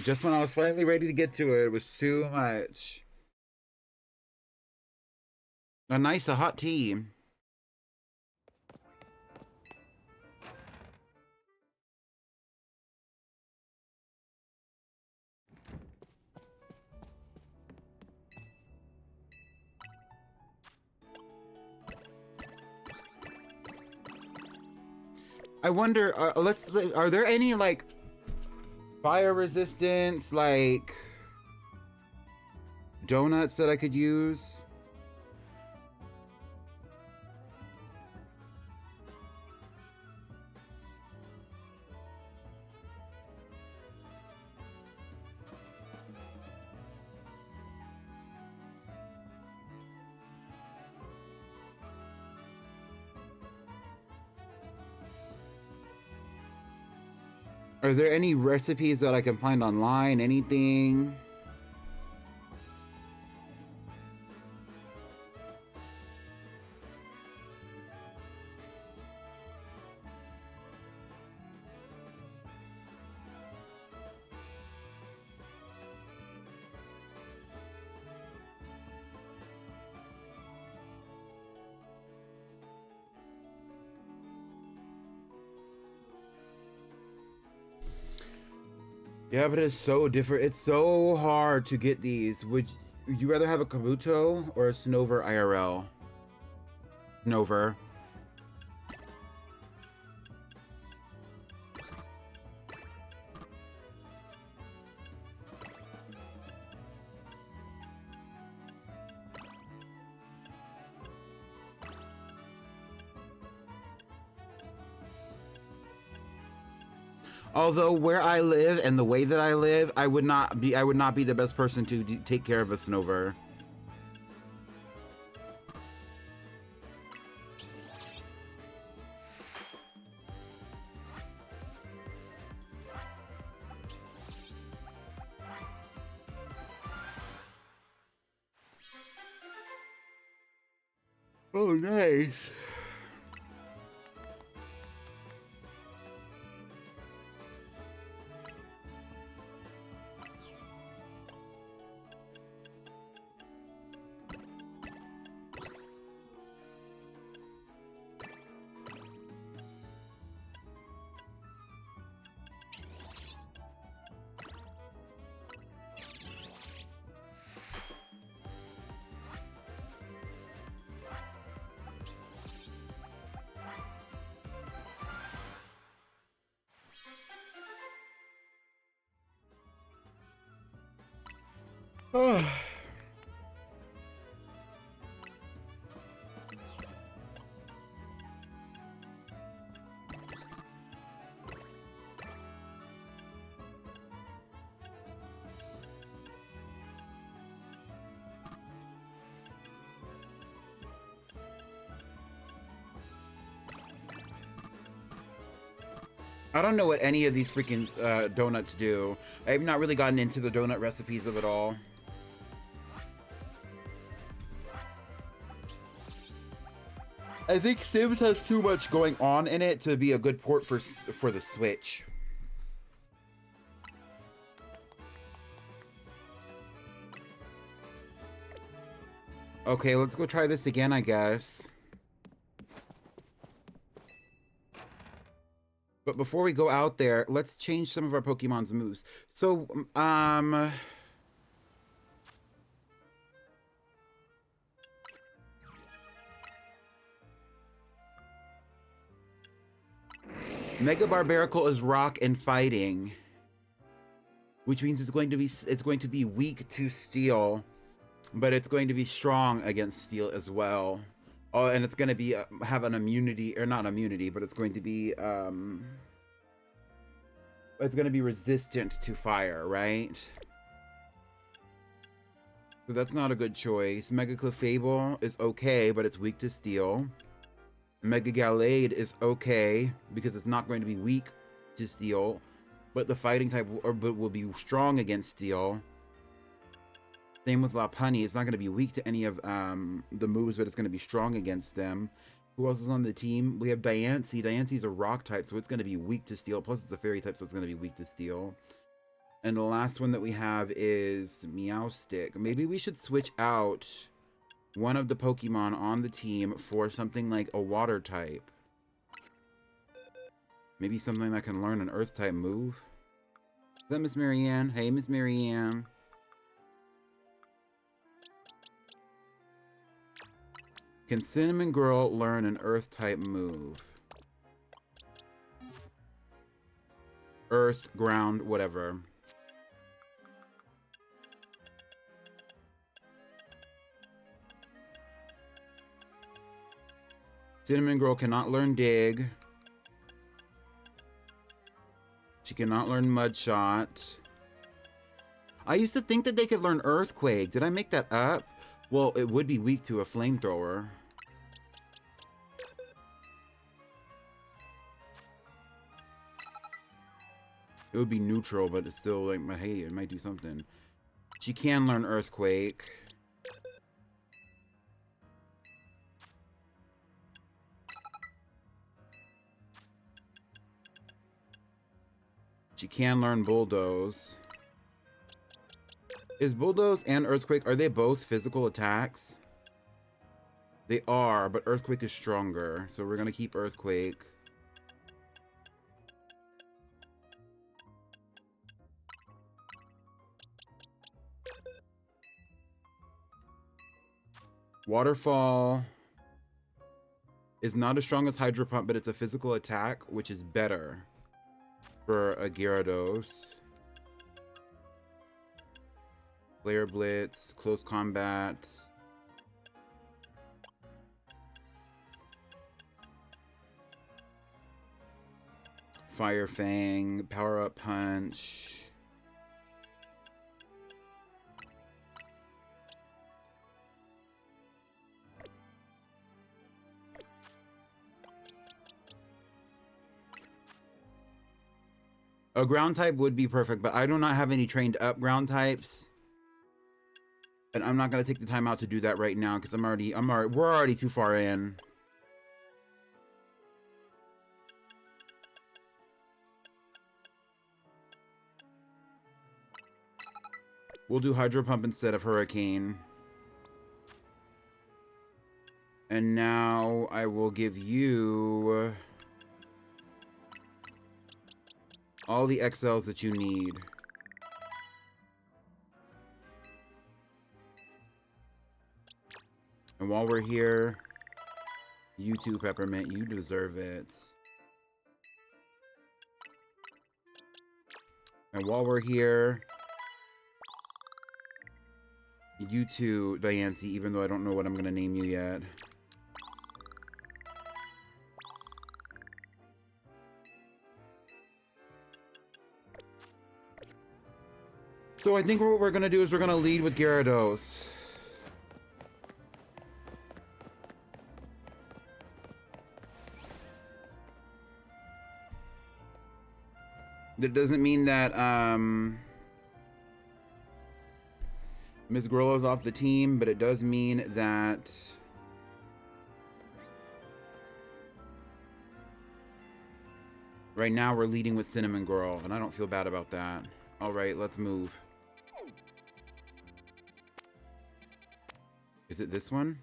Just when I was finally ready to get to it, it was too much. A nice, a hot tea. I wonder, are there any, like, fire resistance, like, donuts that I could use? Are there any recipes that I can find online? Anything? Yeah, but it's so different. It's so hard to get these. Would you rather have a Kabuto or a Snover IRL? Snover. Although where I live and the way that I live, I would not be the best person to take care of a Snover. Oh, nice. I don't know what any of these freaking donuts do. I've not really gotten into the donut recipes of it all. I think Sims has too much going on in it to be a good port for the Switch. Okay, let's go try this again, I guess. But before we go out there, let's change some of our Pokemon's moves. So, Mega Barbaracle is rock and fighting, which means it's going to be weak to steel, but it's going to be strong against steel as well. Oh, and it's going to be have an immunity, or not immunity, but it's going to be resistant to fire, right? So that's not a good choice. Mega Clefable is okay, but it's weak to steel. Mega Gallade is okay because it's not going to be weak to steel, but the fighting type will be strong against steel. Same with Lopunny. It's not going to be weak to any of the moves, but it's going to be strong against them. Who else is on the team? We have Diancie. Diancie's a rock type, so it's going to be weak to steel. Plus, it's a fairy type, so it's going to be weak to steel. And the last one that we have is Meowstic. Maybe we should switch out one of the Pokemon on the team for something like a water type. Maybe something that can learn an earth type move. Is that Miss Marianne? Hey, Miss Marianne. Can Cinnamon Girl learn an earth type move? Earth, ground, whatever. Cinnamon Girl cannot learn dig. She cannot learn Mud Shot. I used to think that they could learn Earthquake. Did I make that up? Well, it would be weak to a flamethrower. It would be neutral, but it's still like, hey, it might do something. She can learn Earthquake. She can learn Bulldoze. Is Bulldoze and Earthquake, are they both physical attacks? They are, but Earthquake is stronger. So we're going to keep Earthquake. Waterfall is not as strong as Hydro Pump, but it's a physical attack, which is better for a Gyarados. Flare Blitz, Close Combat. Fire Fang, Power Up Punch. A ground type would be perfect, but I do not have any trained up ground types. And I'm not going to take the time out to do that right now because we're already too far in. We'll do Hydro Pump instead of Hurricane. And now I will give you all the XLs that you need. And while we're here, you too, Peppermint, you deserve it. And while we're here, You too, Diancie, even though I don't know what I'm gonna name you yet. So I think what we're gonna do is we're gonna lead with Gyarados. That doesn't mean that Miss Grillow's off the team, but it does mean that right now we're leading with Cinnamon Girl, and I don't feel bad about that. All right, let's move. Is it this one?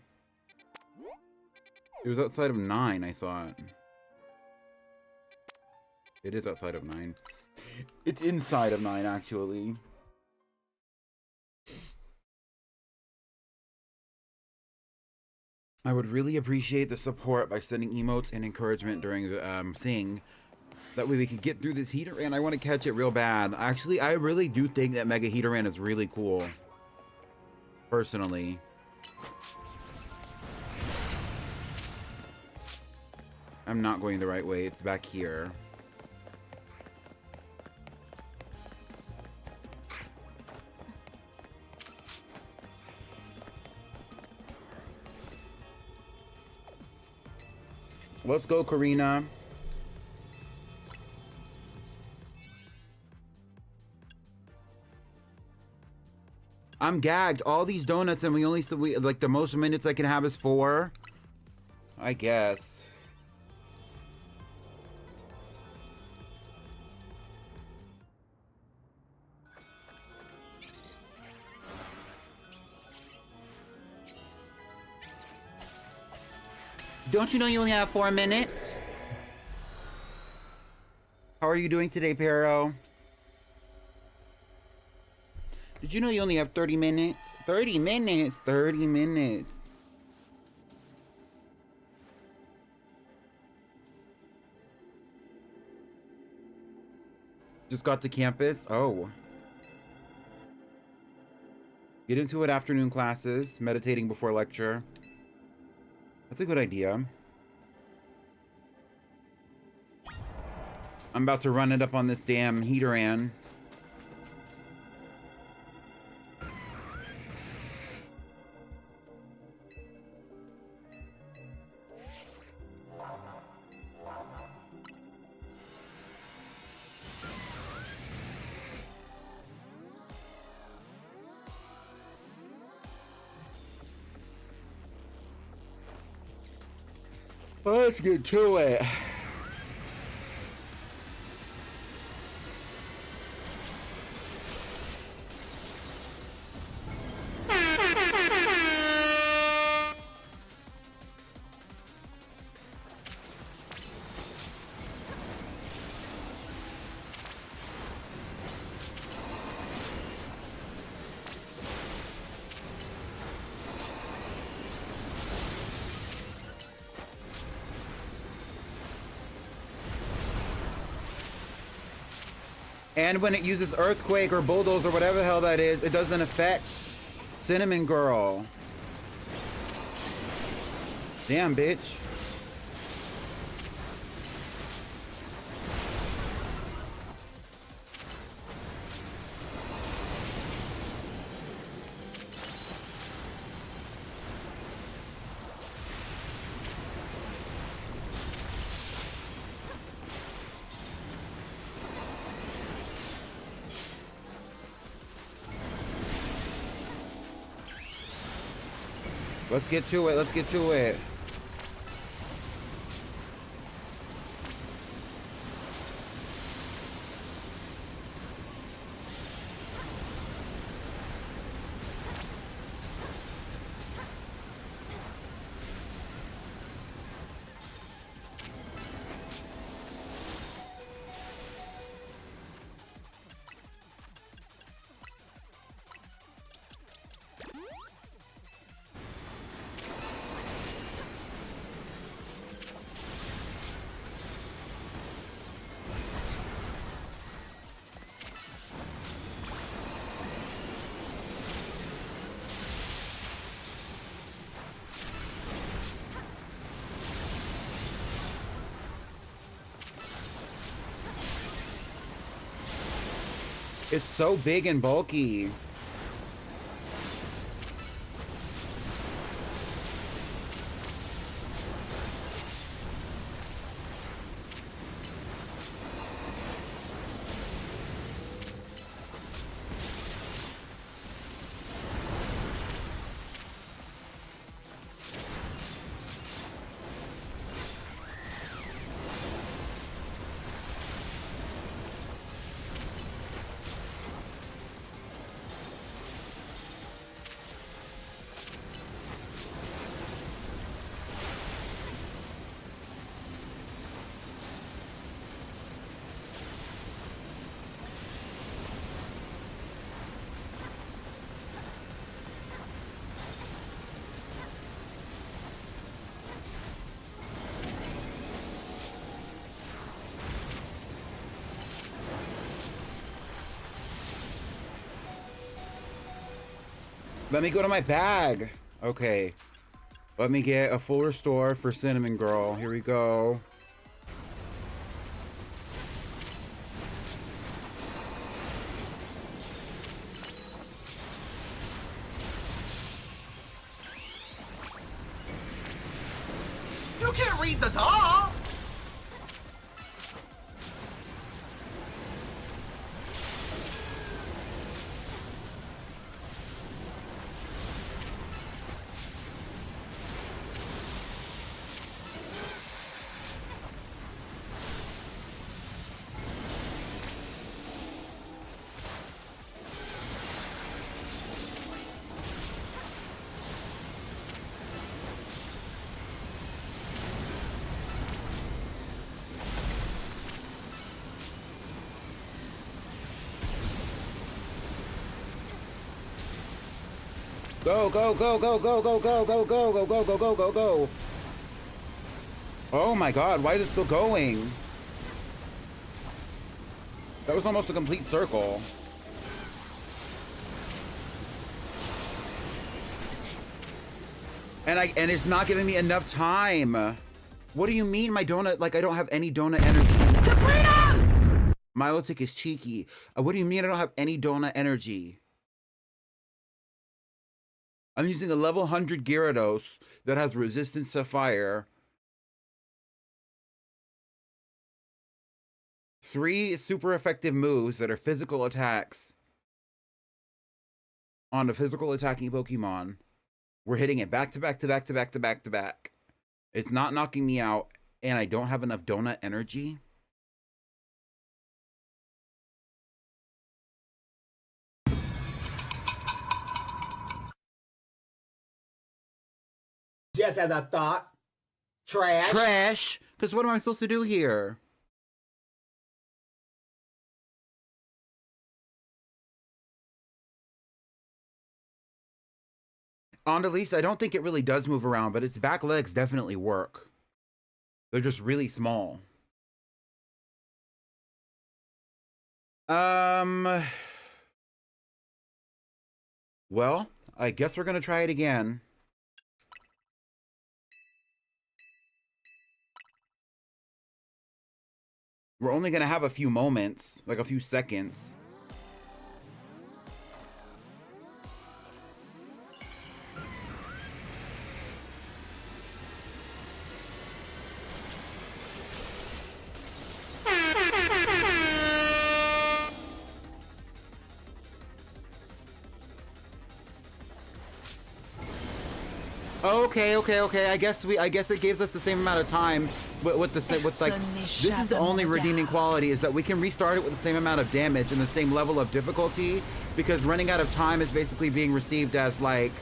It was outside of 9, I thought. It is outside of 9. It's inside of 9, actually. I would really appreciate the support by sending emotes and encouragement during the thing. That way we could get through this Heateran. I want to catch it real bad. Actually, I really do think that Mega Heateran is really cool. Personally. I'm not going the right way. It's back here. Let's go, Karina. I'm gagged. All these donuts, and we like the most minutes I can have is 4. I guess. Don't you know you only have 4 minutes? How are you doing today, Pero? Did you know you only have 30 minutes? 30 minutes. 30 minutes. Just got to campus? Oh. Get into it afternoon classes. Meditating before lecture. That's a good idea. I'm about to run it up on this damn Heateran. Let's get to it. And when it uses Earthquake or Bulldoze or whatever the hell that is, it doesn't affect Cinnamon Girl. Damn, bitch. Let's get to it. Let's get to it. It's so big and bulky. Let me go to my bag. Okay. Let me get a full restore for Cinnamon Girl. Here we go. You can't read the top! Go, go, go, go, go, go, go, go, go, go, go, go, go, go, go. Oh my god, why is it still going? That was almost a complete circle. And it's not giving me enough time. What do you mean my donut, like I don't have any donut energy? To freedom! Milotic is cheeky. What do you mean I don't have any donut energy? I'm using a level 100 Gyarados that has resistance to fire. 3 super effective moves that are physical attacks on the physical attacking Pokemon. We're hitting it back to back to back to back to back to back. It's not knocking me out, and I don't have enough donut energy. Just as a thought. Trash. Trash! Because what am I supposed to do here? On the least, I don't think it really does move around, but its back legs definitely work. They're just really small. Well, I guess we're gonna try it again. We're only gonna have a few moments, like a few seconds. Okay. I guess it gives us the same amount of time with like this is the only redeeming quality is that we can restart it with the same amount of damage and the same level of difficulty because running out of time is basically being received as like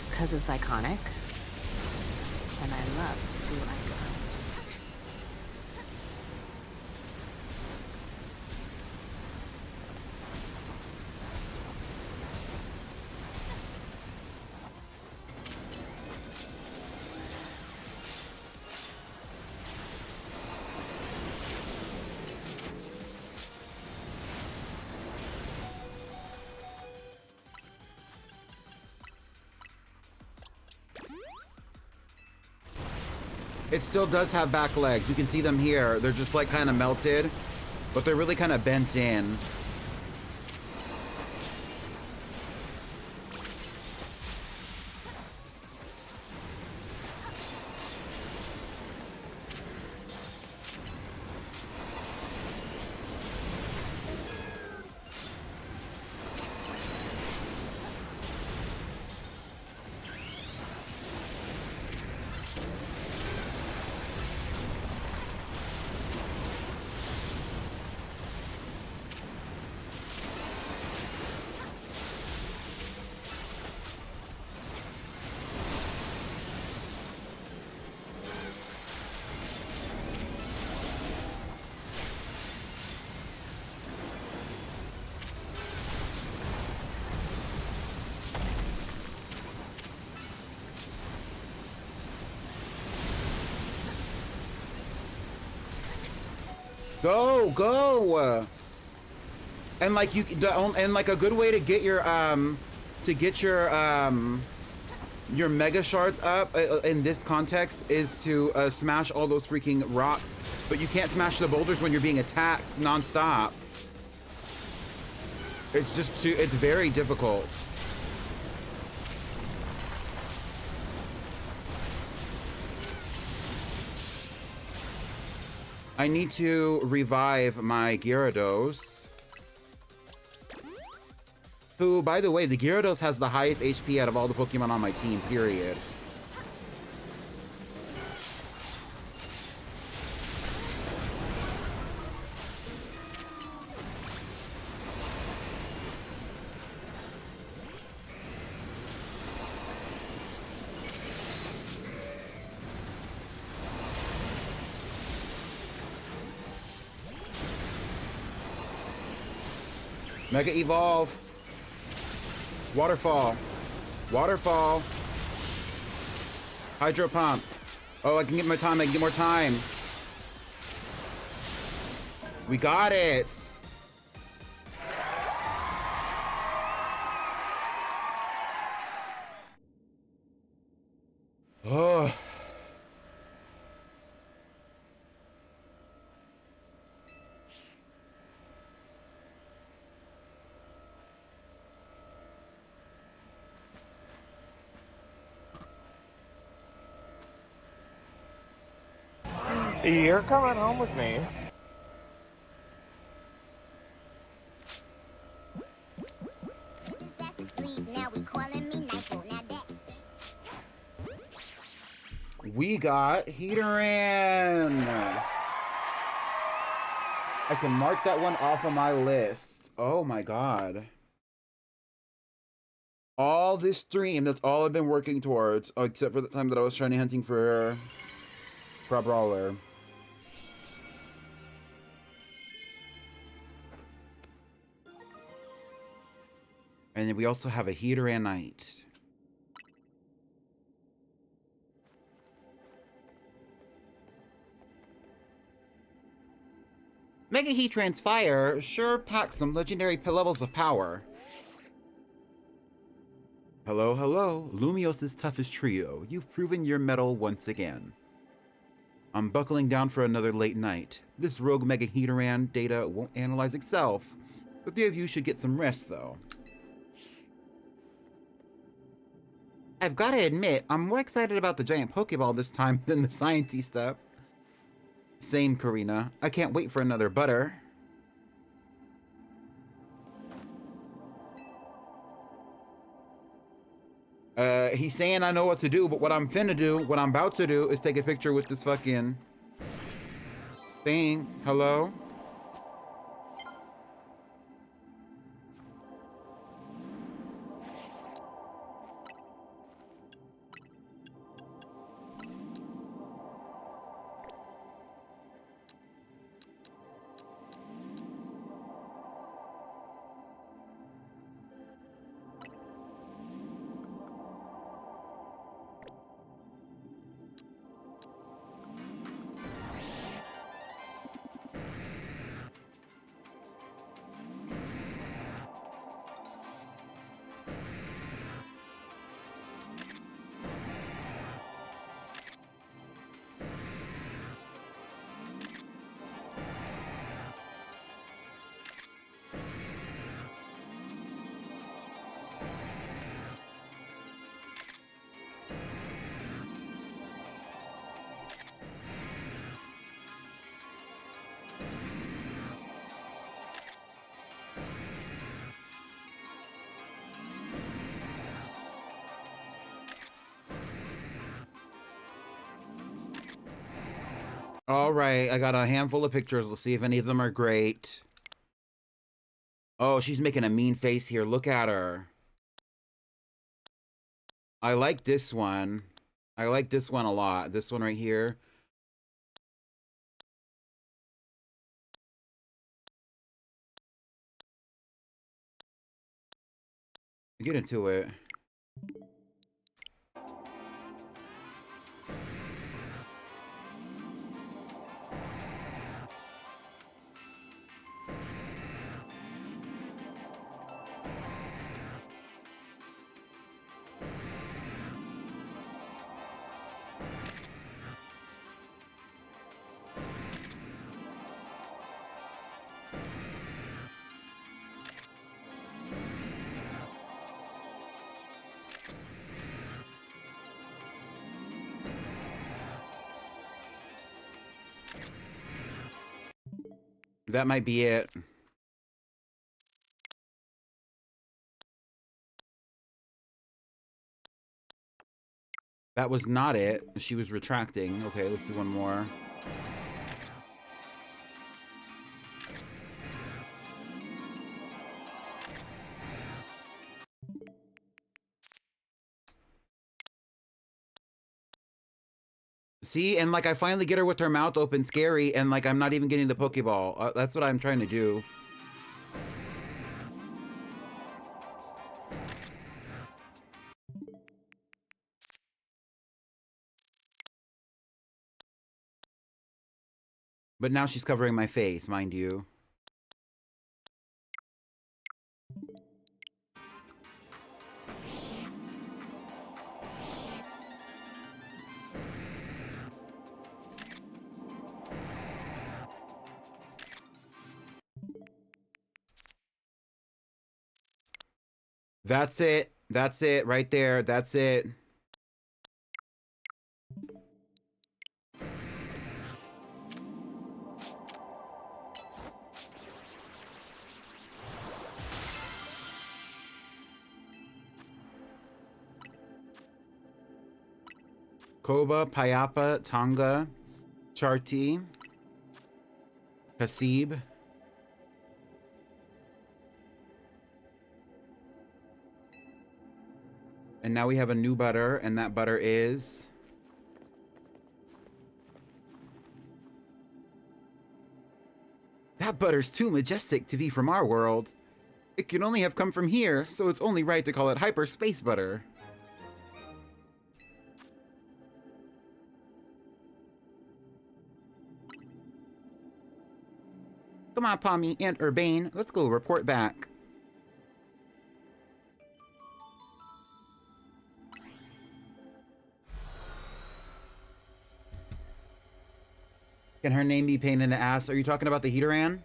because it's iconic and I love to do iconic. it still does have back legs. You can see them here. They're just like kind of melted. but they're really kind of bent in. Go, go! And like and like a good way to get your mega shards up in this context is to smash all those freaking rocks, but you can't smash the boulders when you're being attacked non-stop. It's just too, it's very difficult. I need to revive my Gyarados. Who, by the way, the Gyarados has the highest HP out of all the Pokemon on my team, period. Mega Evolve. Waterfall. Waterfall. Hydro Pump. Oh, I can get more time. I can get more time. We got it. Oh. You're coming home with me. We got Heateran. I can mark that one off of my list. Oh my god. All this stream, that's all I've been working towards, except for the time that I was shiny hunting for a brawler. And then we also have a Heateran Knight. Mega Heatran's Fire sure packs some legendary levels of power. Hello, hello. Lumios's toughest trio. You've proven your mettle once again. I'm buckling down for another late night. This rogue Mega Heateran data won't analyze itself. The three of you should get some rest, though. I've got to admit, I'm more excited about the giant Pokeball this time than the sciencey stuff. Same, Karina. I can't wait for another butter. He's saying I know what to do, but what I'm about to do is take a picture with this fucking thing. Hello? All right, I got a handful of pictures. Let's see if any of them are great. Oh, she's making a mean face here. Look at her. I like this one. I like this one a lot. This one right here. Get into it. That might be it. That was not it. She was retracting. Okay, let's do one more. See, and like I finally get her with her mouth open, scary, and like I'm not even getting the Pokeball. That's what I'm trying to do. But now she's covering my face, mind you. That's it. That's it right there. That's it. Koba, Payapa, Tonga, Charti, Hasib. And now we have a new butter, and that butter is... That butter's too majestic to be from our world. It can only have come from here, so it's only right to call it hyperspace butter. Come on, Pommy and Urbane, let's go report back. Can her name be pain in the ass? Are you talking about the Heateran?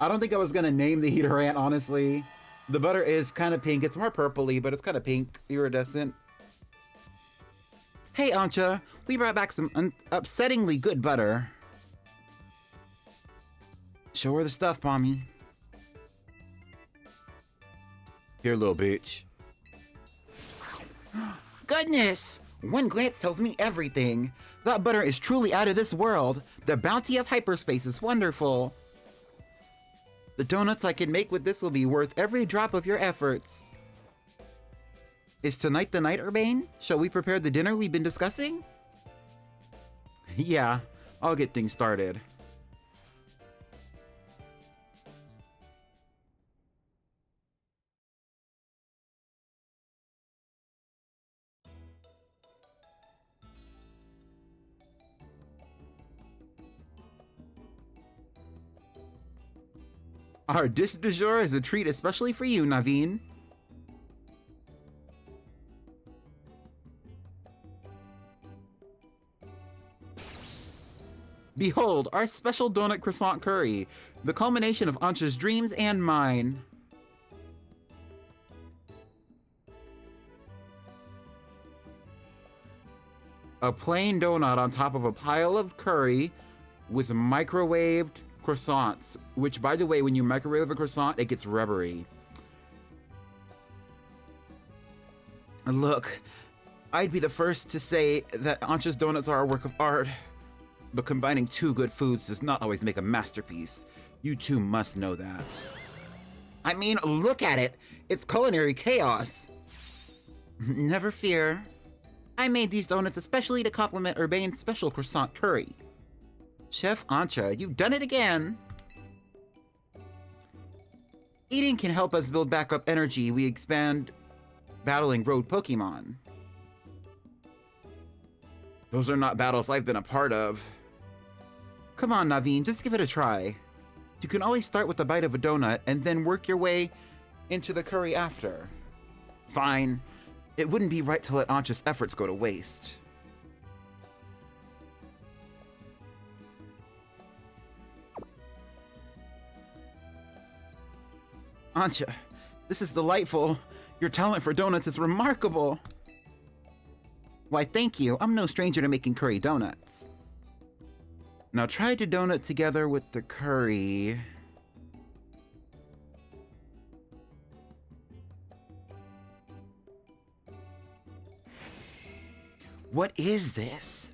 I don't think I was gonna name the Heateran, honestly. The butter is kind of pink. It's more purpley, but it's kind of pink, iridescent. Hey, Ancha, we brought back some upsettingly good butter. Show her the stuff, Pommy. Here, little bitch. Goodness! One glance tells me everything. That butter is truly out of this world. The bounty of hyperspace is wonderful. The donuts I can make with this will be worth every drop of your efforts. Is tonight the night, Urbane? Shall we prepare the dinner we've been discussing? Yeah, I'll get things started. Our dish du jour is a treat especially for you, Naveen. Behold, our special donut croissant curry, the culmination of Ancha's dreams and mine. A plain donut on top of a pile of curry with microwaved croissants, which, by the way, when you microwave a croissant, it gets rubbery. Look, I'd be the first to say that Ancha's donuts are a work of art. But combining two good foods does not always make a masterpiece. You two must know that. I mean, look at it! It's culinary chaos! Never fear. I made these donuts especially to complement Urbane's special croissant curry. Chef Ancha, you've done it again! Eating can help us build back up energy we expand battling road Pokemon. Those are not battles I've been a part of. Come on, Naveen, just give it a try. You can always start with a bite of a donut and then work your way into the curry after. Fine. It wouldn't be right to let Ancha's efforts go to waste. Ancha, this is delightful. Your talent for donuts is remarkable. Why, thank you. I'm no stranger to making curry donuts. Now try to donut together with the curry. What is this?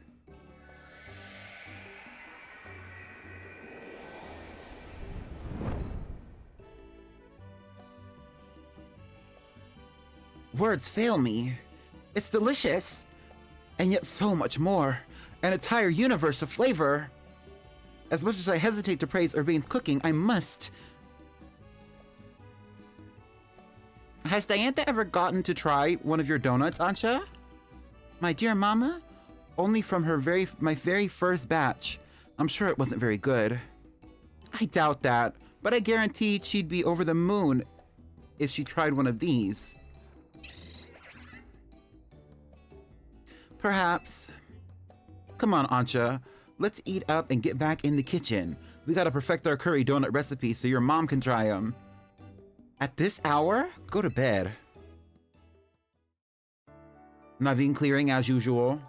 Words fail me. It's delicious. And yet so much more. An entire universe of flavor. As much as I hesitate to praise Urbane's cooking, I must. Has Diantha ever gotten to try one of your donuts, Ancha? My dear mama? Only from my very first batch. I'm sure it wasn't very good. I doubt that, but I guarantee she'd be over the moon if she tried one of these. Perhaps. Come on, Ancha. Let's eat up and get back in the kitchen. We gotta perfect our curry donut recipe so your mom can try them. At this hour? Go to bed. Naveen clearing as usual.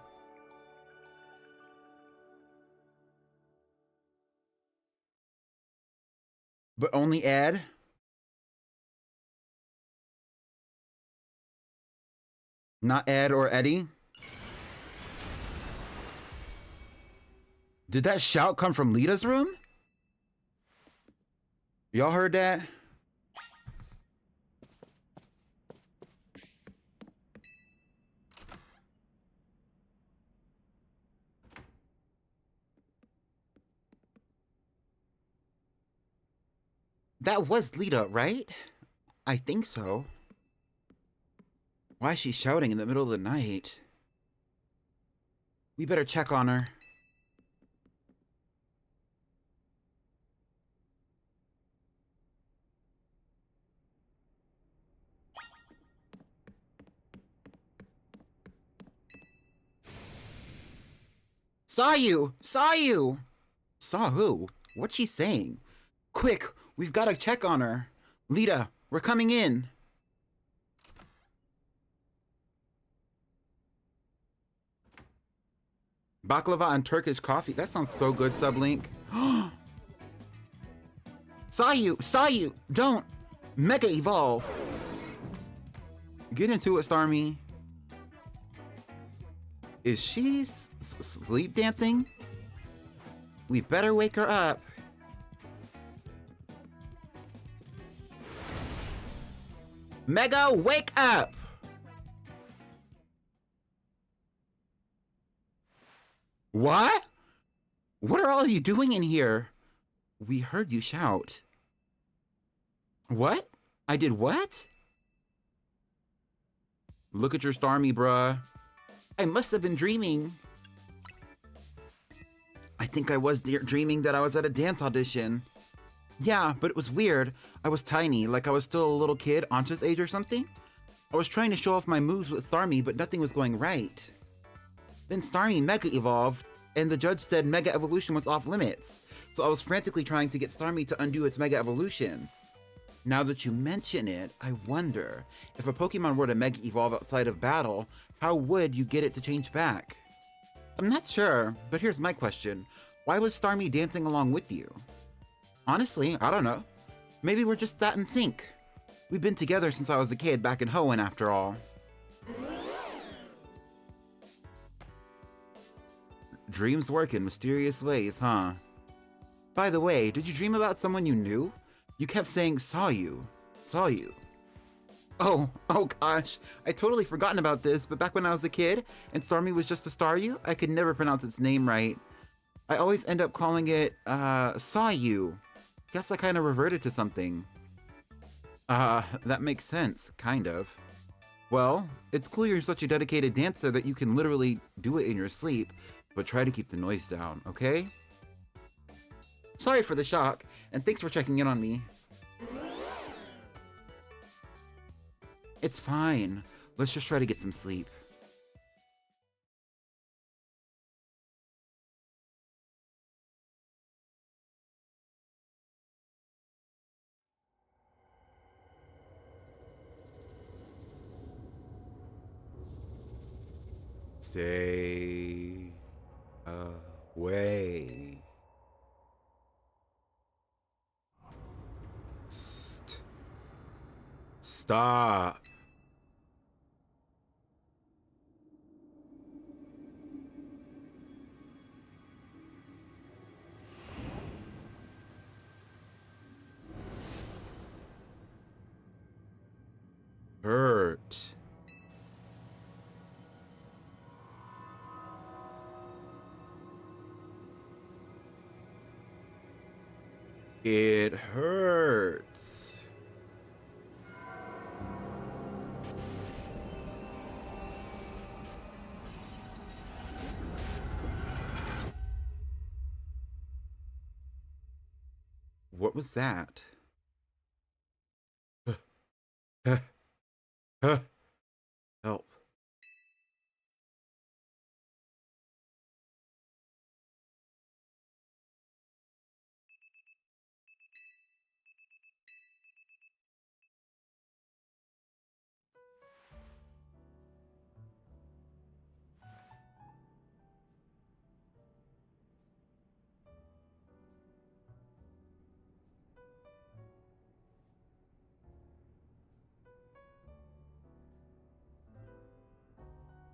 But only Ed? Not Ed or Eddie? Did that shout come from Lita's room? Y'all heard that? That was Lita, right? I think so. Why is she shouting in the middle of the night? We better check on her. Saw you! Saw you! Saw who? What's she saying? Quick, we've got to check on her. Lita, we're coming in. Baklava and Turkish coffee. That sounds so good, Sublink. Saw you! Saw you! Don't! Mega Evolve! Get into it, Starmie. Is she sleep dancing? We better wake her up. Mega, wake up! What? What are all of you doing in here? We heard you shout. What? I did what? Look at your Starmie, bruh. I must have been dreaming. I think I was dreaming that I was at a dance audition. Yeah, but it was weird. I was tiny, like I was still a little kid, Ancha's age or something. I was trying to show off my moves with Starmie, but nothing was going right. Then Starmie Mega Evolved, and the judge said Mega Evolution was off limits. So I was frantically trying to get Starmie to undo its Mega Evolution. Now that you mention it, I wonder, if a Pokemon were to Mega Evolve outside of battle, how would you get it to change back? I'm not sure, but here's my question. Why was Starmie dancing along with you? Honestly, I don't know. Maybe we're just that in sync. We've been together since I was a kid back in Hoenn, after all. Dreams work in mysterious ways, huh? By the way, did you dream about someone you knew? You kept saying, saw you. Saw you. Oh gosh, I totally forgotten about this, but back when I was a kid and Starmie was just a Staryu, I could never pronounce its name right. I always end up calling it, Saw You. Guess I kind of reverted to something. That makes sense, kind of. Well, it's cool you're such a dedicated dancer that you can literally do it in your sleep, but try to keep the noise down, okay? Sorry for the shock, and thanks for checking in on me. It's fine. Let's just try to get some sleep. Stay away. Stop. Hurt. It hurts. What was that? Help.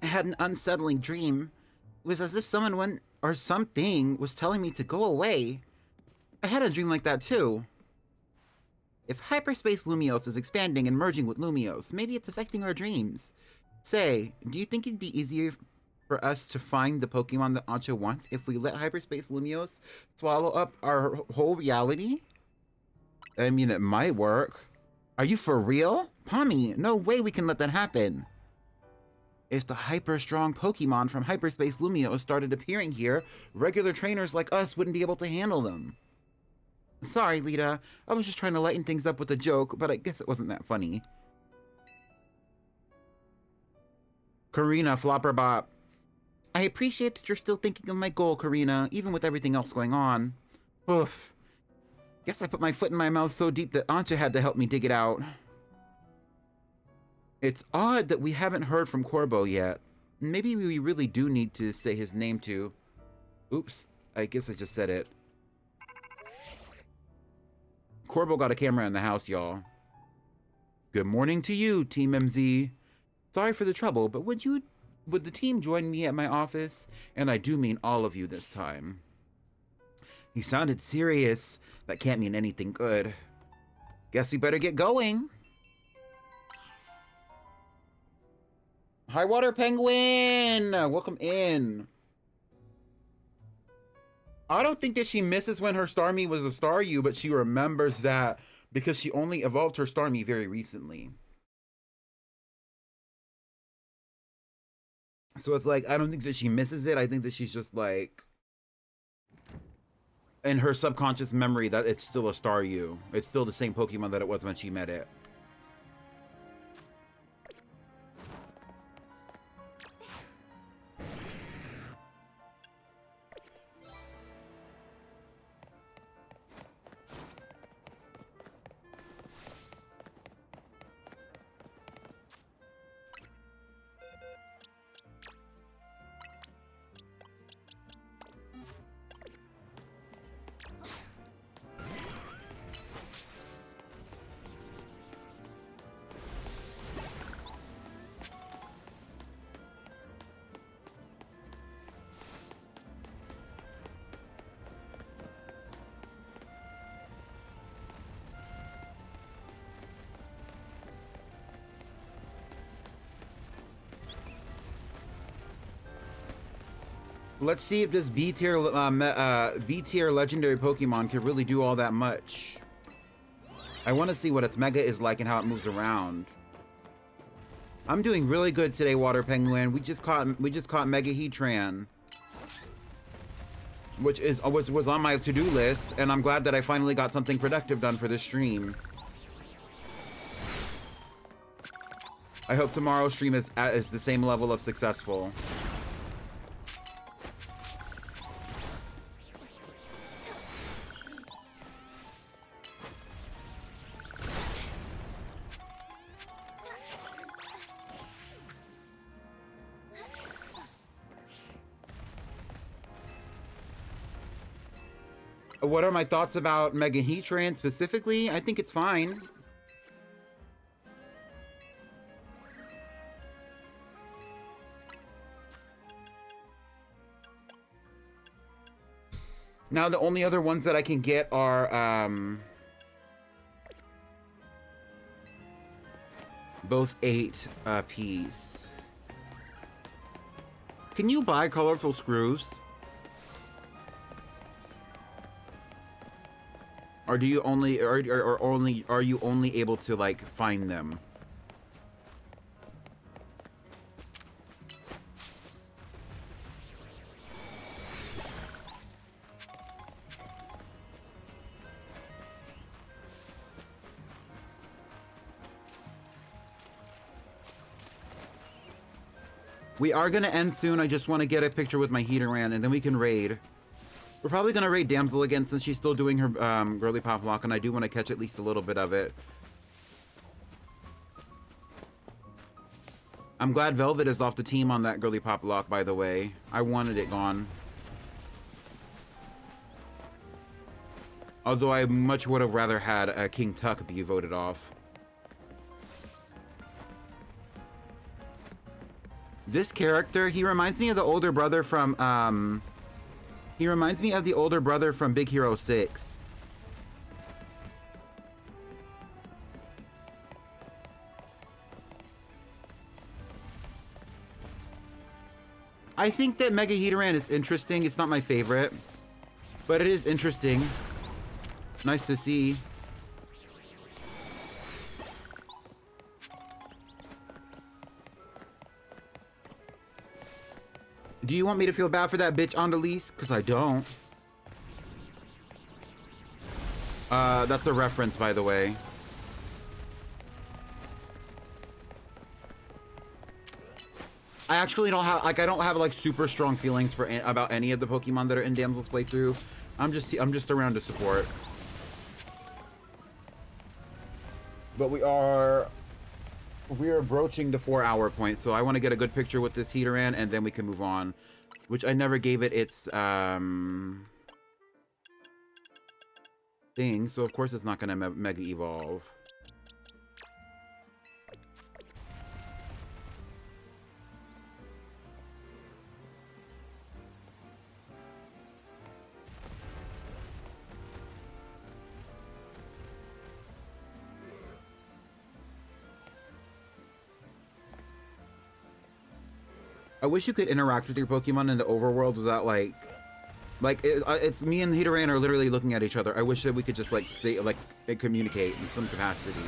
I had an unsettling dream. It was as if someone went, or something was telling me to go away. I had a dream like that too. If hyperspace Lumiose is expanding and merging with Lumiose, maybe it's affecting our dreams. Say, do you think it'd be easier for us to find the Pokemon that Ancha wants if we let hyperspace Lumiose swallow up our whole reality? I mean, it might work. Are you for real? Pommy, no way we can let that happen. If the hyper-strong Pokemon from hyperspace Lumiose started appearing here, regular trainers like us wouldn't be able to handle them. Sorry, Lita. I was just trying to lighten things up with a joke, but I guess it wasn't that funny. Karina Flopperbop. I appreciate that you're still thinking of my goal, Karina, even with everything else going on. Oof. Guess I put my foot in my mouth so deep that Ancha had to help me dig it out. It's odd that we haven't heard from Corbo yet. Maybe we really do need to say his name too. Oops, I guess I just said it. Corbo got a camera in the house, y'all. Good morning to you, Team MZ. Sorry for the trouble, but would the team join me at my office? And I do mean all of you this time. He sounded serious. That can't mean anything good. Guess we better get going. High Water Penguin! Welcome in. I don't think that she misses when her Starmie was a Staryu, but she remembers that because she only evolved her Starmie very recently. So it's like, I don't think that she misses it. I think that she's just like, in her subconscious memory, that it's still a Staryu. It's still the same Pokemon that it was when she met it. Let's see if this B tier legendary Pokemon can really do all that much. I want to see what its Mega is like and how it moves around. I'm doing really good today, Water Penguin. We just caught Mega Heatran, which was on my to-do list, and I'm glad that I finally got something productive done for this stream. I hope tomorrow's stream is the same level of successful. What are my thoughts about Mega Heatran specifically? I think it's fine. Now the only other ones that I can get are both 8 apiece. Can you buy colorful screws? Or do you only are you only able to like find them? We are gonna end soon. I just want to get a picture with my Heatran and then we can raid. We're probably gonna raid Damsel again since she's still doing her girly pop lock, and I do want to catch at least a little bit of it. I'm glad Velvet is off the team on that girly pop lock, by the way. I wanted it gone. Although I much would have rather had King Tuck be voted off. This character, he reminds me of the older brother from Big Hero 6. I think that Mega Heatran is interesting. It's not my favorite, but it is interesting. Nice to see. Do you want me to feel bad for that bitch on the lease? Because I don't. That's a reference, by the way. I actually don't have, like, I don't have, like, super strong feelings for about any of the Pokemon that are in Damsel's playthrough. I'm just around to support. But we are broaching the 4-hour point, so I want to get a good picture with this Heatran, and then we can move on. Which I never gave it its, thing, so of course it's not gonna Mega Evolve. I wish you could interact with your Pokemon in the overworld without it's me and Heatran are literally looking at each other. I wish that we could just like say communicate in some capacity.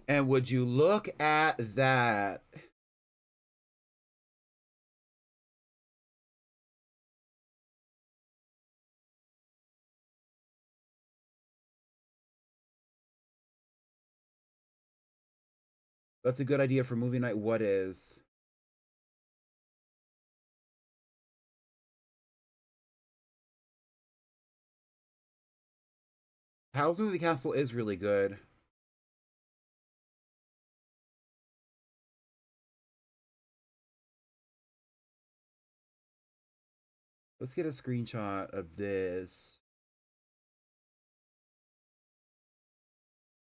And would you look at that? That's a good idea for movie night. What is? Howl's Moving Castle is really good. Let's get a screenshot of this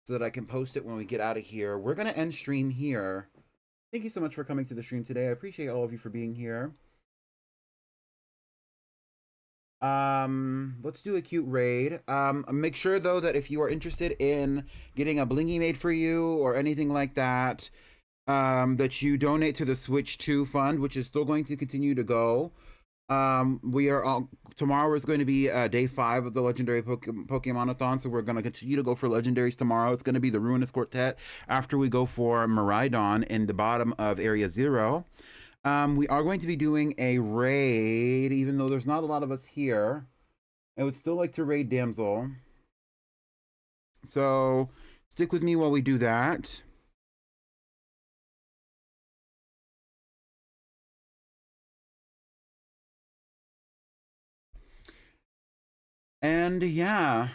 so that I can post it when we get out of here. We're going to end stream here. Thank you so much for coming to the stream today. I appreciate all of you for being here. Let's do a cute raid. Make sure though that if you are interested in getting a blingy made for you or anything like that, that you donate to the Switch 2 fund, which is still going to continue to go. We are all, tomorrow is going to be day 5 of the legendary Pokémonathon, so we're going to continue to go for legendaries tomorrow. It's going to be the Ruinous Quartet after we go for Miraidon in the bottom of Area 0. We are going to be doing a raid, even though there's not a lot of us here. I would still like to raid Damsel. So stick with me while we do that. And yeah,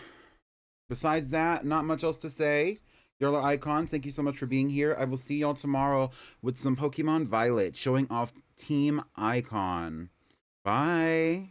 besides that, not much else to say. Y'all are icons. Thank you so much for being here. I will see y'all tomorrow with some Pokemon Violet showing off Team Icon. Bye.